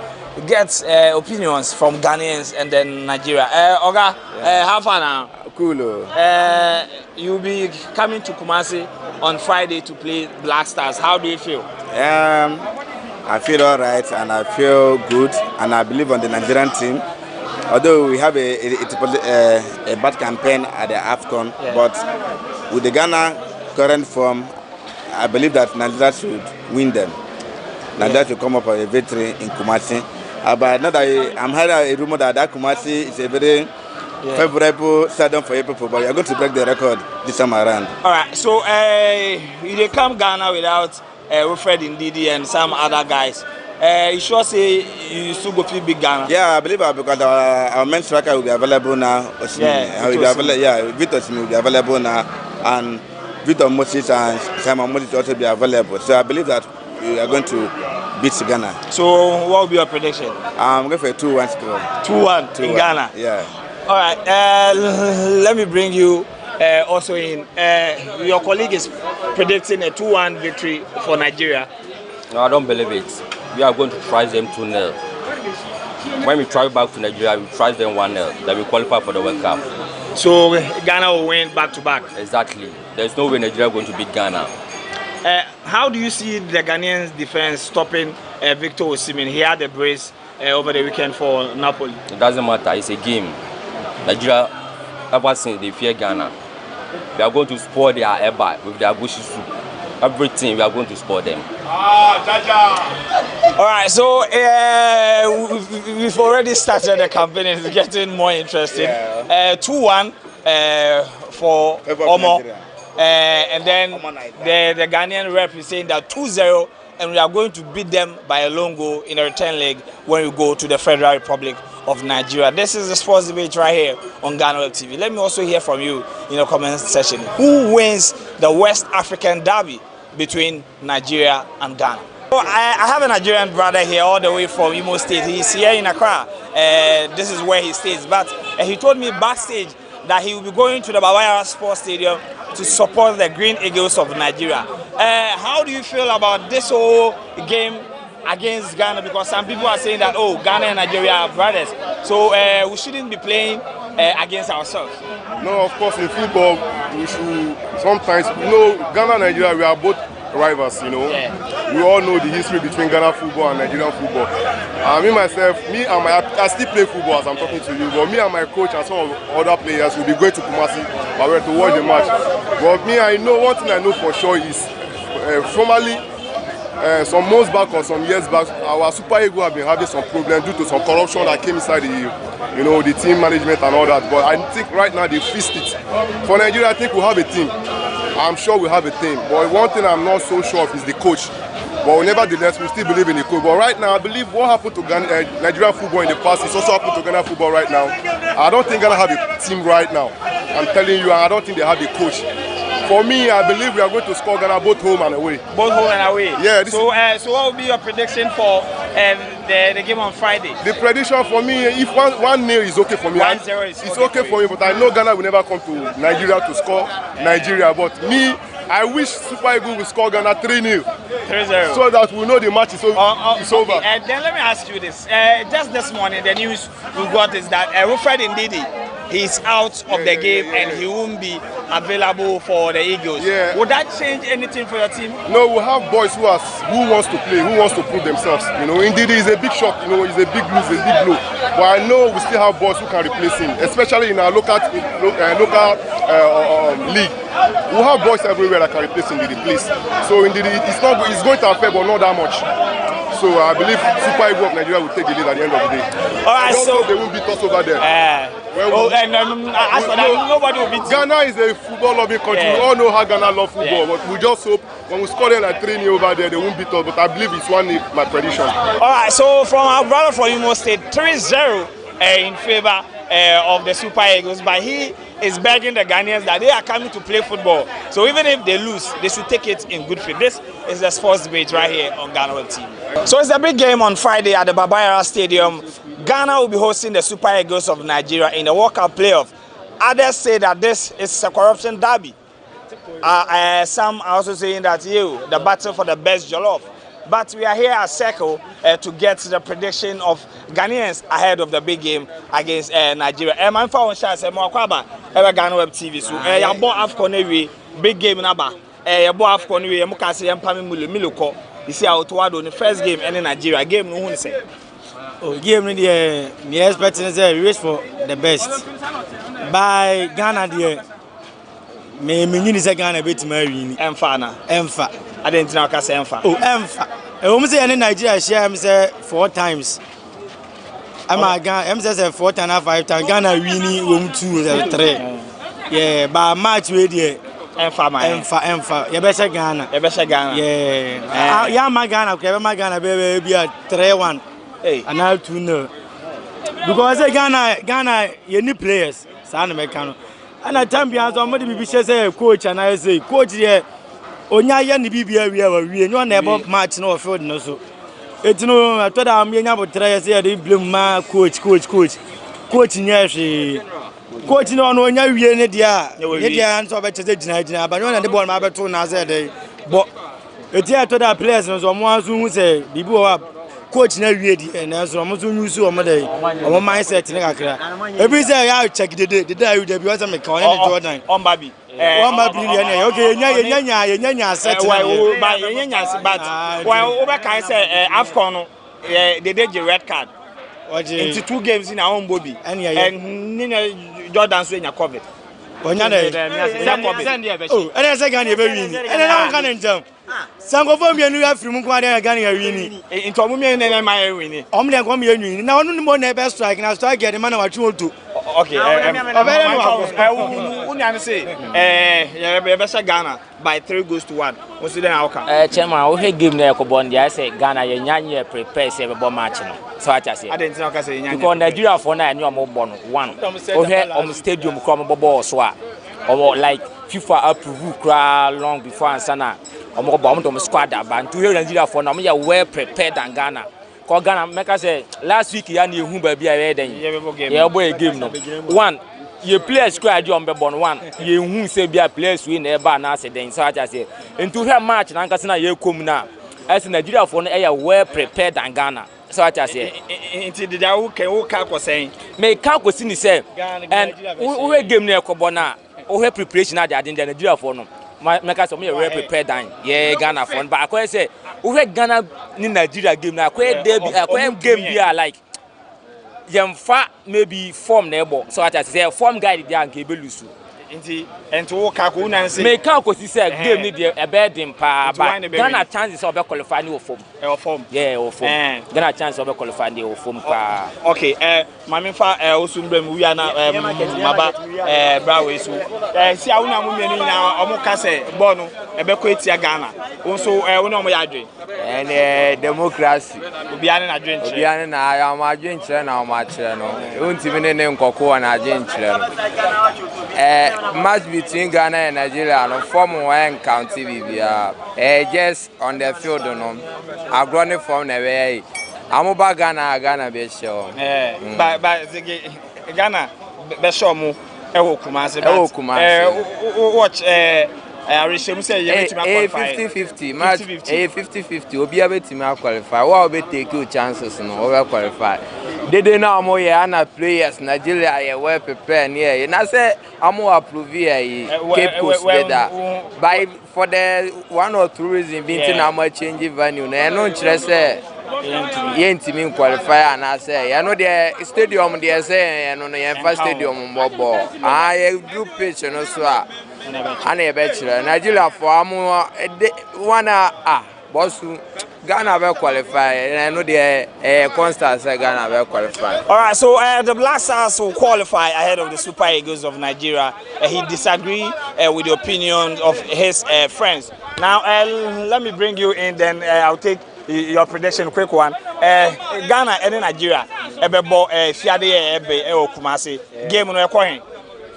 get opinions from Ghanaians and then Nigeria. Oga, how far now? Cool. You'll be coming to Kumasi on Friday to play Black Stars. How do you feel? I feel all right and I feel good and I believe on the Nigerian team. Although we have a bad campaign at the AFCON, but with the Ghana current form, I believe that Nigeria should win them. Nigeria should come up with a victory in Kumasi. But not that I'm hearing a rumor that Kumasi is a very favorable stadium for people, but you're going to break the record this time around. All right, so they come Ghana without Wilfred Ndidi and some other guys. You sure say you still go to big Ghana? Yeah, I believe because our main striker will be available now. Victor will be available now, and Victor Moses and Simon Moses will also be available. So I believe that we are going to beat Ghana. So what will be your prediction? I'm going for a 2-1 score. 2-1 in Ghana? Yeah. All right, let me bring you also in. Your colleague is predicting a 2-1 victory for Nigeria. No, I don't believe it. We are going to try them 2-0. When we travel back to Nigeria, we try them 1-0. Then we qualify for the World Cup. So Ghana will win back to back? Exactly. There's no way Nigeria is going to beat Ghana. How do you see the Ghanaian defense stopping Victor Osimhen? He had a brace over the weekend for Napoli. It doesn't matter. It's a game. Nigeria, ever since they fear Ghana, we are going to spoil their eba with their bushy soup. Everything we are going to spoil them. All right, so we've already started the campaign. It's getting more interesting. 2-1 for Omo. And then the Ghanaian rep is saying that 2-0, and we are going to beat them by a lone goal in a return leg when we go to the Federal Republic of Nigeria. This is the sports debate right here on GhanaWeb TV. Let me also hear from you in the comment section. Who wins the West African derby between Nigeria and Ghana? So I have a Nigerian brother here all the way from Imo State. He's here in Accra. This is where he stays. But he told me backstage that he will be going to the Babayara Sports Stadium to support the Green Eagles of Nigeria. How do you feel about this whole game against Ghana? Because some people are saying that, oh, Ghana and Nigeria are brothers. So we shouldn't be playing against ourselves. No, of course, in football, we should sometimes, Ghana and Nigeria, we are both rivals, We all know the history between Ghana football and Nigerian football. I still play football as I'm talking to you, but me and my coach and some other players will be going to Kumasi to watch the match. But one thing I know for sure is, formerly, some months back or some years back, our Super Eagles have been having some problems due to some corruption that came inside the team management and all that. But I think right now they fixed it. For Nigeria, I think we have a team. I'm sure we have a team. But one thing I'm not so sure of is the coach. But nevertheless, we still believe in the coach. But right now, I believe what happened to Nigerian football in the past is also happened to Ghana football right now. I don't think Ghana have a team right now. I'm telling you, I don't think they have a coach. For me, I believe we are going to score Ghana both home and away. Both home and away? Yeah. So what will be your prediction for the game on Friday? The prediction for me, if 1-0 is okay for me. 1-0 is okay for me, but I know Ghana will never come to Nigeria to score Nigeria. But me, I wish Super Eagles will score Ghana 3-0. 3-0. So that we know the match is over. Okay. Then let me ask you this. Just this morning, the news we got is that Wilfred Ndidi, he's out of the game and he won't be available for the Eagles. Would that change anything for your team? No, we have boys who wants to play, who wants to prove themselves. Indeed, it's a big shock. It's a big lose, a big blow. But I know we still have boys who can replace him, especially in our local league. We have boys everywhere that can replace him in the place. So indeed, it's going to affect, but not that much. So I believe Super Eagles of Nigeria will take the lead at the end of the day. All right, so they won't beat us over there. As for that, nobody will beat Ghana is a football-loving country. We all know how Ghana love football, but we just hope when we score them like 3-0 over there, they won't beat us. But I believe it's 1-0, my prediction. All right, so from our brother from Imo State, 3-0 in favor of the Super Eagles, but he is begging the Ghanaians that they are coming to play football. So even if they lose, they should take it in good faith. This is the sports debate right here on GhanaWeb TV. So it's a big game on Friday at the Babayara Stadium. Ghana will be hosting the Super Eagles of Nigeria in the World Cup playoff. Others say that this is a corruption derby. Some are also saying that the battle for the best jollof. But we are here at Circle to get the prediction of Ghanaians ahead of the big game against Nigeria. I'm for GhanaWeb TV. So you born AFCON big game naba. You born AFCON you mukasi empami miluko. You see how to the first game in Nigeria game no one say. Oh, game me expecting say race for the best. By Ghana there me nyini say Ghana bet ma win. Emfa na. Emfa. I didn't know I say Emfa. Oh, Emfa. We say in Nigeria share me say 4 times. I'm Ghana say 4 times 5 times Ghana winning 2 3. Yeah, but match we there Emfa man. Emfa. You better Ghana. You better Ghana. Yeah. Yeah, my Ghana, okay, my Ghana be 3-1. Hey. And now 2-0. Because Ghana you need players. Sana mekano. And at time behind somebody be say coach and I say coach here onya ye ni bibia we no na ebo match no field no so it no I told am yenya bo try say dey blame ma coach nya hwe coach no onya wie ne dia ne dia nso be chese gina ba no na dey ball ma be to na say dey but it here to that players no so mo anso hu say bibi o coach na wie di na so mo so use o mo dey o mindset ne kakra ebi say ya check the day you dey because me can on Jordan on baby one more billion okay yenya set why yenya but why over can say AFCON no they did the red card into 2 games in our own bobby and Jordan so nya COVID onya dey oh and I say Ghana be win and now can enjam Sango me anu afiri mu kwa dey Ghana win into omu me na my win omu dey kwa me win na onu mo na be strike na strike get man na wa twu oto okay unyane say you be Ghana by 3-1 we see then how come chairman we game na ekobon dey say Ghana ye nyanye prepare say be match no so I say identity ka say nyanye because Nigeria for na any omo born one o he stadium ko omo ball so a omo like FIFA approve kra long before ansana omo go omo squad about to Nigeria for na omo ye well prepared than Ghana. Cause Ghana make us say last week ya na ehu ba bia we den ye boy game no one ye players squad dey on be born one ye hu say bia players we na e ba na say den so I say into here match na nkase na ye kom na as Nigeria for na e well prepared than Ghana so I say into the who can ko say me can ko si ni say and we game na e ko bona o he preparation na dey the Nigeria for no make us me well prepared than yeah Ghana for but I say we Ghana ni Nigeria game na game be like yemfa maybe form na ebo so I say form guide dey an ke be lose into wo ka ko una say me can ko si say game ni dey e be dem pa but Ghana chances of be qualify ni o form yeah o form Ghana chance of be qualify ni o form pa okay mami fa osumbre mu wi na maba brawe so si a una mu menu na omo ka say ball no e be ko etia Ghana so we no mo ya adwen and democracy obiane na adwen kire obiane na ya ma adwen kire na o ma kire no untimi ne nkoko na adwen kire no match between Ghana and Nigeria no form one county bibia just on the field no agrone form na we amoba Ghana be show but Ghana be show mu e wo Kumasi watch I receive say you bet me qualify 50-50 match 50-50 obi abetimi qualify wa obi take your chances no over qualify they now mo ye ana players Nigeria ye well prepare here na say amo approve here Cape Coast together by for the 1 or 2 reason being na mo change venue na no kire say yentimi qualify and say you know the stadium there say no first stadium mbobo you do pitch no so and a bachelor Nigeria for wanna bossu Ghana will qualify and I know the constant say Ghana will qualify. All right, so the Black Stars will qualify ahead of the Super Eagles of Nigeria. He disagreed with the opinion of his friends. Now let me bring you in, then I'll take your prediction, quick one. Ghana and Nigeria ebe bo fiade ebe Kumasi game no ekohin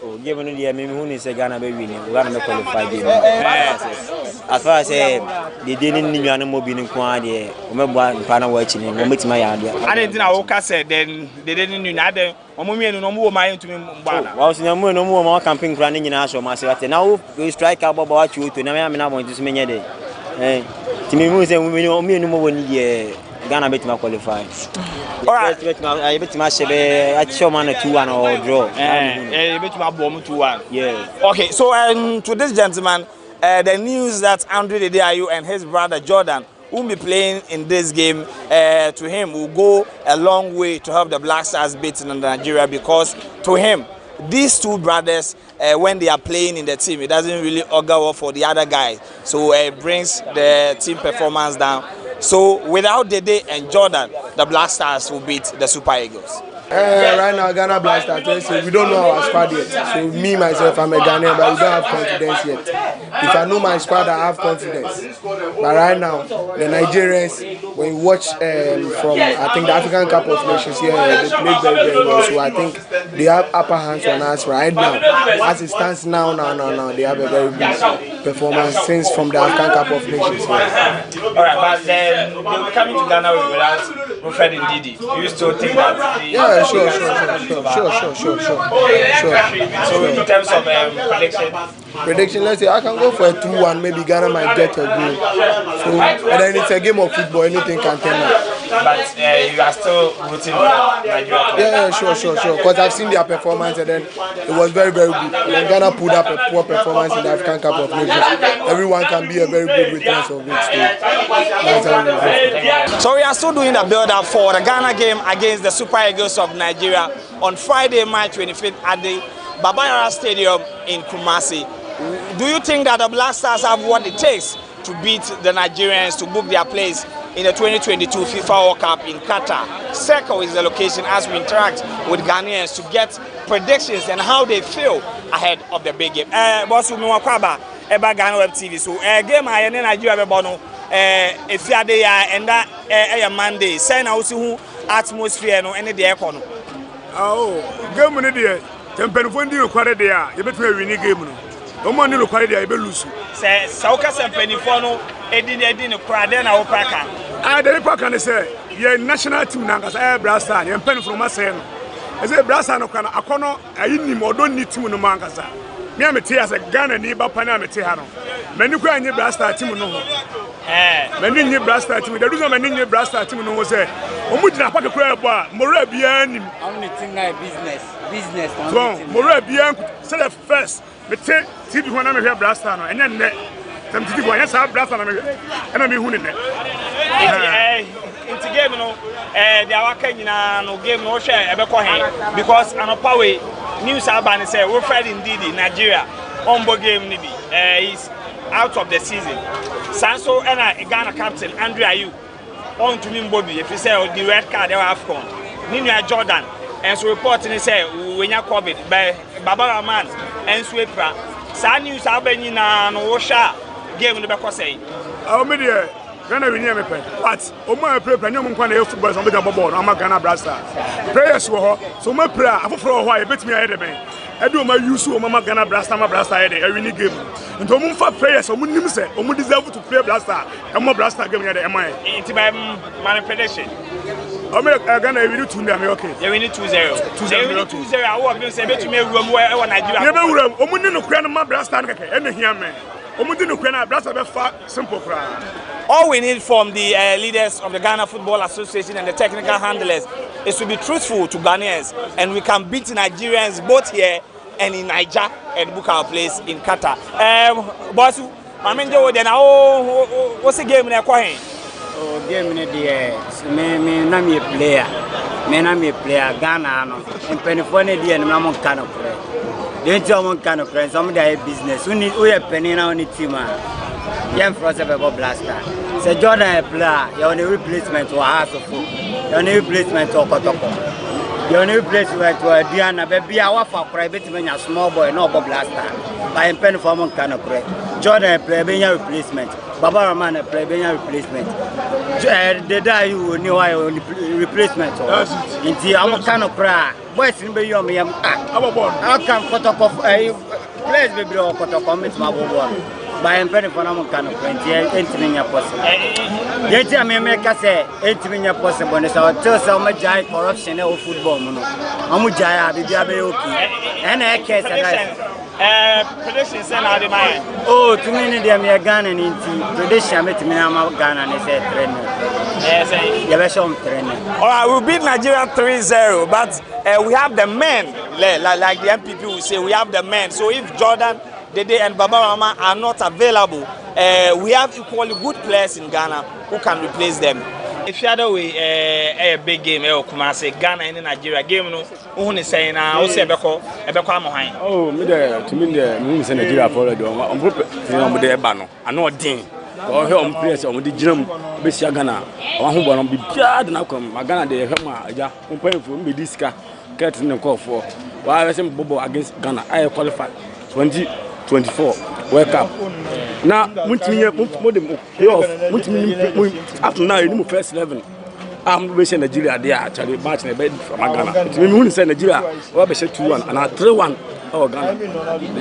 Oh, game no dey me who say Ghana be win. Ghana be qualify game. As far as the dey ni nnuane mo bi ni kwa dey, o me bua npa na wa chi ni, mo metima ya dey. I didn't know what I said then they didn't know that omo mi no mo ma into me mbana. Wa so nyamu no mo ma camping kra ni nyina so ma se ate. Na we strike abo ba wa chi oto na me na mo nti so menye dey. Ti me mu say mi no mo woni dey Ghana betima qualify. All right. I betima shebe a show man 2-1 or draw. Betima bomb 2-1. Yeah. Okay, so to this gentleman, the news that Andre Dedeayu and his brother Jordan will be playing in this game, to him will go a long way to help the Black Stars beat in Nigeria, because to him, these two brothers, when they are playing in the team, it doesn't really augur well for the other guys. So it brings the team performance down. So without Dede and Jordan, the Black Stars will beat the Super Eagles. Right now, Ghana Black Stars, so we don't know our squad yet. So me, myself, I'm a Ghanaian, but we don't have confidence yet. If I know my squad, I have confidence. But right now, the Nigerians, when you watch from, I think, the African Cup of Nations here, they played very, very well. So I think they have upper hands on us right now. As it stands now, they have a very good performance since from the African Cup of Nations here. All right, but then they'll be coming to Ghana without Wilfred Ndidi. You still think that? Yeah, sure. So in terms of prediction, let's say I can go for a 2-1. Maybe Ghana might get a goal. So, and then it's a game of football. Anything can turn up. But you are still rooting for Nigeria. Yeah, sure. Because I've seen their performance and then it was very, very good. And then Ghana put up a poor performance in the African Cup of Nations. Everyone can be a very good witness of it. So we are still doing the build-up for the Ghana game against the Super Eagles of Nigeria on Friday, March 25th at the Baba Yara Stadium in Kumasi. Do you think that the Black Stars have what it takes to beat the Nigerians to book their place in the 2022 FIFA World Cup in Qatar? Circle is the location as we interact with Ghanaians to get predictions and how they feel ahead of the big game. Boss, we want Kwaba about GhanaWeb TV. So game I in Nigeria bono if you are there and that Monday send out who atmosphere no any the econo. Oh, game no there. Tempen fondi no kware there. You better win game no. No money no kware there you be lose. Say Sauka Sempeni no edi no kware na opaka. The report can say your national team na nkasa Brasa you pen from us no. I say Brasa no kana akono ayini mo don need team no mankasa. Me am te as a Ghana ni ba pana me te ha no. Mani kwa anyi Brasa team no ho. Mani nyi Brasa team. The reason mani nyi Brasa team no ho say omu dina pa kekura ebo a mora bia nim. Only thing like business. So mora bia say the first me te TV ho na me hwe Brasa no enye nne. Tem TV ho anya sa Brasa na me hwe. Ena me hu ne nne. Into game no the awaka nyina no game no hwe ebekọ he because anopa we news abani say Wilfred Ndidi Nigeria ombo game ni bi is out of the season. Sanso and Ghana captain Andre Ayew on to me Bobby if you say the red card they have AFCON. Ninu Jordan and so reporting say when you COVID by Baba Rahman and Swepra. Sa news abani na no sha game no bekọ say. Media Ghana win me pen. But omo play nyom nkwa na football so be the ball no Ghana Brasa. Players wo ho so mo play afoforo ho a betimi aye de ben. Edu ma use o mama Ghana Brasa ma Brasa aye de win game. Nto mo fa players o mo nim se o mo deserve to play Brasa. E mo Brasa game ya de e man. It by man prediction. O me Ghana win 2-0 am okay. They win 2-0. 2-0 I wo be say betimi ewura mu e wo Nigeria. Ye be wura o mo ni no kura no ma Brasa no keke e na hia men. O mo di no kura na Brasa be fa simple kura. All we need from the leaders of the Ghana Football Association and the technical handlers is to be truthful to Ghanaians, and we can beat Nigerians both here and in Niger and book our place in Qatar. Boss, my man Joe, then what's the game in the Quahin? Oh, game in the me na me player Ghana no and penifone di and mamon kind play. They don't kind of play. Some day business. We are penny now on the team. Young for us have a blaster. Say Jordan a player, you on a replacement to a house of food. You on a replacement to a cotton. The only place where to Diana baby our for private man a small boy no blaster. By pen for one kind of play. Jordan play replacement. Baba Raman play replacement. The die you knew I replacement. Into our kind of prayer. Boys in Bayam. I can put up of a place baby or put up comments my boy. By pen for one kind of print. Entering your possible. Yet I may make us say entering your possible. And so tell so much corruption of football. Amujaya, the Diabeoki, and I case predictions and how mind. Oh, to me, they are Ghanaian into prediction. Met me, I'm Ghana and say trainer. Yes, trainer. All right, we beat Nigeria 3-0, but we have the men, like the MPP will say, we have the men. So if Jordan, Dede, and Baba Rama are not available, we have equally good players in Ghana who can replace them. If you had a big game, Kumasi, Ghana and Nigeria game, no, only saying, I will say, Beko, oh, to me, the moon is in Nigeria for the door. I'm hoping the Bano. I know a ding. Or home players on the gym, Bessia Ghana, or who will be bad and outcome. Ghana, they have my paying for me this car, getting a call for. While I say Bobo against Ghana, I qualified 2024 World Cup. Now, up to now, you first 11. I'm wishing Nigeria there actually match in bed from Ghana. We say Nigeria, or be 2-1 and 3-1. Oh, Ghana.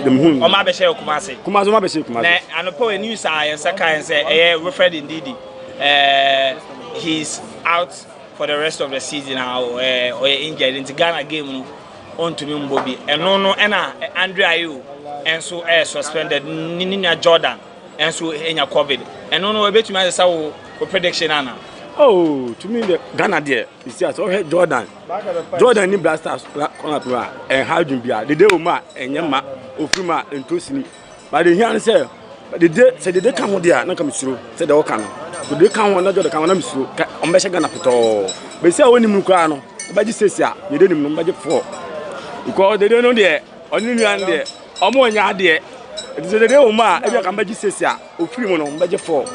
The moon. Or maybe Kumasi. Kumasi. And upon a news and say, referred indeed. He's out for the rest of the season now, or injured into Ghana game on to Mumbobi. And no, Andrea, you. And so suspended Nina Jordan and so in your COVID. And no, a bit to myself prediction, Anna. Oh, to me, the Ghana there is just all Jordan. Jordan in blasters and Hardin Bia, the Deoma and Yama, Ofuma and Tusini. But the young say, the day said they come there, not come through, said the Okano. But they come on the Kamanam through, on Michigan at all. But say when you Mukano, but you say, you didn't know budget for. Because they don't know there, only there. Omo nya de the Oma e can budget sesia o free mo no budget 4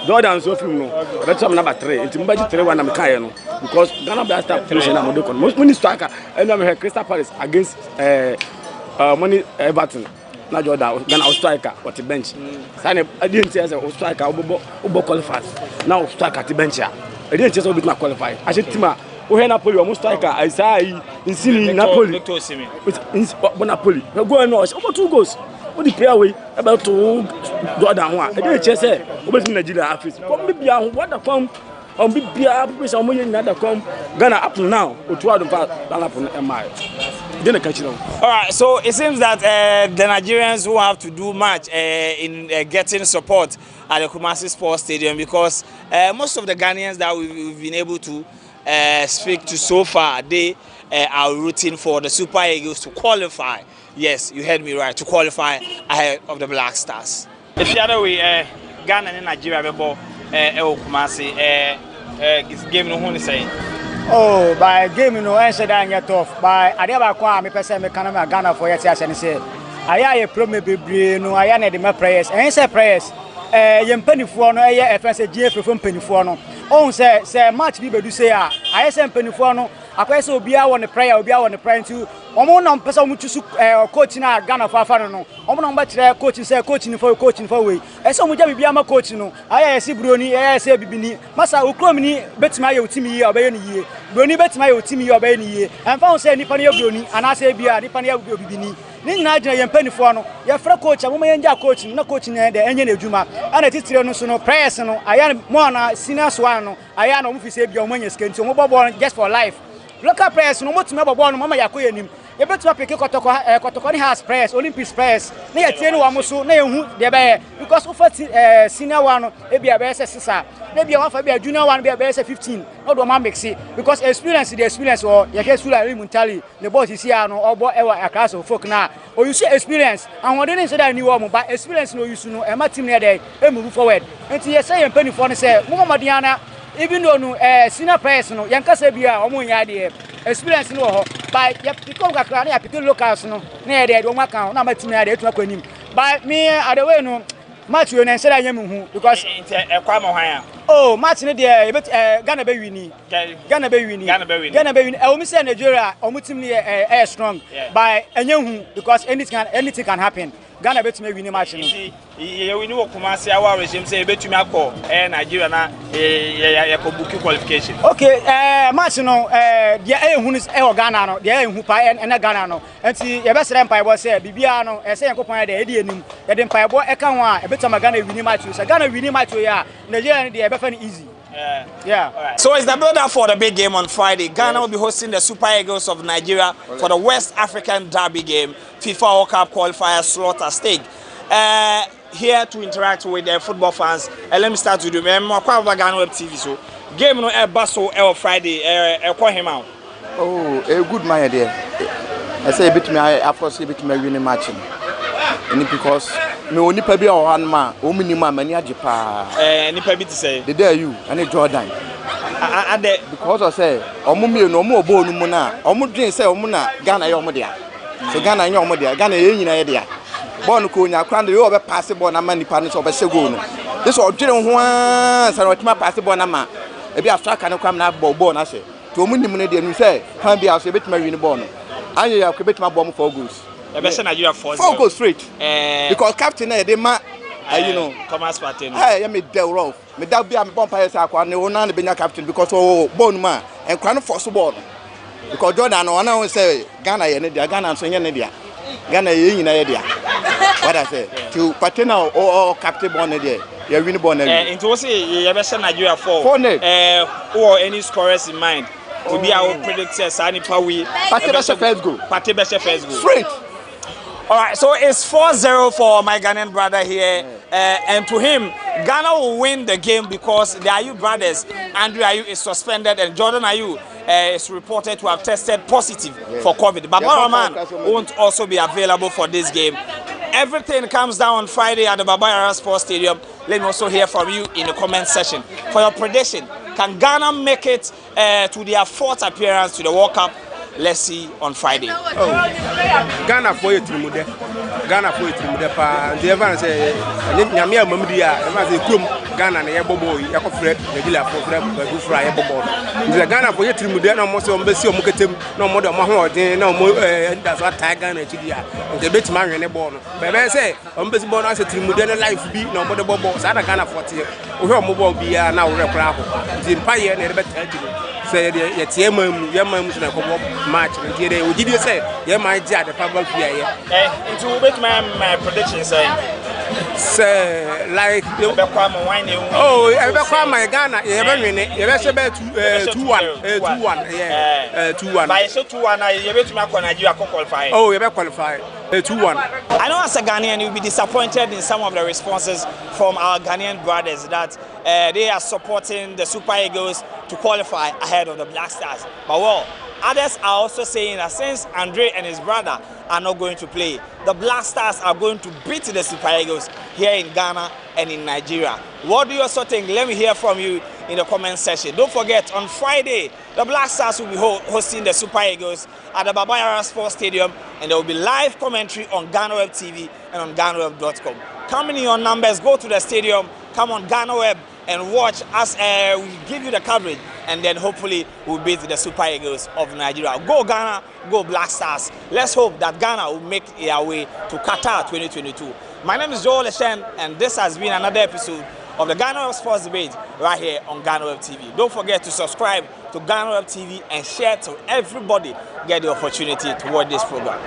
Jordan so free no better number 3 it budget 3 na me kan no because Ghana Blaster finish na mo de kon money striker and am Crystal Palace against money Everton na Jordan Ghana striker what the bench say I didn't say o striker o qualify now striker at the bench I didn't say so bit na qualify I say team o he Napoli o striker I say in Napoli Napoli go no about 2 goals what the player way about to Jordan one I didn't say over Nigeria office come be bia what the come on be bia people say omo yen come Ghana up to now o to ado pa Ghana am didn't catch it. All right, so it seems that the Nigerians will have to do much in getting support at the Kumasi Sports Stadium because most of the Ghanaians that we've been able to speak to so far, they are rooting for the Super Eagles to qualify. Yes, you heard me right, to qualify ahead of the Black Stars. If the other way, Ghana and Nigeria, Kumasi, game no one is saying. Oh, by game no answer that yet off. By I never quite me person me can Ghana for yet and say. I a promise be no I need my prayers. And say prayers. Yem penny for no air FS GF from penny for no. On say match people do say I say penny for no. I question will be on the prayer, will be on the prayer too. Omo person mu chusu coach na Ghana for afano no. Omo no ba coach say coaching for way. E so mu ja bibia ma coach no. Aya si broni, aya si bibini. Masa okrom ni betima ye otimi ye obeye ni ye. Broni betima ye otimi ye obeye ni ye. Enfa say nipa ne broni anase bia nipa ne bibini. Ni na agina ye mpanifo no. Ye fra coach amoma ye nja coach na coach na de enye na adwuma. Ana titire no so no prayers no. Aya mo na senior one no. Aya na omo fi say bia omo nya skenti omo bobo just for life. Local prayers no motumi bobo no mama yakoye nim e betu apeke kotoko ni has prayers Olympics prayers na ye tie ni wa moso na ye hu de be because of senior one no e bia be say sisa na bia one fa bia junior one bia be say 15 no do ma mix it because the experience or ye ke sula mentally the boss is here no obo e wa class of folk na o you see experience and what dey say that ni wo mo but experience no use no e ma team na dey e move forward enti ye say ye penifo no say mo madiana even though no senior prayers no yankasa bia omo nya de experience no ho by ya pick up kakra na ya pick locals no na ya de o maka na matimi ya de etu akwanim by me the way no match you say I am because oh match ni there Ghana be win Ghana be win I will say Nigeria omutim ni strong by enye because anything can happen Ghana bet me win match ni ye win wo Kumasi our regime say betumi akọ Nigeria na ye ko book qualification okay match no dia ehunu e Ghana no dia ehunu pa na Ghana no enti ye be sere mpa bo say bibia no say yankopon de edi enim ye de mpa bo e ka ho a e betama Ghana win match so Ghana win match ya Nigeria dey e be fa easy. Yeah. Right. So it's the build-up for the big game on Friday. Ghana will be hosting the Super Eagles of Nigeria for the West African Derby game, FIFA World Cup qualifier slaughter stake. Here to interact with the football fans. Let me start with you. I'm GhanaWeb TV. So game no Basso Friday. Him out. Oh, a good man there. I say a bit me. I first a bit me winning matching. And because me only pay be on man, o minimum many ajipa. Nipa bit say. The day you and Jordan. Because I say, omo me no mo bo no mu na, omo dream say omo na Ghana ye omo dia. So Ghana ye omo dia, Ghana ye nyina ye dia. Ball no ko nya kwan de yo be pass ball na man nipa no so be se goal no. This o dream ho an say otima pass ball na ma. E be after no kwam na ball na say. To omo nim no dia no say, han bia so betima win ball no. Anya ya ko betima ball mo 4 goals. Nigeria 4 goals straight. Because captain they ma you know Thomas Partey. Hey, me del rough. Me that be am bomb pass akwa ne wona na benya captain because ball man and kwan force ball. Because Jordan no na say Ghana ye ne dia Ghana so ye ne dia. Ghana ye nyina ye dia. What I say? To Partey now or captain ball ne dia. Ye win ball na. Into say ye be Nigeria 4. Or any scorers in mind. To be our predictor Sanipa we Partey be first goal. Partey be first goal. Straight. All right, so it's 4-0 for my Ghanaian brother here, and to him, Ghana will win the game because the Ayew brothers, Andrew Ayew is suspended and Jordan Ayew is reported to have tested positive for COVID. But Baraman won't also be available for this game. Everything comes down on Friday at the Baba Yara Sports Stadium. Let me also hear from you in the comment section. For your prediction, can Ghana make it to their 4th appearance to the World Cup? Let's see on Friday. Oh, Ghana for it mude. Ghana for it mude pa. The ever say nyame amamudia. Ever say krum Ghana na yebobo yakofre Nigeria for frem go fry yebobo. The Ghana for it mude na mo se ombesi omuketem na mo de mo ho odin na mo nda so atai Ghana chidia. The betima hwene ball no. Be say ombesi ball na say trimude na life bi na mo de bobo. Sa da Ghana 40. Ohwe mo ball bia na wo rekra ho. Di mpaye na be tadi. Say ye tiemam yamam na ko match and here we did you say yeah my dad the public here into which my prediction say like oh I be my Ghana you be win you be say 2-1 2-1 by so 2-1 you be to make Nigeria qualify oh you be qualify 2-1 I know as a Ghanaian you'll be disappointed in some of the responses from our Ghanaian brothers that they are supporting the Super Eagles to qualify ahead of the Black Stars, but well, others are also saying that since Andre and his brother are not going to play, the Black Stars are going to beat the Super Eagles here in Ghana and in Nigeria. What do you also think? Let me hear from you in the comment section. Don't forget, on Friday, the Black Stars will be hosting the Super Eagles at the Baba Yara Sports Stadium, and there will be live commentary on GhanaWeb TV and on GhanaWeb.com. Come in your numbers, go to the stadium, come on GhanaWeb and watch us. We give you the coverage, and then hopefully we'll beat the Super Eagles of Nigeria. Go Ghana, go Black Stars. Let's hope that Ghana will make their way to Qatar 2022. My name is Joel Eshen, and this has been another episode of the GhanaWeb Sports Debate right here on GhanaWeb TV. Don't forget to subscribe to GhanaWeb TV and share to everybody get the opportunity to watch this program.